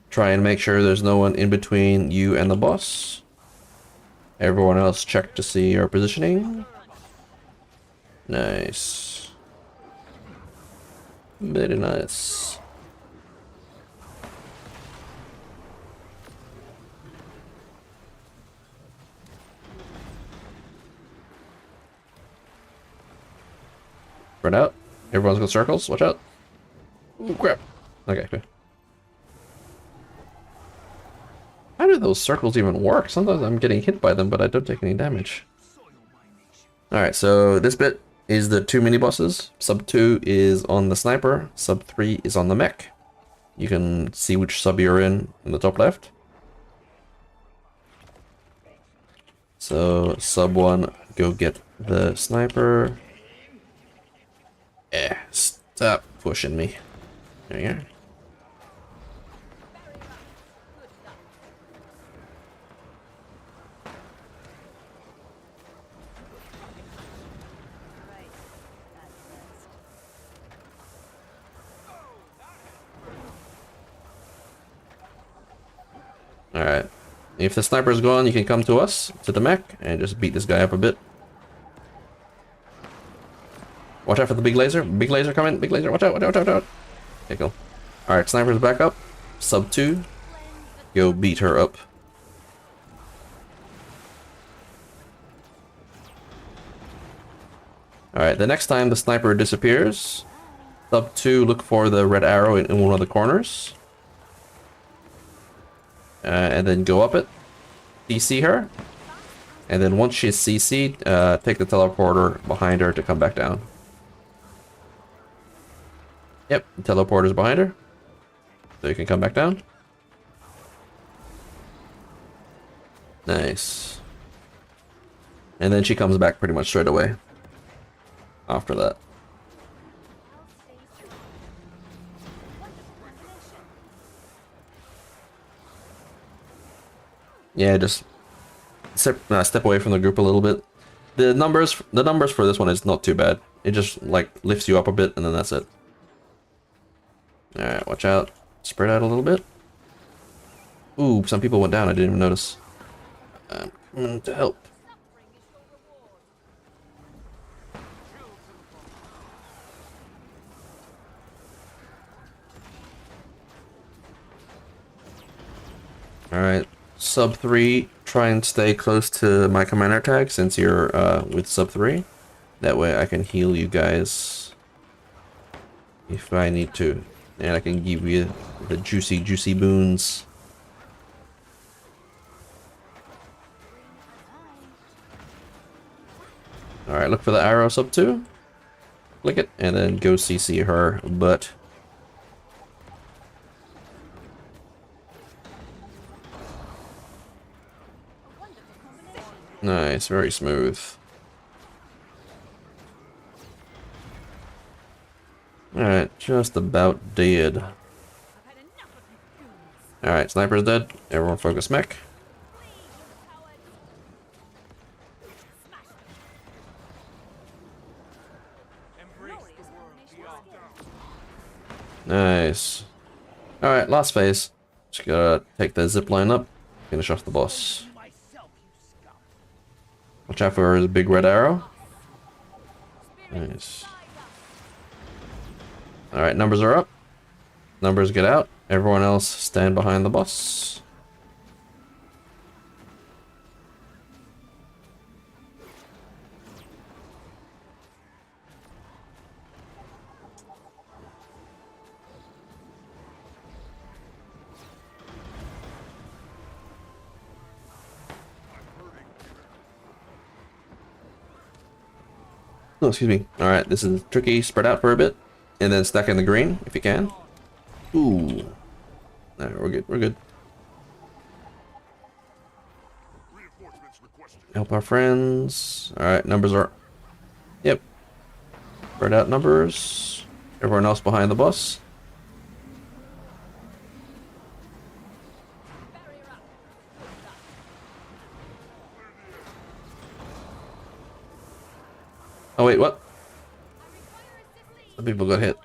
Try and make sure there's no one in between you and the boss. Everyone else check to see your positioning. Nice. Very nice. Spread out. Everyone's got circles. Watch out. Ooh, crap. Okay, good. How do those circles even work? Sometimes I'm getting hit by them, but I don't take any damage. Alright, so this bit is the two mini-bosses. Sub 2 is on the sniper. Sub 3 is on the mech. You can see which sub you're in the top left. So, sub 1, go get the sniper. Stop pushing me. There you go. Alright. If the sniper's gone, you can come to us, to the mech, and just beat this guy up a bit. Watch out for the big laser. Big laser coming. Big laser. Watch out, watch out, watch out. Okay, cool. Alright, sniper's back up. Sub 2. Go beat her up. Alright, the next time the sniper disappears, Sub 2, look for the red arrow in one of the corners. And then go up it. CC her. And then once she's CC'd, take the teleporter behind her to come back down. Yep, the teleporter's behind her. So you can come back down. Nice. And then she comes back pretty much straight away. After that. Yeah, just step away from the group a little bit. The numbers for this one is not too bad. It just like lifts you up a bit and then that's it. Alright, watch out. spread out a little bit. Ooh, some people went down. I didn't even notice. I'm coming to help. Alright, sub 3, try and stay close to my commander tag since you're with sub 3. That way I can heal you guys if I need to. And I can give you the juicy boons. Alright, look for the arrow sub 2. Click it, and then go CC her butt. Nice, very smooth. Alright, just about dead. Alright, sniper's dead. Everyone focus mech. Nice. Alright, last phase. Just gotta take the zip line up, finish off the boss. Watch out for his big red arrow. Nice. Alright, numbers are up. Numbers get out. Everyone else stand behind the boss. Oh, excuse me. Alright, this is tricky. Spread out for a bit. And then stack in the green, if you can. Ooh. Alright, we're good, we're good. Help our friends. Alright, numbers are... Yep. Spread out numbers. Everyone else behind the boss. Oh wait, what? Some people got hit.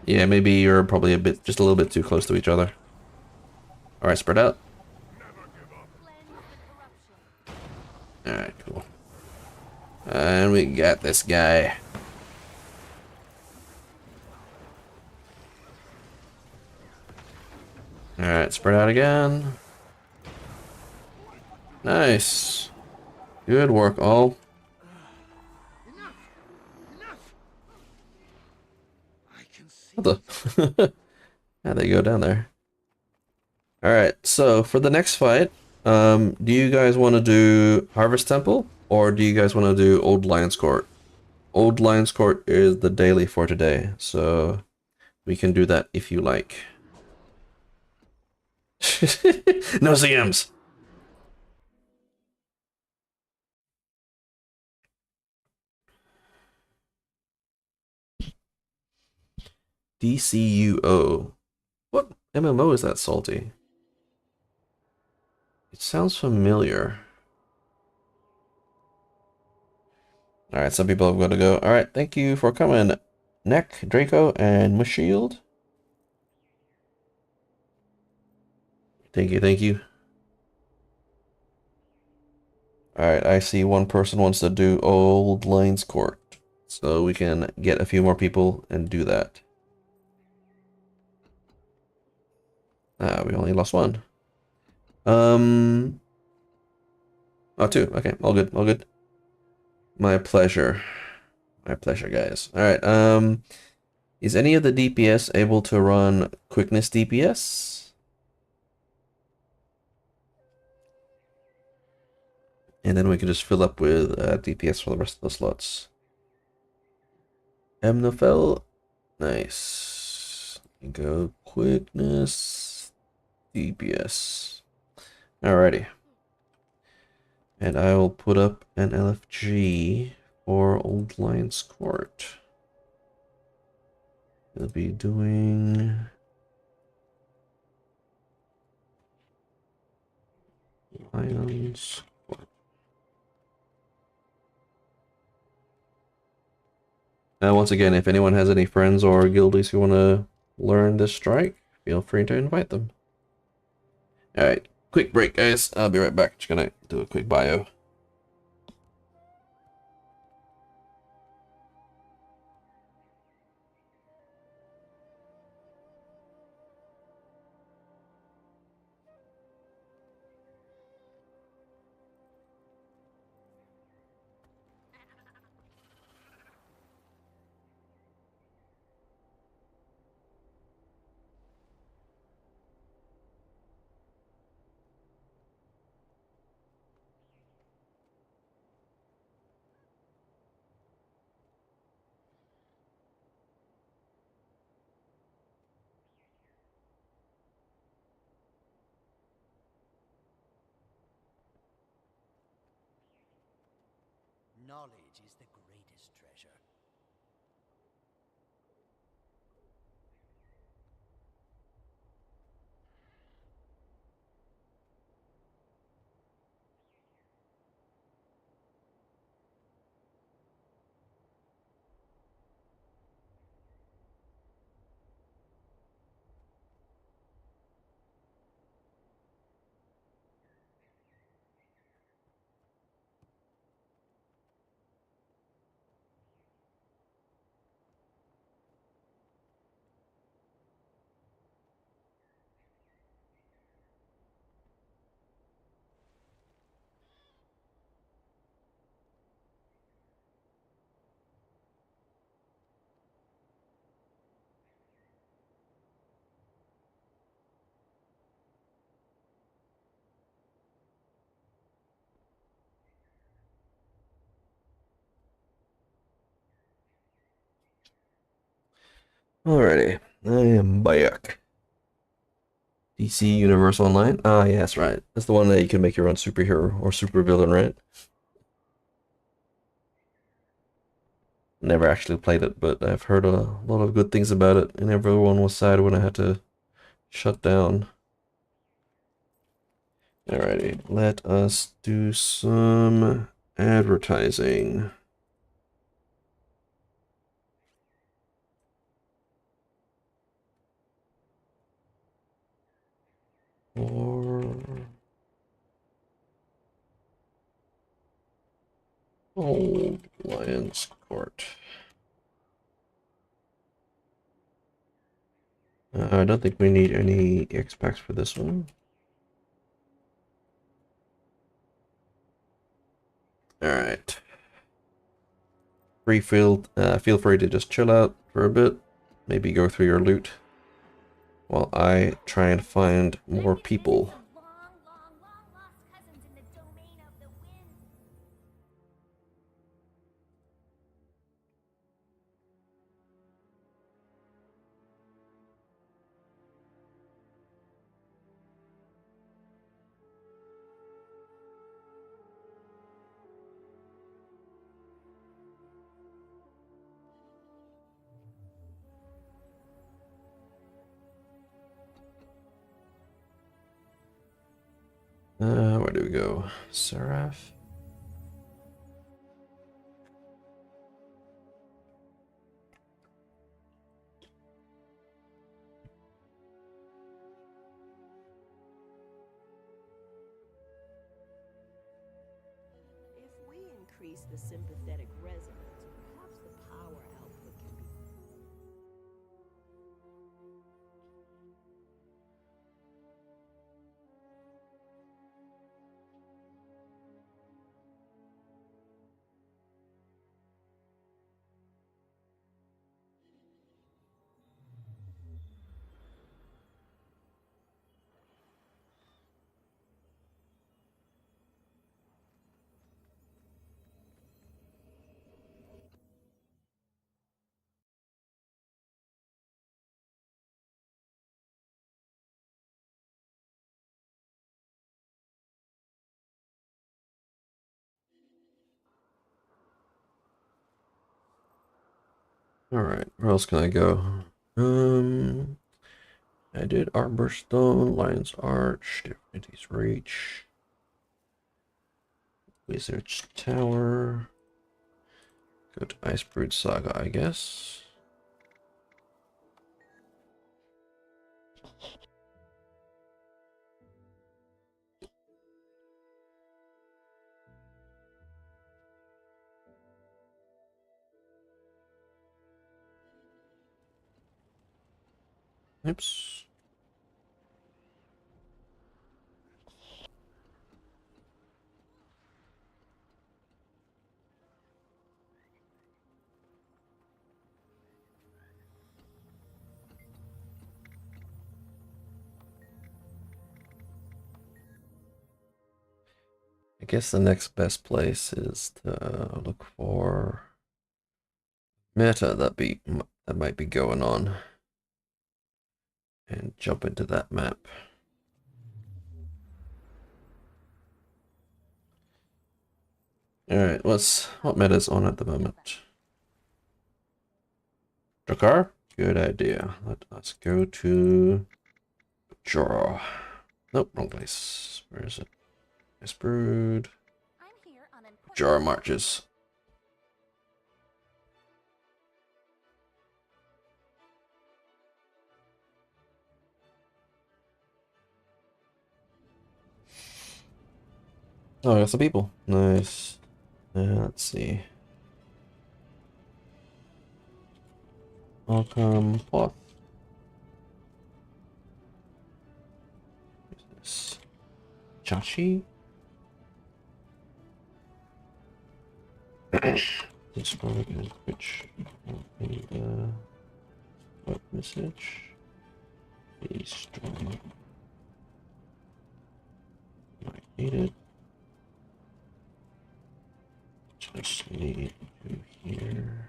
Yeah, maybe you're probably just a little bit too close to each other. Alright, spread out. Alright, cool. And we got this guy. Alright, spread out again. Nice. Good work, all. What the? How'd they go down there? Alright, so for the next fight, do you guys want to do Harvest Temple, or do you guys want to do Old Lion's Court? Old Lion's Court is the daily for today, so we can do that if you like. No CMs! DCUO. What MMO is that, Salty? It sounds familiar. Alright, some people have got to go. Alright, thank you for coming, Neck, Draco, and Mushield. Thank you, thank you. Alright, I see one person wants to do Old Lion's Court. So we can get a few more people and do that. Ah, we only lost one. Oh, two. Okay, all good, all good. My pleasure. My pleasure, guys. Alright, is any of the DPS able to run quickness DPS? And then we can just fill up with DPS for the rest of the slots. Amnafel. Nice. Go quickness. DPS. Alrighty. And I will put up an LFG for Old Lion's Court. We'll be doing... Lion's Court. Now, once again, if anyone has any friends or guildies who want to learn this strike, feel free to invite them. Alright, quick break, guys. I'll be right back. Just gonna do a quick bio. Knowledge is the greatest treasure. Alrighty, I am back. DC Universe Online? Ah, yes, right. That's the one that you can make your own superhero or supervillain, right? Never actually played it, but I've heard a lot of good things about it, and everyone was sad when I had to shut down. Alrighty, let us do some advertising. Or Old Lions Court. I don't think we need any X packs for this one. Alright. Feel free to just chill out for a bit. Maybe go through your loot while I try and find more people. Some long, long, long lost cousins in the domain of the wind. Where do we go? Seraph? If we increase the sympathetic resonance, perhaps the power output can be. Alright, where else can I go? I did Arborstone, Lion's Arch, Divinity's Reach, Wizard's Tower. Go to Icebrood Saga, I guess. Oops. I guess the next best place is to look for meta that might be going on and jump into that map. All right, what meta's on at the moment? Drakkar? Good idea. Let us go to Jorah. Nope, wrong place. Where is it? Ice Brood. I'm here on important Jorah marches. Oh, I got some people. Nice. Let's see. Welcome, Ploth. Who's this? Chachi? Discord and Twitch. And, what message? Please stream. Not needed. Just need to hear.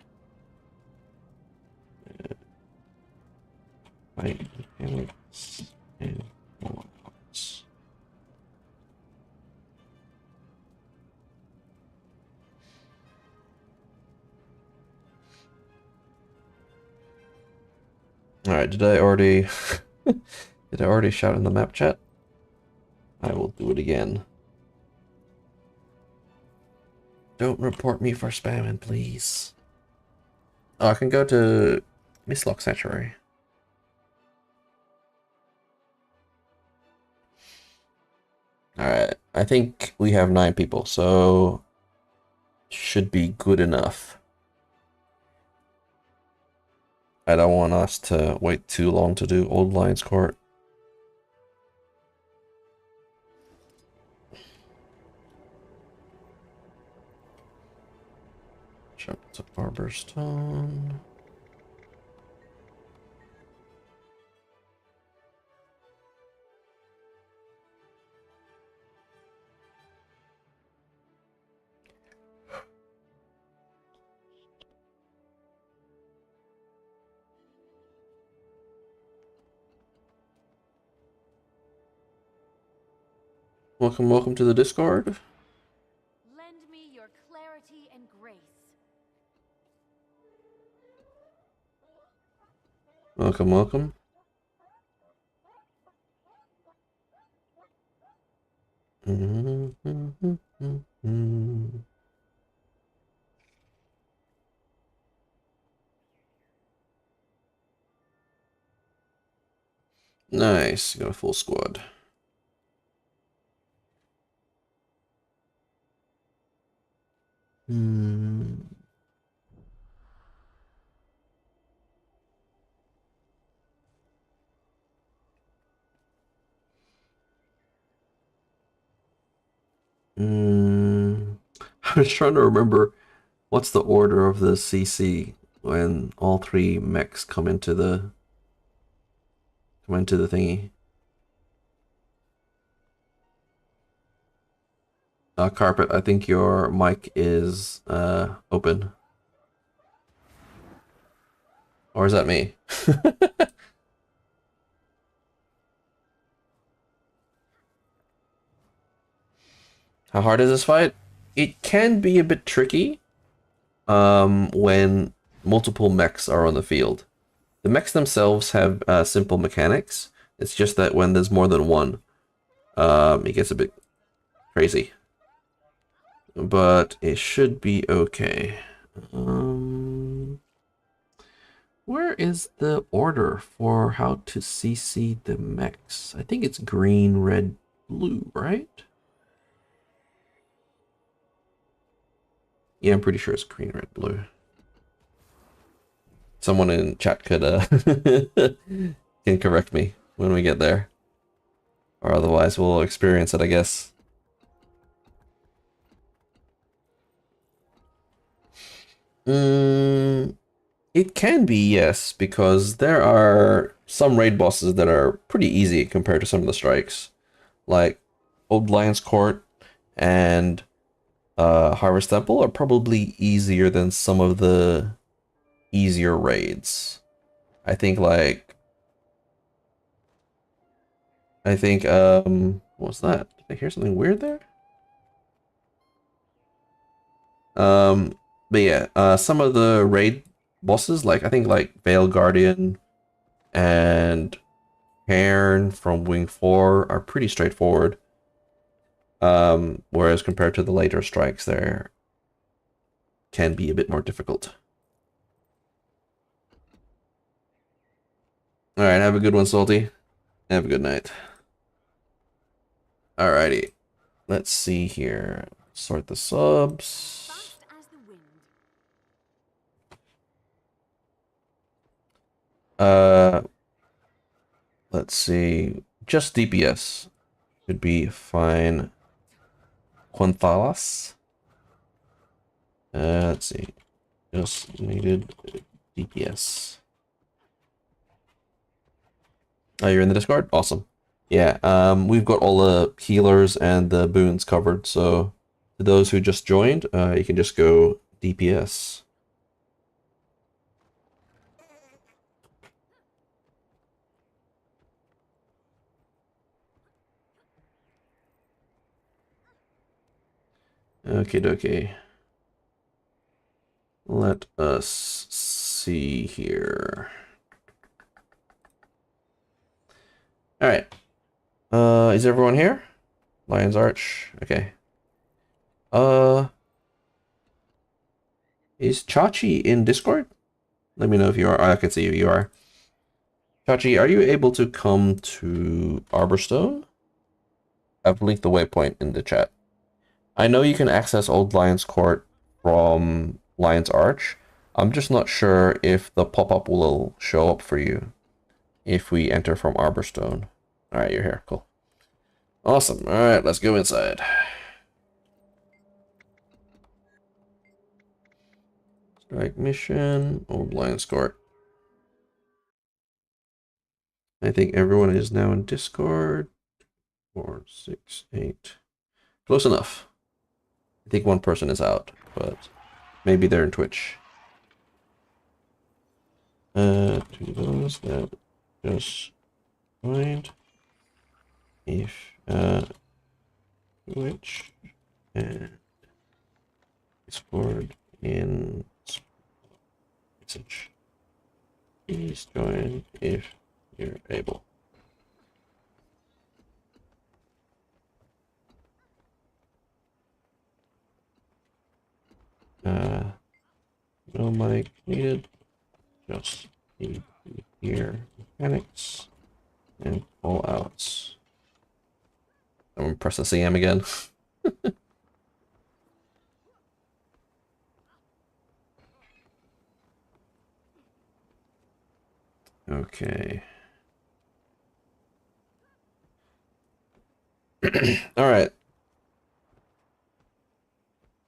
Fight mechanics and more parts. Alright, did I already shout in the map chat? I will do it again. Don't report me for spamming, please. Oh, I can go to Mistlock Sanctuary. Alright, I think we have 9 people, so should be good enough. I don't want us to wait too long to do Old Lions Court. Jump to Barberstone. Welcome to the Discord. Lend me your clarity and grace. Welcome. Nice, got a full squad. I was trying to remember what's the order of the CC when all 3 mechs come into the thingy. Carpet, I think your mic is open. Or is that me? How hard is this fight? It can be a bit tricky when multiple mechs are on the field. The mechs themselves have simple mechanics. It's just that when there's more than one, it gets a bit crazy. But it should be okay. Where is the order for how to CC the mechs? I think it's green, red, blue, right? Yeah, I'm pretty sure it's green, red, blue. Someone in chat could can correct me when we get there. Or otherwise we'll experience it, I guess. It can be, yes, because there are some raid bosses that are pretty easy compared to some of the strikes. Like Old Lion's Court and Harvest Temple are probably easier than some of the easier raids. I think what was that? Did I hear something weird there? But yeah, some of the raid bosses, like I think like Veil Guardian and Cairn from Wing 4 are pretty straightforward. Whereas compared to the later strikes, there can be a bit more difficult. Alright, have a good one, Salty. Have a good night. Alrighty. Let's see here. Sort the subs. Fast as the wind. Let's see. Just DPS should be fine. Quanthalas. Let's see. Just needed DPS. Oh, you're in the Discord? Awesome. Yeah, we've got all the healers and the boons covered, so to those who just joined, you can just go DPS. Okie dokie. Let us see here. Alright. Is everyone here? Lion's Arch. Okay. Is Chachi in Discord? Let me know if you are. I can see you are. Chachi, are you able to come to Arborstone? I've linked the waypoint in the chat. I know you can access Old Lion's Court from Lion's Arch. I'm just not sure if the pop-up will show up for you if we enter from Arborstone. Alright, you're here. Cool. Awesome. Alright, let's go inside. Strike mission, Old Lion's Court. I think everyone is now in Discord. 4, 6, 8. Close enough. I think one person is out, but maybe they're in Twitch. To those that just joined, if Twitch and Discord in message, please join if you're able. No mic needed. Just need to hear mechanics and all outs. I'm gonna press the CM again. Okay. All right.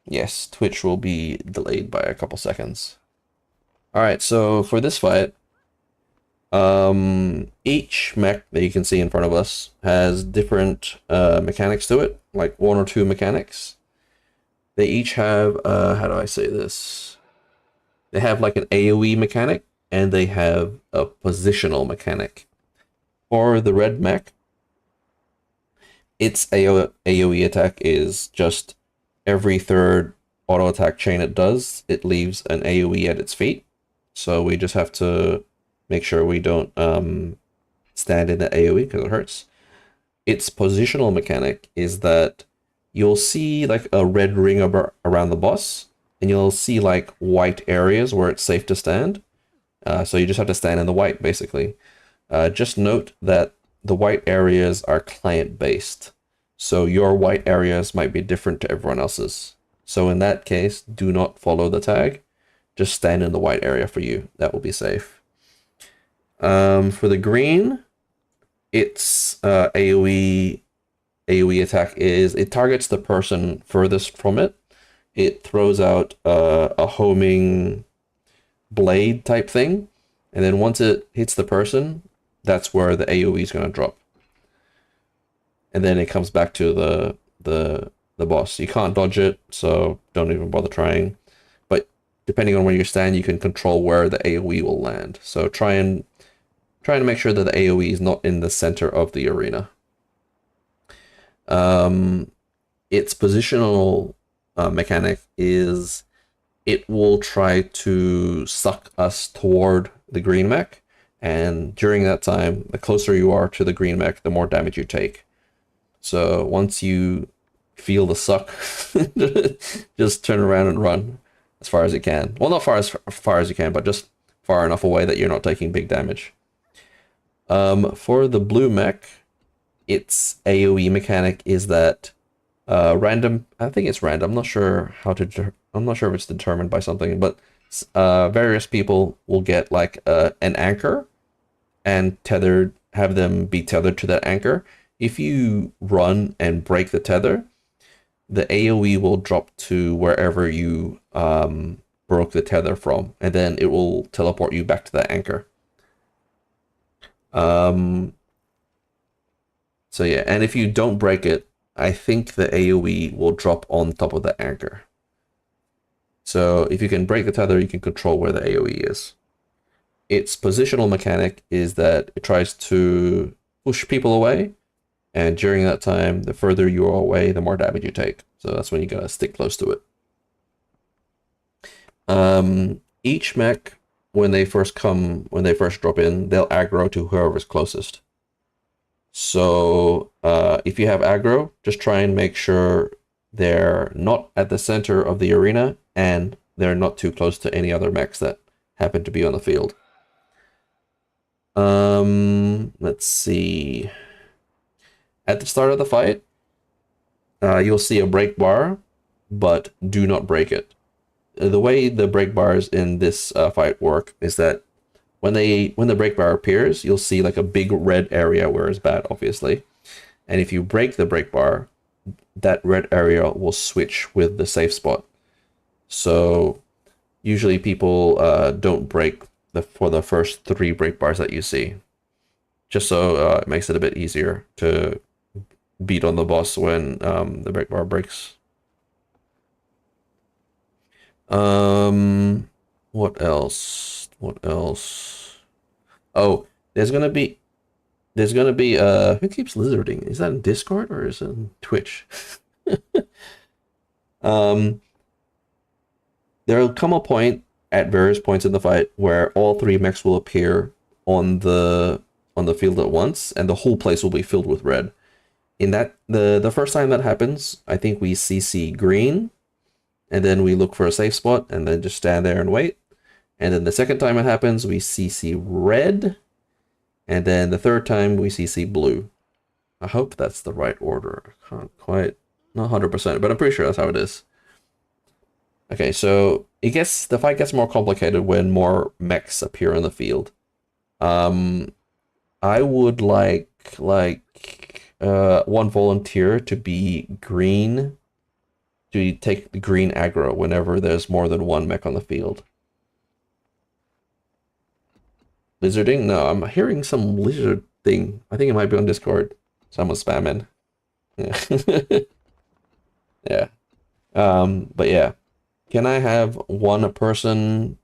Yes, Twitch will be delayed by a couple seconds. Alright, so for this fight, each mech that you can see in front of us has different mechanics to it, like 1 or 2 mechanics. They each have, how do I say this? They have like an AoE mechanic, and they have a positional mechanic. For the red mech, its AoE attack is just every third auto attack chain it does, it leaves an AoE at its feet. So we just have to make sure we don't stand in the AoE because it hurts. Its positional mechanic is that you'll see like a red ring around the boss, and you'll see like white areas where it's safe to stand. So you just have to stand in the white, basically. Just note that the white areas are client-based. So your white areas might be different to everyone else's. So in that case, do not follow the tag. Just stand in the white area for you. That will be safe. For the green, its AoE attack is it targets the person furthest from it. It throws out a homing blade type thing, and then once it hits the person, that's where the AoE is going to drop. And then it comes back to the boss. You can't dodge it, so don't even bother trying. But depending on where you stand, you can control where the AoE will land. So trying to make sure that the AoE is not in the center of the arena. Its positional mechanic is it will try to suck us toward the green mech, and during that time, the closer you are to the green mech, the more damage you take. So once you feel the suck, just turn around and run as far as you can. Well, not as far as you can, but just far enough away that you're not taking big damage. For the blue mech, its AoE mechanic is that random. I think it's random. I'm not sure I'm not sure if it's determined by something, but various people will get like an anchor and have them be tethered to that anchor. If you run and break the tether, the AoE will drop to wherever you broke the tether from, and then it will teleport you back to that anchor. So yeah, and if you don't break it, I think the AoE will drop on top of the anchor. So if you can break the tether, you can control where the AoE is. Its positional mechanic is that it tries to push people away, and during that time, the further you are away, the more damage you take. So that's when you gotta stick close to it. Each mech, when they first drop in, they'll aggro to whoever's closest. So if you have aggro, just try and make sure they're not at the center of the arena and they're not too close to any other mechs that happen to be on the field. Let's see. At the start of the fight, you'll see a break bar, but do not break it. The way the break bars in this fight work is that when the break bar appears, you'll see like a big red area where it's bad, obviously. And if you break the break bar, that red area will switch with the safe spot. So usually people don't break for the first 3 break bars that you see, just so it makes it a bit easier to beat on the boss when the break bar breaks. What else? Oh, there's gonna be who keeps lizarding? Is that in Discord or is it in Twitch? There'll come a point at various points in the fight where all 3 mechs will appear on the field at once, and the whole place will be filled with red. In that the first time that happens, I think we CC green, and then we look for a safe spot, and then just stand there and wait. And then the second time it happens, we CC red, and then the third time we CC blue. I hope that's the right order. I can't quite, not 100%, but I'm pretty sure that's how it is. Okay, so the fight gets more complicated when more mechs appear on the field. I would like one volunteer to be green, to take the green aggro whenever there's more than one mech on the field. Lizarding? No, I'm hearing some lizard thing. I think it might be on Discord. Someone's spamming. Yeah. Yeah. But yeah. Can I have one person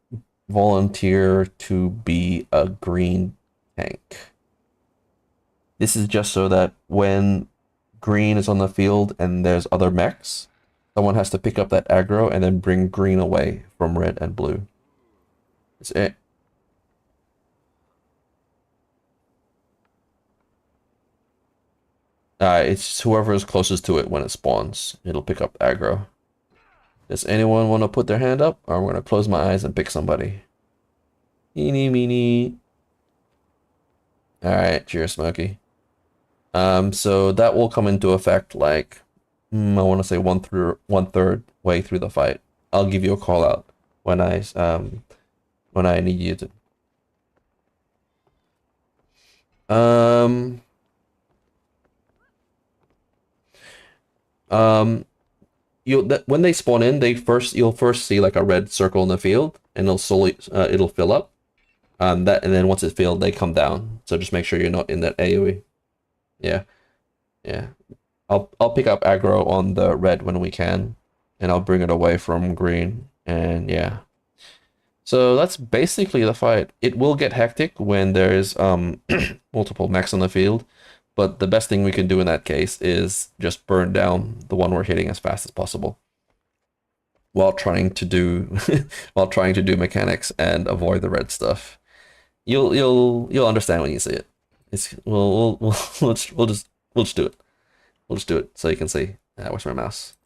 volunteer to be a green tank? This is just so that when green is on the field and there's other mechs, someone has to pick up that aggro and then bring green away from red and blue. That's it. It's whoever is closest to it when it spawns. It'll pick up aggro. Does anyone want to put their hand up? Or I'm going to close my eyes and pick somebody. Eeny, meeny. Alright, cheers, Smokey. So that will come into effect like, I want to say 1/3 way through the fight. I'll give you a call out when I need you to. Um, when they spawn in, you'll first see like a red circle in the field, and it'll slowly it'll fill up. And then once it's filled, they come down. So just make sure you're not in that AoE. Yeah, yeah. I'll pick up aggro on the red when we can, and I'll bring it away from green. And yeah. So that's basically the fight. It will get hectic when there's multiple mechs on the field, but the best thing we can do in that case is just burn down the one we're hitting as fast as possible, while trying to do mechanics and avoid the red stuff. You'll understand when you see it. We'll just do it. We'll just do it so you can see. Where's my mouse?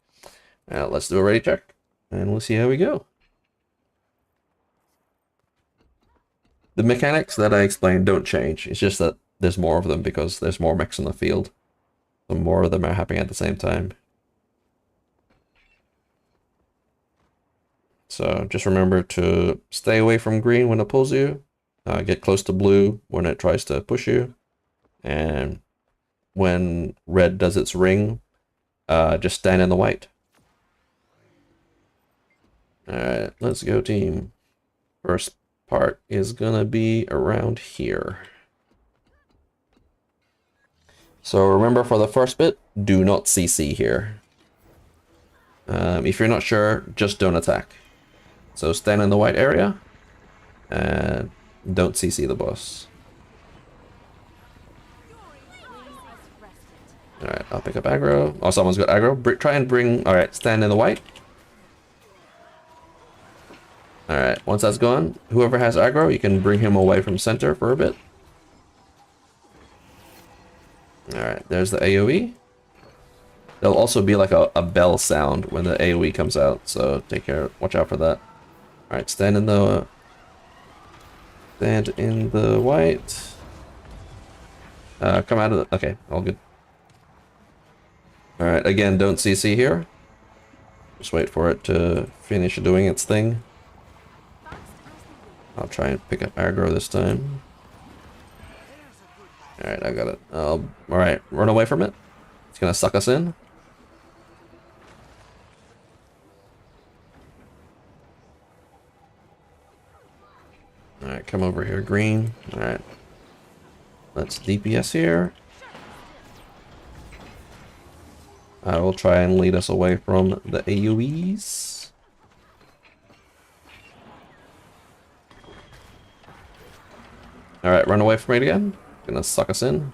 Let's do a ready check, and we'll see how we go. The mechanics that I explained don't change. It's just that there's more of them because there's more mechs in the field. So more of them are happening at the same time. So just remember to stay away from green when it pulls you. Get close to blue when it tries to push you. And when red does its ring, just stand in the white. Alright, let's go team. First part is gonna be around here. So remember, for the first bit, do not CC here. If you're not sure, just don't attack. So stand in the white area and don't CC the boss. Alright, I'll pick up aggro. Oh, someone's got aggro. Try and bring... Alright, stand in the white. Alright, once that's gone, whoever has aggro, you can bring him away from center for a bit. Alright, there's the AoE. There'll also be like a bell sound when the AoE comes out, so take care, watch out for that. Alright, stand in the white. Come out of the... Okay, all good. Alright, again, don't CC here. Just wait for it to finish doing its thing. I'll try and pick up aggro this time. Alright, I got it. Alright, run away from it. It's gonna suck us in. Alright, come over here, green. Alright. Let's DPS here. I will try and lead us away from the AoEs. Alright, run away from it again. Gonna suck us in.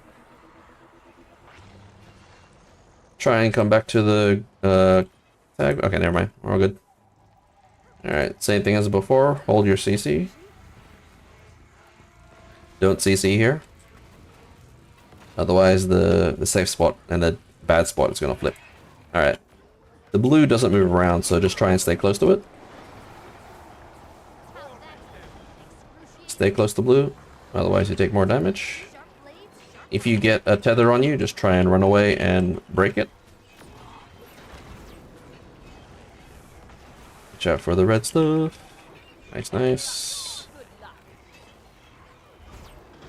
Try and come back to the tag. Okay, never mind. We're all good. Alright, same thing as before. Hold your CC. Don't CC here. Otherwise the safe spot and the bad spot is gonna flip. Alright. The blue doesn't move around, so just try and stay close to it. Stay close to blue. Otherwise you take more damage. If you get a tether on you, just try and run away and break it. Watch out for the red stuff. Nice, nice.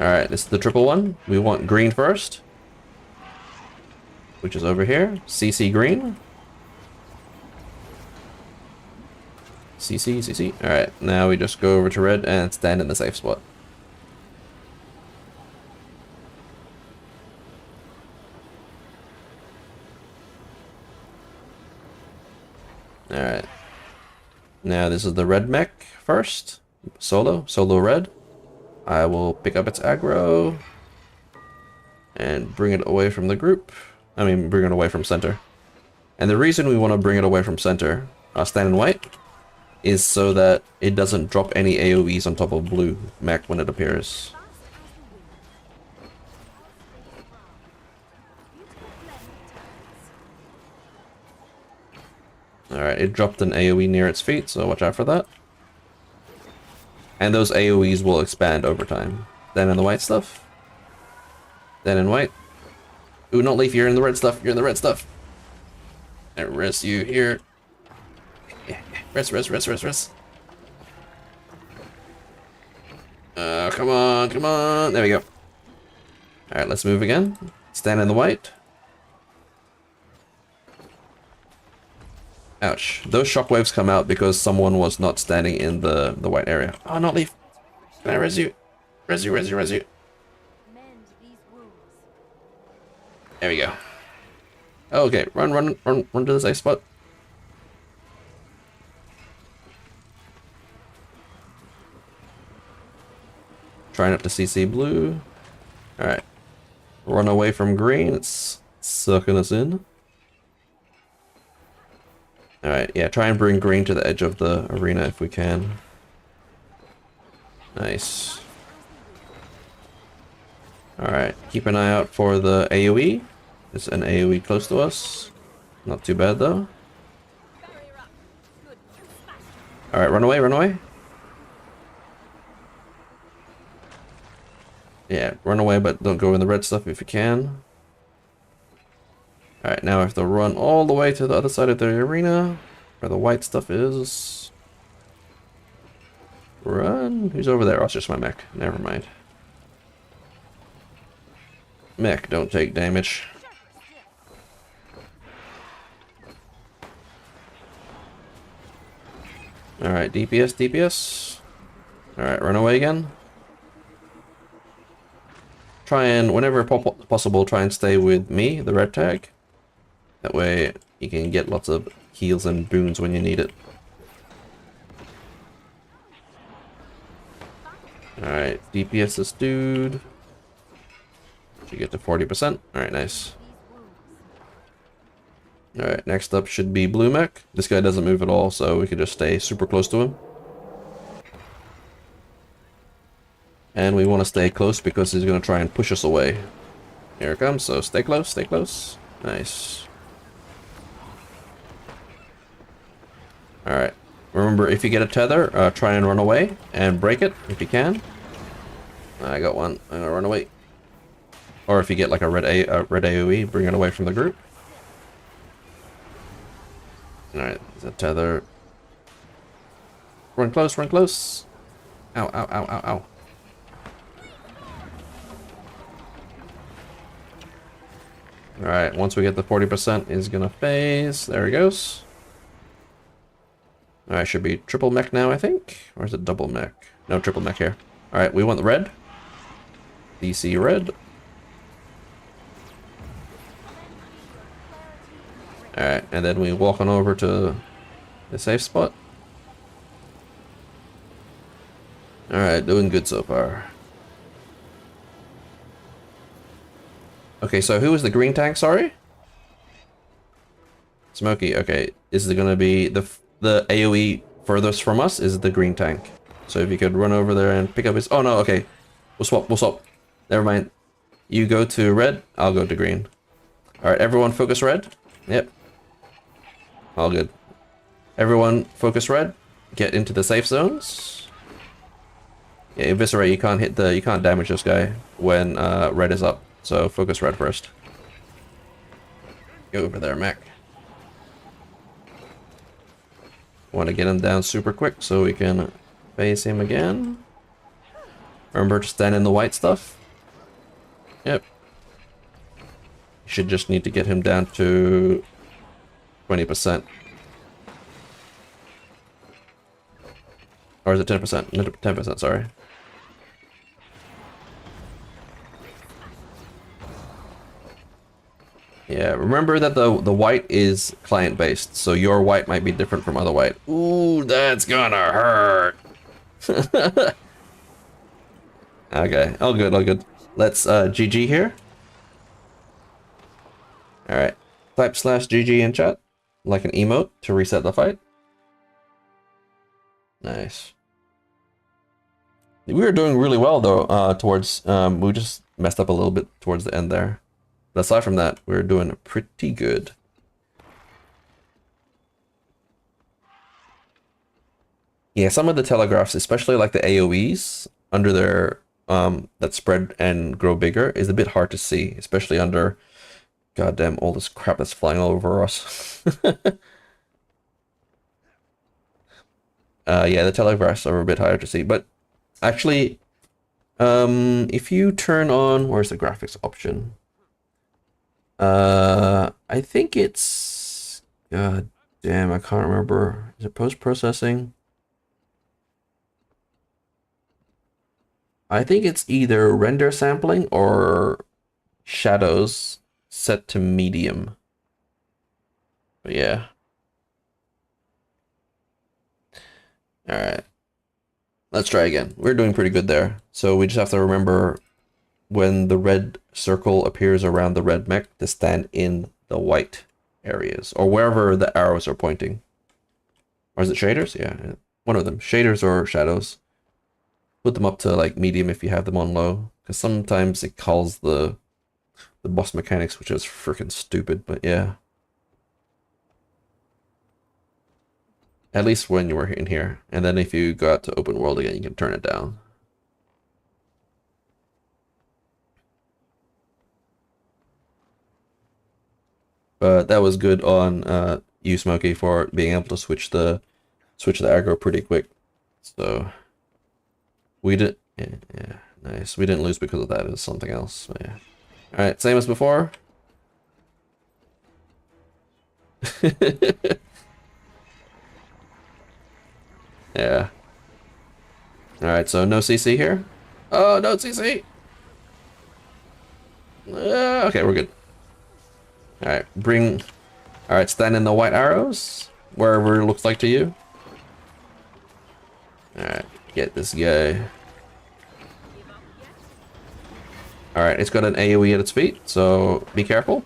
Alright, this is the triple one. We want green first, which is over here. CC green. CC. Alright, now we just go over to red and stand in the safe spot. Alright. Now this is the red mech first. Solo red. I will pick up its aggro and bring it away from the group. I mean, bring it away from center. And the reason we want to bring it away from center, stand in white, is so that it doesn't drop any AoEs on top of blue mech when it appears. Alright, it dropped an AoE near its feet, so watch out for that. And those AoEs will expand over time. Then in the white stuff. Then in white. Ooh, not Leaf, you're in the red stuff. You're in the red stuff. And rest you here. Rest. Come on. There we go. Alright, let's move again. Stand in the white. Ouch. Those shockwaves come out because someone was not standing in the white area. Oh, not leave. Can I res you? Res you, res you, res you. Mend these wounds. There we go. Okay, run to the safe spot. Try not to CC blue. Alright. Run away from green. It's sucking us in. Alright, yeah, try and bring green to the edge of the arena if we can. Nice. Alright, keep an eye out for the AoE. There's an AoE close to us. Not too bad though. Alright, run away, run away. Yeah, run away, but don't go in the red stuff if you can. Alright, now I have to run all the way to the other side of the arena, where the white stuff is. Run! Who's over there? Oh, it's just my mech. Never mind. Mech, don't take damage. Alright, DPS, DPS. Alright, run away again. Try and, whenever possible, try and stay with me, the red tag. That way you can get lots of heals and boons when you need it. Alright, DPS this dude. Should get to 40%. Alright, nice. Alright, next up should be Blue Mech. This guy doesn't move at all, so we could just stay super close to him. And we want to stay close because he's going to try and push us away. Here it comes, so stay close, stay close. Nice. Alright. Remember, if you get a tether, try and run away and break it if you can. I got one. I'm going to run away. Or if you get like a red AoE, bring it away from the group. Alright, there's a tether. Run close, run close. Ow, ow, ow, ow, ow. Alright, once we get the 40%, he's gonna phase. There he goes. Alright, should be triple mech now, I think. Or is it double mech? No, triple mech here. Alright, we want the red. DC red. Alright, and then we walk on over to the safe spot. Alright, doing good so far. Okay, so who was the green tank, sorry? Smokey, okay. Is it gonna be the AoE furthest from us is the green tank. So if you could run over there and pick up his... Oh no, okay. We'll swap, we'll swap. Never mind. You go to red, I'll go to green. Alright, everyone focus red. Yep. All good. Everyone focus red. Get into the safe zones. Yeah, Eviscerate, you can't hit the... You can't damage this guy when red is up. So focus red first. Go over there, mech. Want to get him down super quick so we can face him again. Remember to stand in the white stuff. Yep. You should just need to get him down to 20%. Or is it 10%? 10%, sorry. Yeah, remember that the white is client-based, so your white might be different from other white. Ooh, that's gonna hurt. Okay, all good, all good. Let's GG here. Alright, type /GG in chat, like an emote to reset the fight. Nice. We were doing really well though, towards, we just messed up a little bit towards the end there. But aside from that, we're doing pretty good. Yeah, some of the telegraphs, especially like the AoEs, under their, that spread and grow bigger, is a bit hard to see, especially under, goddamn, all this crap that's flying all over us. Yeah, the telegraphs are a bit harder to see, but actually, If you turn on, where's the graphics option? I think it's, god damn, I can't remember. Is it post-processing? I think it's either render sampling or shadows set to medium. But yeah. Alright. Let's try again. We're doing pretty good there. So we just have to remember when the red circle appears around the red mech to stand in the white areas, or wherever the arrows are pointing. Or is it shaders? Yeah, one of them. Shaders or shadows. Put them up to like medium if you have them on low, because sometimes it calls the boss mechanics, which is freaking stupid, but yeah. At least when you were in here. And then if you go out to open world again, you can turn it down. But that was good on you, Smokey, for being able to switch the aggro pretty quick. So we did, yeah, nice. We didn't lose because of that. It was something else. But yeah. All right, same as before. Yeah. All right, so no CC here. Oh, no CC. Okay, we're good. All right, all right, stand in the white arrows wherever it looks like to you. All right, get this guy. All right, it's got an AoE at its feet, so be careful.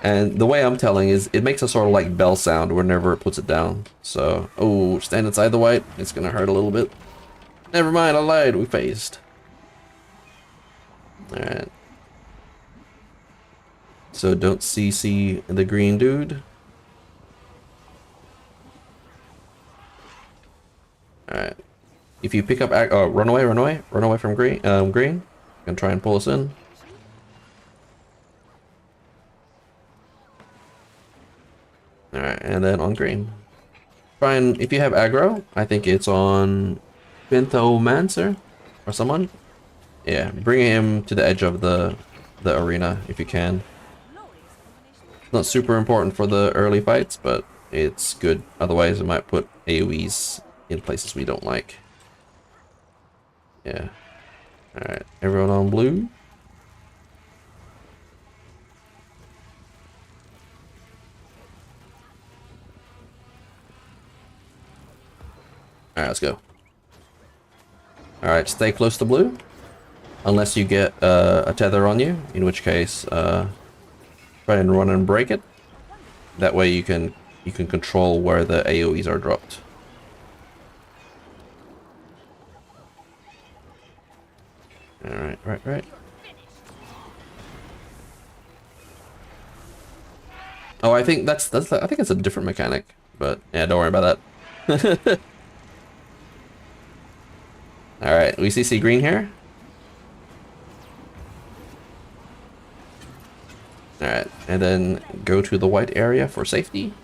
And the way I'm telling is it makes a sort of like bell sound whenever it puts it down. So, oh, stand inside the white. It's gonna hurt a little bit. Never mind, I lied. We phased. All right. So don't CC the green dude. All right. If you pick up, oh, run away from green. Green. Gonna try and pull us in. Alright, and then on green. Try and, if you have aggro, I think it's on Benthomancer or someone. Yeah, bring him to the edge of the arena if you can. Not super important for the early fights, but it's good. Otherwise, it might put AoEs in places we don't like. Yeah. Alright, everyone on blue. Alright, let's go. Alright, stay close to blue. Unless you get a tether on you, in which case try and run and break it. That way you can control where the AoEs are dropped. Alright, right. Oh, I think I think it's a different mechanic, but yeah, don't worry about that. Alright, we CC green here. Alright, and then go to the white area for safety.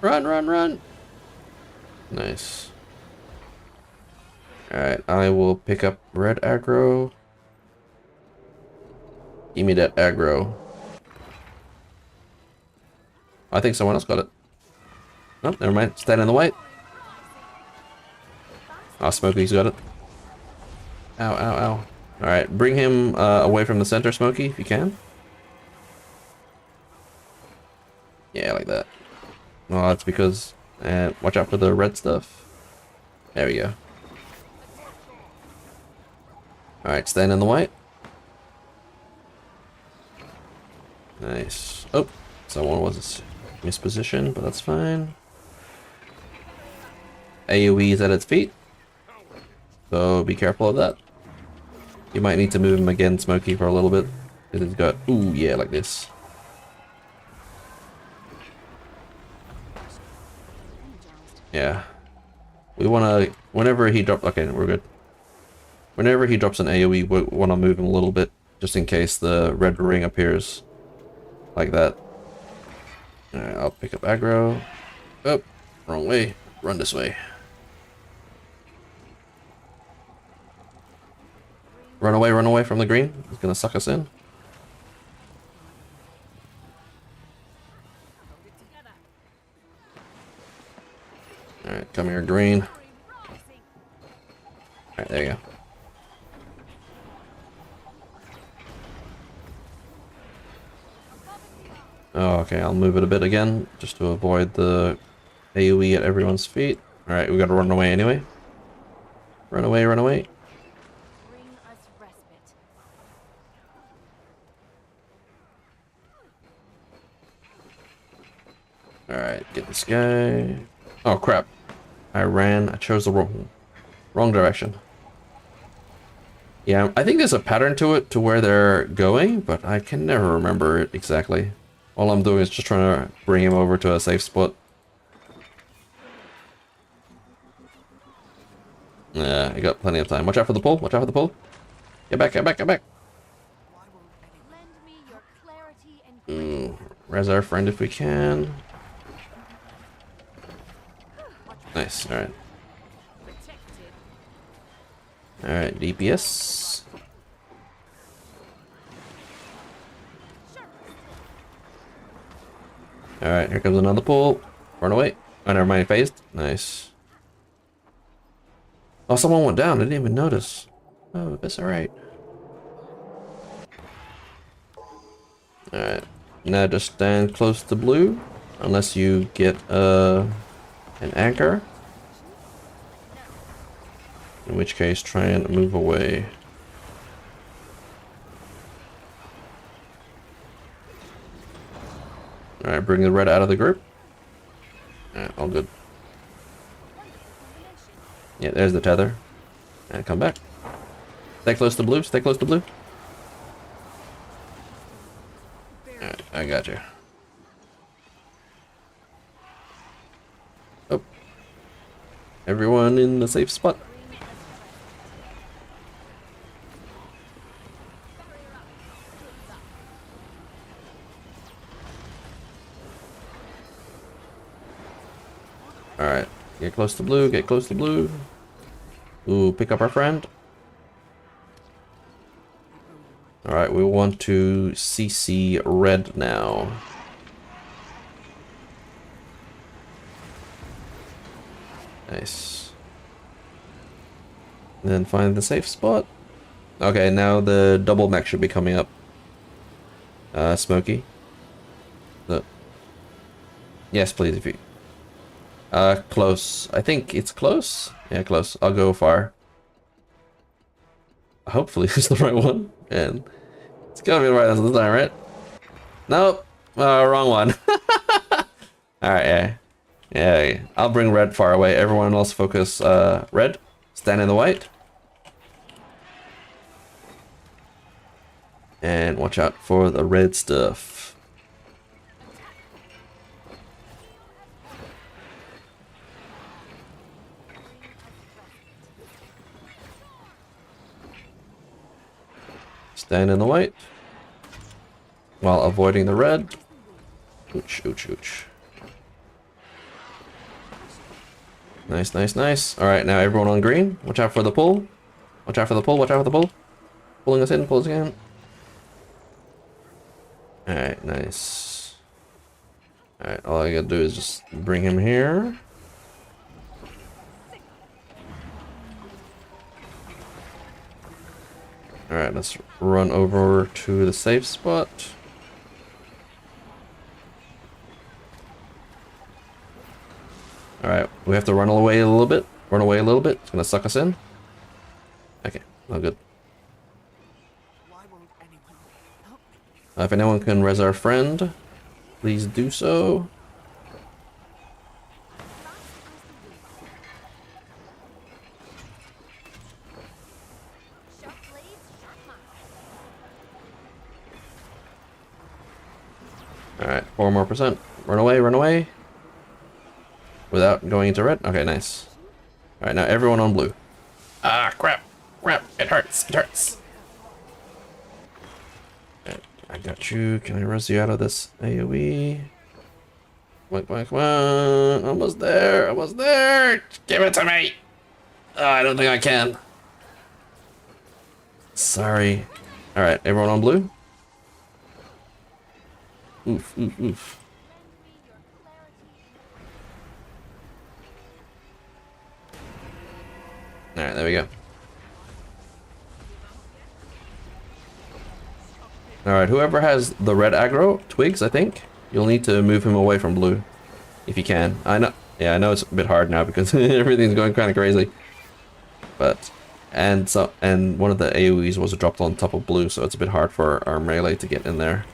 Run! Nice. Alright, I will pick up red aggro. Give me that aggro. I think someone else got it. Oh, never mind. Stand in the white. Oh, Smokey's got it. Ow. Alright, bring him away from the center, Smokey, if you can. Yeah, like that. Well, that's because... watch out for the red stuff. There we go. Alright, stand in the white. Nice. Oh, someone was mispositioned, but that's fine. AoE is at its feet. So be careful of that. You might need to move him again, Smokey, for a little bit. Because he's got... Ooh, yeah, like this. Yeah. We want to... Whenever he drops... Okay, we're good. Whenever he drops an AoE, we want to move him a little bit. Just in case the red ring appears. Like that. Alright, I'll pick up aggro. Oh, wrong way. Run this way. Run away from the green. He's gonna suck us in. Alright, come here, green. Alright, there you go. Oh, okay, I'll move it a bit again, just to avoid the AoE at everyone's feet. Alright, we gotta run away anyway. Run away, run away. Bring us respite. Alright, get this guy. Oh crap. I chose the wrong direction. Yeah, I think there's a pattern to it, to where they're going, but I can never remember it exactly. All I'm doing is just trying to bring him over to a safe spot. Yeah, I got plenty of time. Watch out for the pole, watch out for the pole. Get back, get back, get back. Lend me your clarity and Res our friend if we can. Nice, alright. Alright, DPS. Alright, here comes another pull. Run away. Oh, never mind, phased. Nice. Oh, someone went down. I didn't even notice. Oh, that's alright. Alright. Now just stand close to blue. Unless you get an anchor. In which case, try and move away. Alright, bring the red out of the group. Alright, all good. Yeah, there's the tether. And come back. Stay close to blue, stay close to blue. Alright, I got you. Oh. Everyone in the safe spot. Alright, get close to blue, get close to blue. Ooh, pick up our friend. Alright, we want to CC red now. Nice. Then find the safe spot. Okay, now the double mech should be coming up. Smokey. Look. Yes, please, if you... close. I think it's close. Yeah, close. I'll go far. Hopefully it's the right one. And it's gotta be the right one this time, right? Nope. Wrong one. Alright, yeah. Yeah, I'll bring red far away. Everyone else focus red. Stand in the white. And watch out for the red stuff. Stand in the white while avoiding the red. Ooch, ooch, ooch. Nice, nice, nice. Alright, now everyone on green. Watch out for the pull. Watch out for the pull, watch out for the pull. Pulling us in, pulling us in. Alright, nice. Alright, all I gotta do is just bring him here. Alright, let's run over to the safe spot. Alright, we have to run away a little bit. Run away a little bit. It's gonna suck us in. Okay, all good. If anyone can res our friend, please do so. Alright, 4 more %. Run away, run away. Without going into red? Okay, nice. Alright, now everyone on blue. Ah, crap. Crap. It hurts. It hurts. Right, I got you. Can I res you out of this AoE? Come on, come on, come on. Almost there. Almost there. Give it to me. Oh, I don't think I can. Sorry. Alright, everyone on blue? Oof, oof, oof. Alright, there we go. Alright, whoever has the red aggro, Twigs, I think, you'll need to move him away from blue. If you can. I know, yeah, I know it's a bit hard now because everything's going kind of crazy. But, and one of the AoEs was dropped on top of blue, so it's a bit hard for our melee to get in there.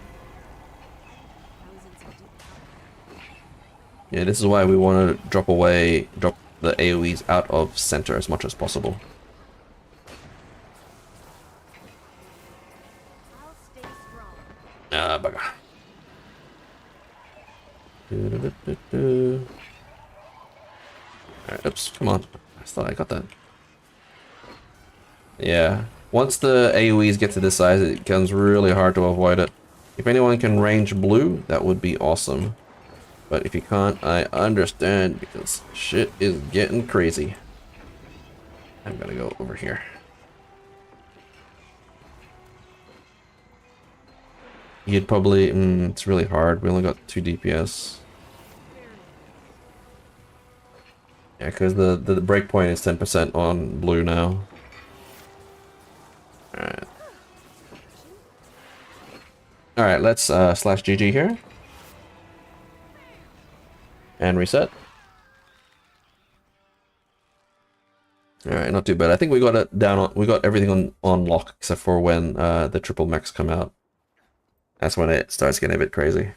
Yeah, this is why we want to drop the AoEs out of center as much as possible. Ah, bugger. Alright, oops, come on. I thought I got that. Yeah, once the AoEs get to this size, it becomes really hard to avoid it. If anyone can range blue, that would be awesome. But if you can't, I understand, because shit is getting crazy. I'm gonna go over here. You'd probably... it's really hard. We only got 2 DPS. Yeah, because the breakpoint is 10% on blue now. Alright. Alright, let's slash GG here. And reset. Alright, not too bad. I think we got it down on... We got everything on lock, except for when the triple mechs come out. That's when it starts getting a bit crazy.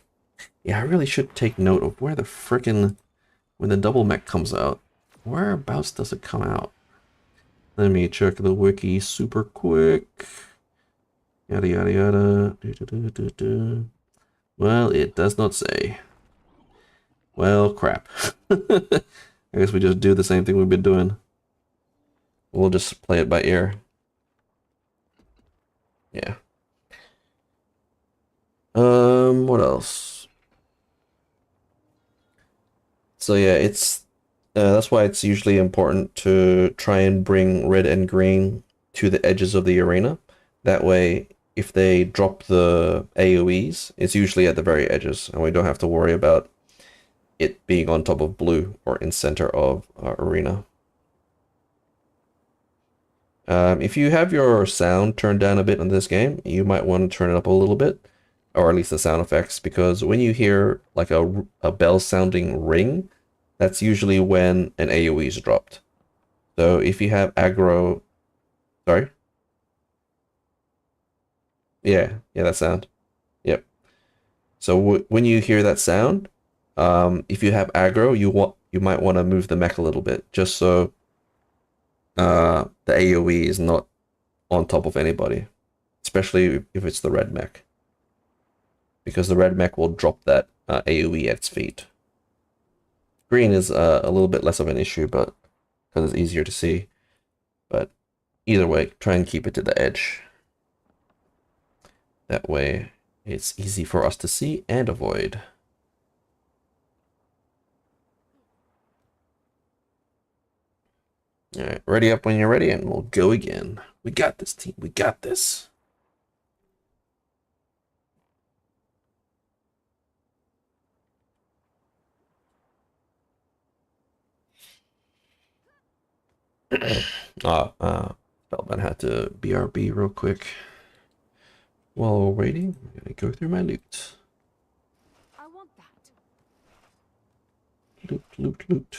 Yeah, I really should take note of where the frickin'... When the double mech comes out. Whereabouts does it come out? Let me check the wiki super quick. Yada yada yada. Well, it does not say. Well, crap. I guess we just do the same thing we've been doing. We'll just play it by ear. Yeah. What else? So yeah, it's that's why it's usually important to try and bring red and green to the edges of the arena. That way, if they drop the AoEs, it's usually at the very edges, and we don't have to worry about it being on top of blue or in center of our arena. If you have your sound turned down a bit in this game, you might want to turn it up a little bit, or at least the sound effects, because when you hear like a bell sounding ring, that's usually when an AoE is dropped. So if you have aggro... Sorry? Yeah, that sound. Yep. So when you hear that sound, if you have aggro, you might want to move the mech a little bit, just so the AoE is not on top of anybody, especially if it's the red mech, because the red mech will drop that AoE at its feet. Green is a little bit less of an issue, but because it's easier to see. But either way, try and keep it to the edge. That way, it's easy for us to see and avoid. Alright, ready up when you're ready, and we'll go again. We got this, team. We got this. Spellbound had to BRB real quick. While we're waiting, I'm gonna go through my loot. I want that. Loot.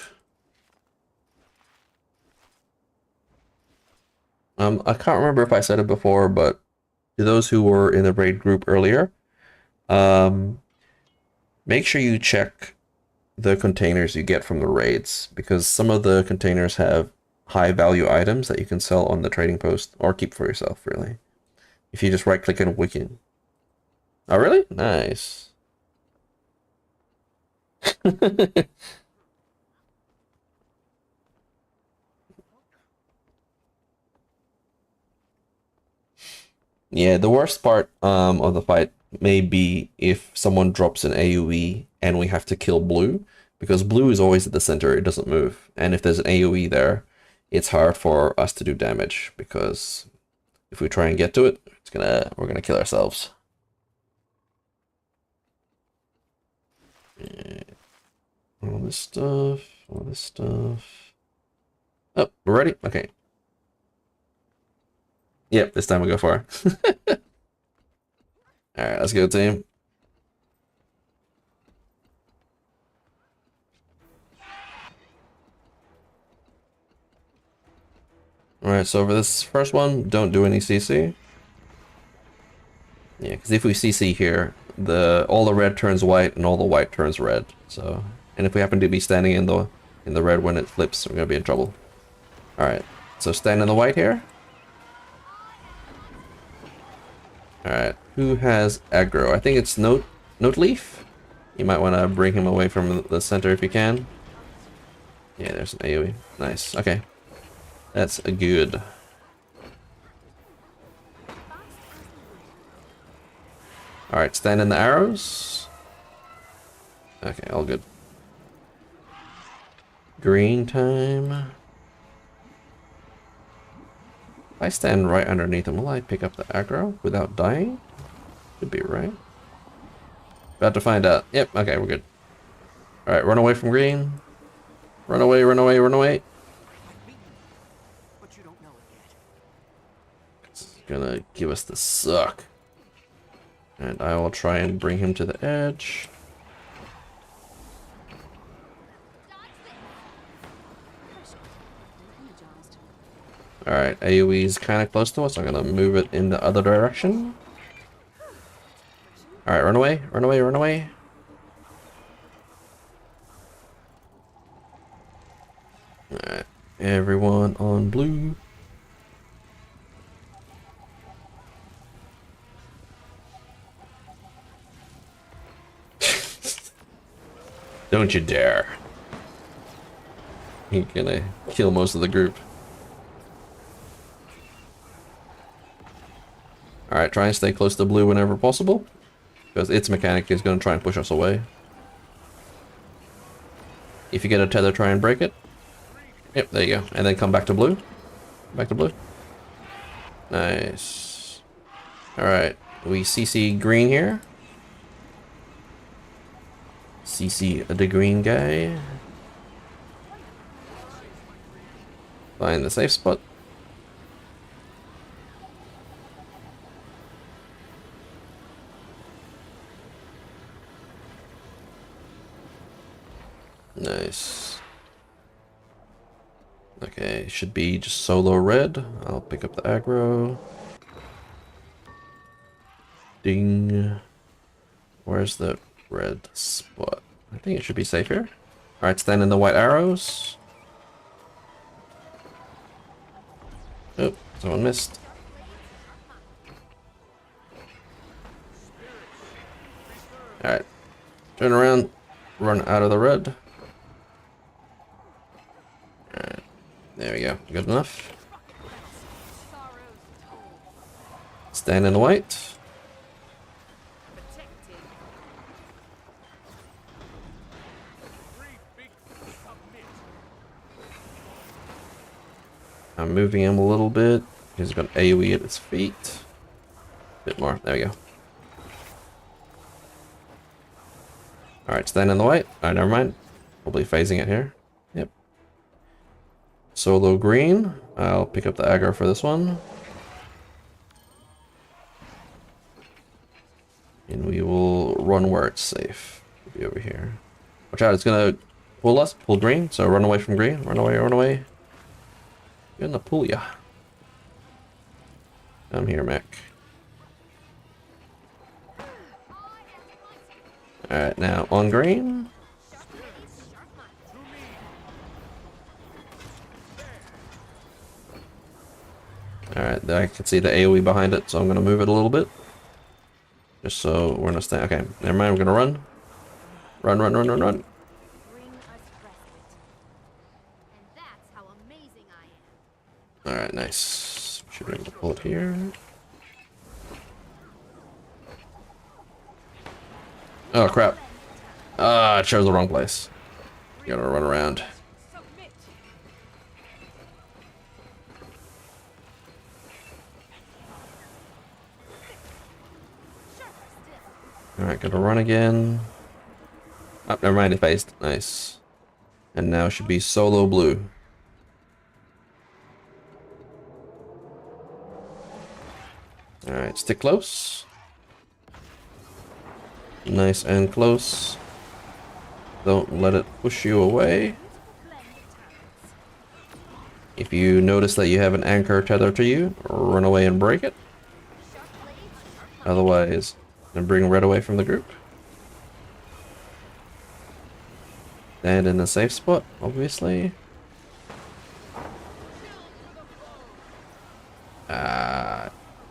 I can't remember if I said it before, but to those who were in the raid group earlier, make sure you check the containers you get from the raids, because some of the containers have high value items that you can sell on the trading post or keep for yourself, really. If you just right click and wiki. Oh, really? Nice. Yeah, the worst part of the fight may be if someone drops an AoE and we have to kill blue, because blue is always at the center, it doesn't move. And if there's an AoE there, it's hard for us to do damage, because If we try and get to it, we're gonna kill ourselves. All this stuff, all this stuff. Oh, we're ready? Okay. Yep, this time we go far. Alright, let's go, team. Alright, so for this first one, don't do any CC. Yeah, because if we CC here, all the red turns white and all the white turns red. So, and if we happen to be standing in the red when it flips, we're gonna be in trouble. Alright, so stand in the white here. Alright, who has aggro? I think it's Note Leaf. You might want to bring him away from the center if you can. Yeah, there's an AoE. Nice, okay. That's good. Alright, stand in the arrows. Okay, all good. Green time. If I stand right underneath him, will I pick up the aggro without dying? Should be right. About to find out. Yep, okay, we're good. Alright, run away from green. Run away, run away, run away. But you don't know it yet. It's gonna give us the suck. And I will try and bring him to the edge. Alright, AoE is kind of close to us. I'm gonna move it in the other direction. Alright, run away, run away, run away. Alright, everyone on blue. Don't you dare. He's gonna kill most of the group. Alright, try and stay close to blue whenever possible, because its mechanic is going to try and push us away. If you get a tether, try and break it. Yep, there you go. And then come back to blue. Back to blue. Nice. Alright, we CC green here. CC the green guy. Find the safe spot. Nice. Okay, should be just solo red. I'll pick up the aggro. Ding. Where's the red spot? I think it should be safe here. Alright, stand in the white arrows. Oh, someone missed. Alright. Turn around. Run out of the red. Alright. There we go. Good enough. Stand in the white. I'm moving him a little bit. He's got AoE at his feet. A bit more. There we go. Alright, stand in the white. Alright, never mind. Probably phasing it here. Yep. Solo green. I'll pick up the aggro for this one. And we will run where it's safe. It'll be over here. Watch out, it's gonna pull us. Pull green. So run away from green. Run away, run away. Gonna pull ya. I'm here, Mac. Alright, now on green. Alright, I can see the AoE behind it, so I'm gonna move it a little bit. Just so we're gonna stay. Okay, never mind, we're gonna run. Run, run, run, run, run. Alright, nice. Should be able to pull it here. Oh crap. Ah, I chose the wrong place. You gotta run around. Alright, gotta run again. Oh, never mind, it phased. Nice. And now should be solo blue. Alright, stick close. Nice and close. Don't let it push you away. If you notice that you have an anchor tethered to you, run away and break it. Otherwise, and bring red away from the group. Stand in a safe spot, obviously.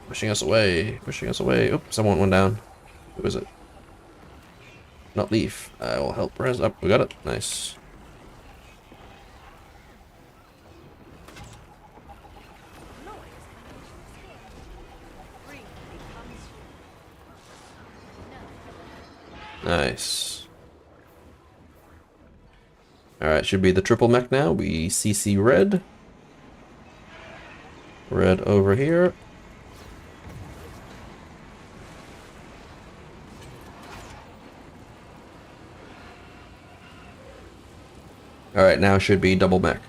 Pushing us away, pushing us away. Oops, someone went down. Who is it? Not Leaf. I will help res up. We got it. Nice. Nice. Alright, should be the triple mech now. We CC red. Red over here. Alright, now should be double mech.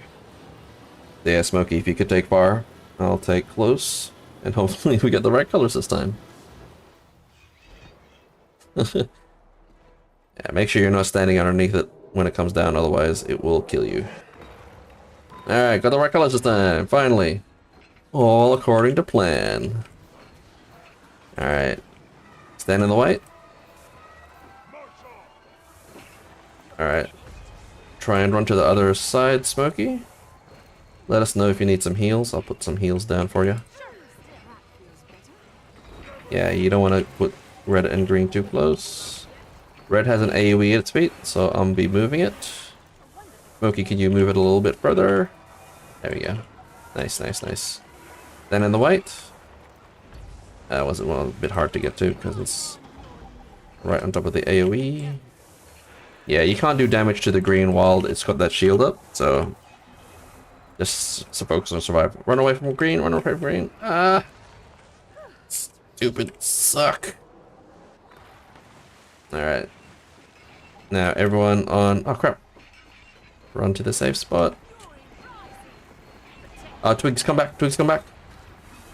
Yeah, Smokey, if you could take far, I'll take close. And hopefully we get the right colors this time. Yeah, make sure you're not standing underneath it when it comes down, otherwise it will kill you. Alright, got the right colors this time, finally. All according to plan. Alright. Stand in the white. Alright. Try and run to the other side, Smokey. Let us know if you need some heals. I'll put some heals down for you. Yeah, you don't want to put red and green too close. Red has an AoE at its feet, so I'll be moving it. Smokey, can you move it a little bit further? There we go. Nice, nice, nice. Then in the white. That was a bit hard to get to because it's right on top of the AoE. Yeah, you can't do damage to the green while it's got that shield up, so just focus on survival. Run away from green, run away from green. Ah! Stupid suck. Alright. Now everyone on... Oh crap. Run to the safe spot. Twigs, come back, Twigs, come back.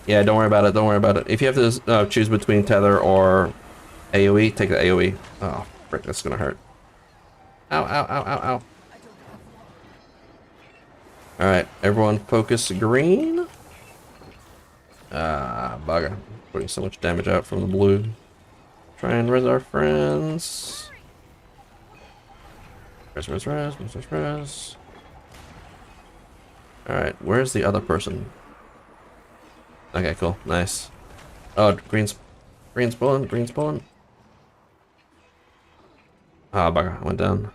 Yeah, don't worry about it, don't worry about it. If you have to choose between tether or AoE, take the AoE. Oh, frick, that's gonna hurt. Ow, ow, ow, ow, ow. Alright, everyone focus green. Ah, bugger. Putting so much damage out from the blue. Try and res our friends. Res, res, res, res, res, res. Alright, where's the other person? Okay, cool, nice. Oh, green's pulling, green's pulling. Ah, bugger, I went down.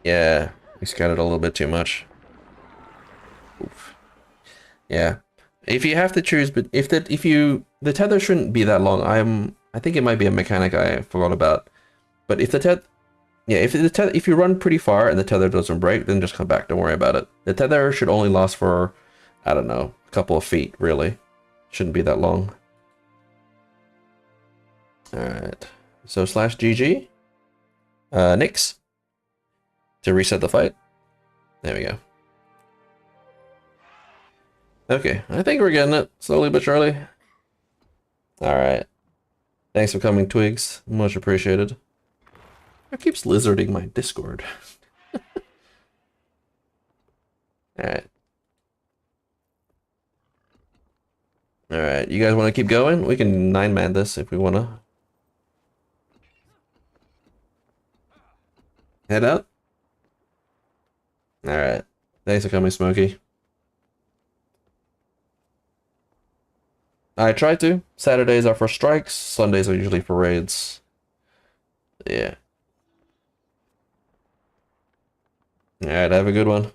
Yeah, we scattered a little bit too much. Oof. Yeah, if you have to choose, but if the tether shouldn't be that long. I think it might be a mechanic I forgot about. But if the tether, yeah, if you run pretty far and the tether doesn't break, then just come back. Don't worry about it. The tether should only last for, I don't know, a couple of feet. Really, shouldn't be that long. All right, so /GG, Nyx. To reset the fight. There we go. Okay, I think we're getting it slowly but surely. Alright. Thanks for coming, Twigs. Much appreciated. It keeps lizarding my Discord. Alright. Alright, you guys want to keep going? We can 9-man this if we want to. Head out. Alright. Thanks for coming, Smokey. I try to. Saturdays are for strikes, Sundays are usually for raids. Yeah. Alright, have a good one.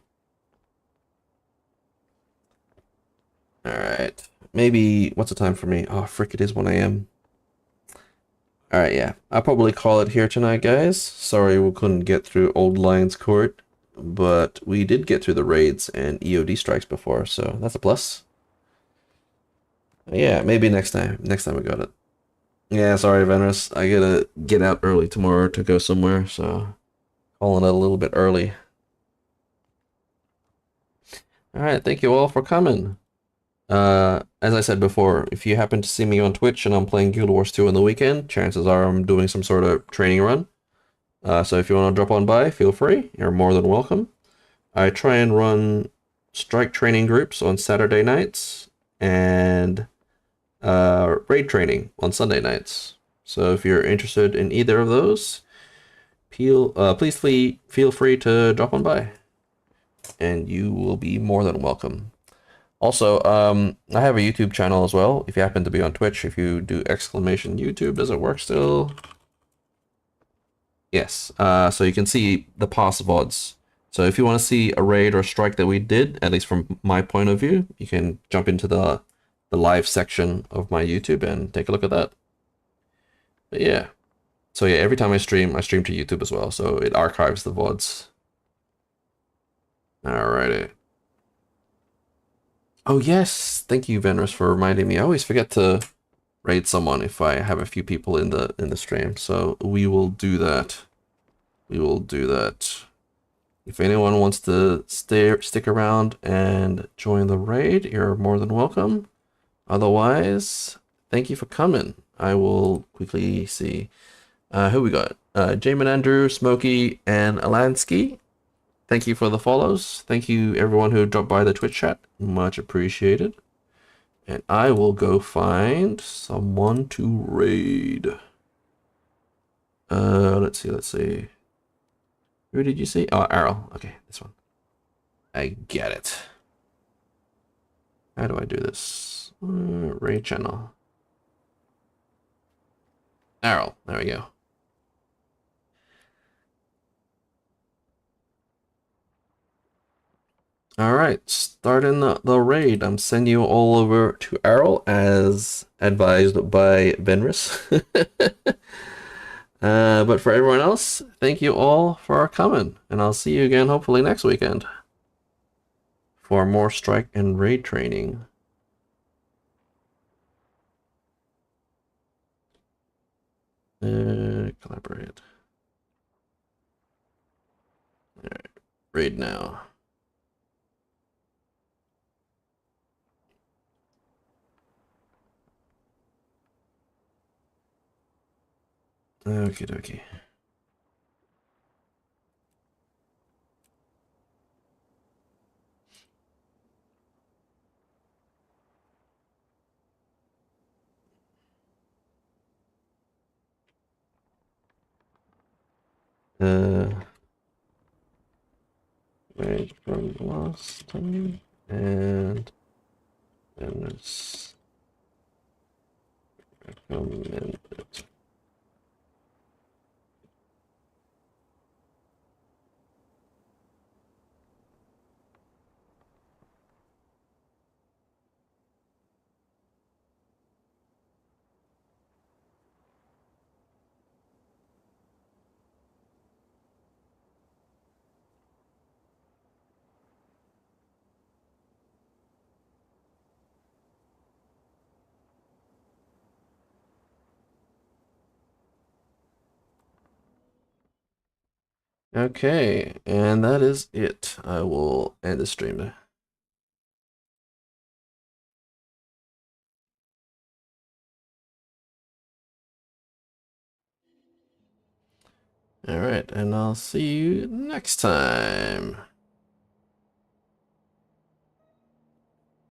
Alright. Maybe, what's the time for me? Oh, frick, it is 1 AM. Alright, yeah. I'll probably call it here tonight, guys. Sorry we couldn't get through Old Lions Court. but we did get through the raids and EOD strikes before, so that's a plus. Yeah, maybe next time. Next time we got it. Yeah, sorry, Venus. I gotta get out early tomorrow to go somewhere, so calling it a little bit early. Alright, thank you all for coming. As I said before, if you happen to see me on Twitch and I'm playing Guild Wars 2 on the weekend, chances are I'm doing some sort of training run. So if you want to drop on by, feel free. You're more than welcome. I try and run strike training groups on Saturday nights and raid training on Sunday nights. So if you're interested in either of those, please feel free to drop on by, and you will be more than welcome. Also, I have a YouTube channel as well. If you happen to be on Twitch, if you do !YouTube, does it work still? Yes. So you can see the past VODs. So if you want to see a raid or strike that we did, at least from my point of view, you can jump into the live section of my YouTube and take a look at that. But yeah. So yeah, every time I stream to YouTube as well, so it archives the VODs. Alrighty. Oh yes, thank you, Venus, for reminding me. I always forget to raid someone if I have a few people in the stream, so we will do that. We will do that. If anyone wants to stick around and join the raid, you're more than welcome. Otherwise, thank you for coming. I will quickly see who we got. Jamin Andrew, Smokey, and Alansky. Thank you for the follows. Thank you everyone who dropped by the Twitch chat. Much appreciated. And I will go find someone to raid. Let's see. Who did you see? Oh, Errol. Okay, this one. I get it. How do I do this? Raid channel. Errol. There we go. Alright, starting the raid. I'm sending you all over to Errol as advised by Venris. But for everyone else, thank you all for coming, and I'll see you again hopefully next weekend for more strike and raid training. Collaborate. Alright, raid now. Okie dokie. Right from the last time, and it's recommended. Okay, and that is it. I will end the stream. Alright, and I'll see you next time.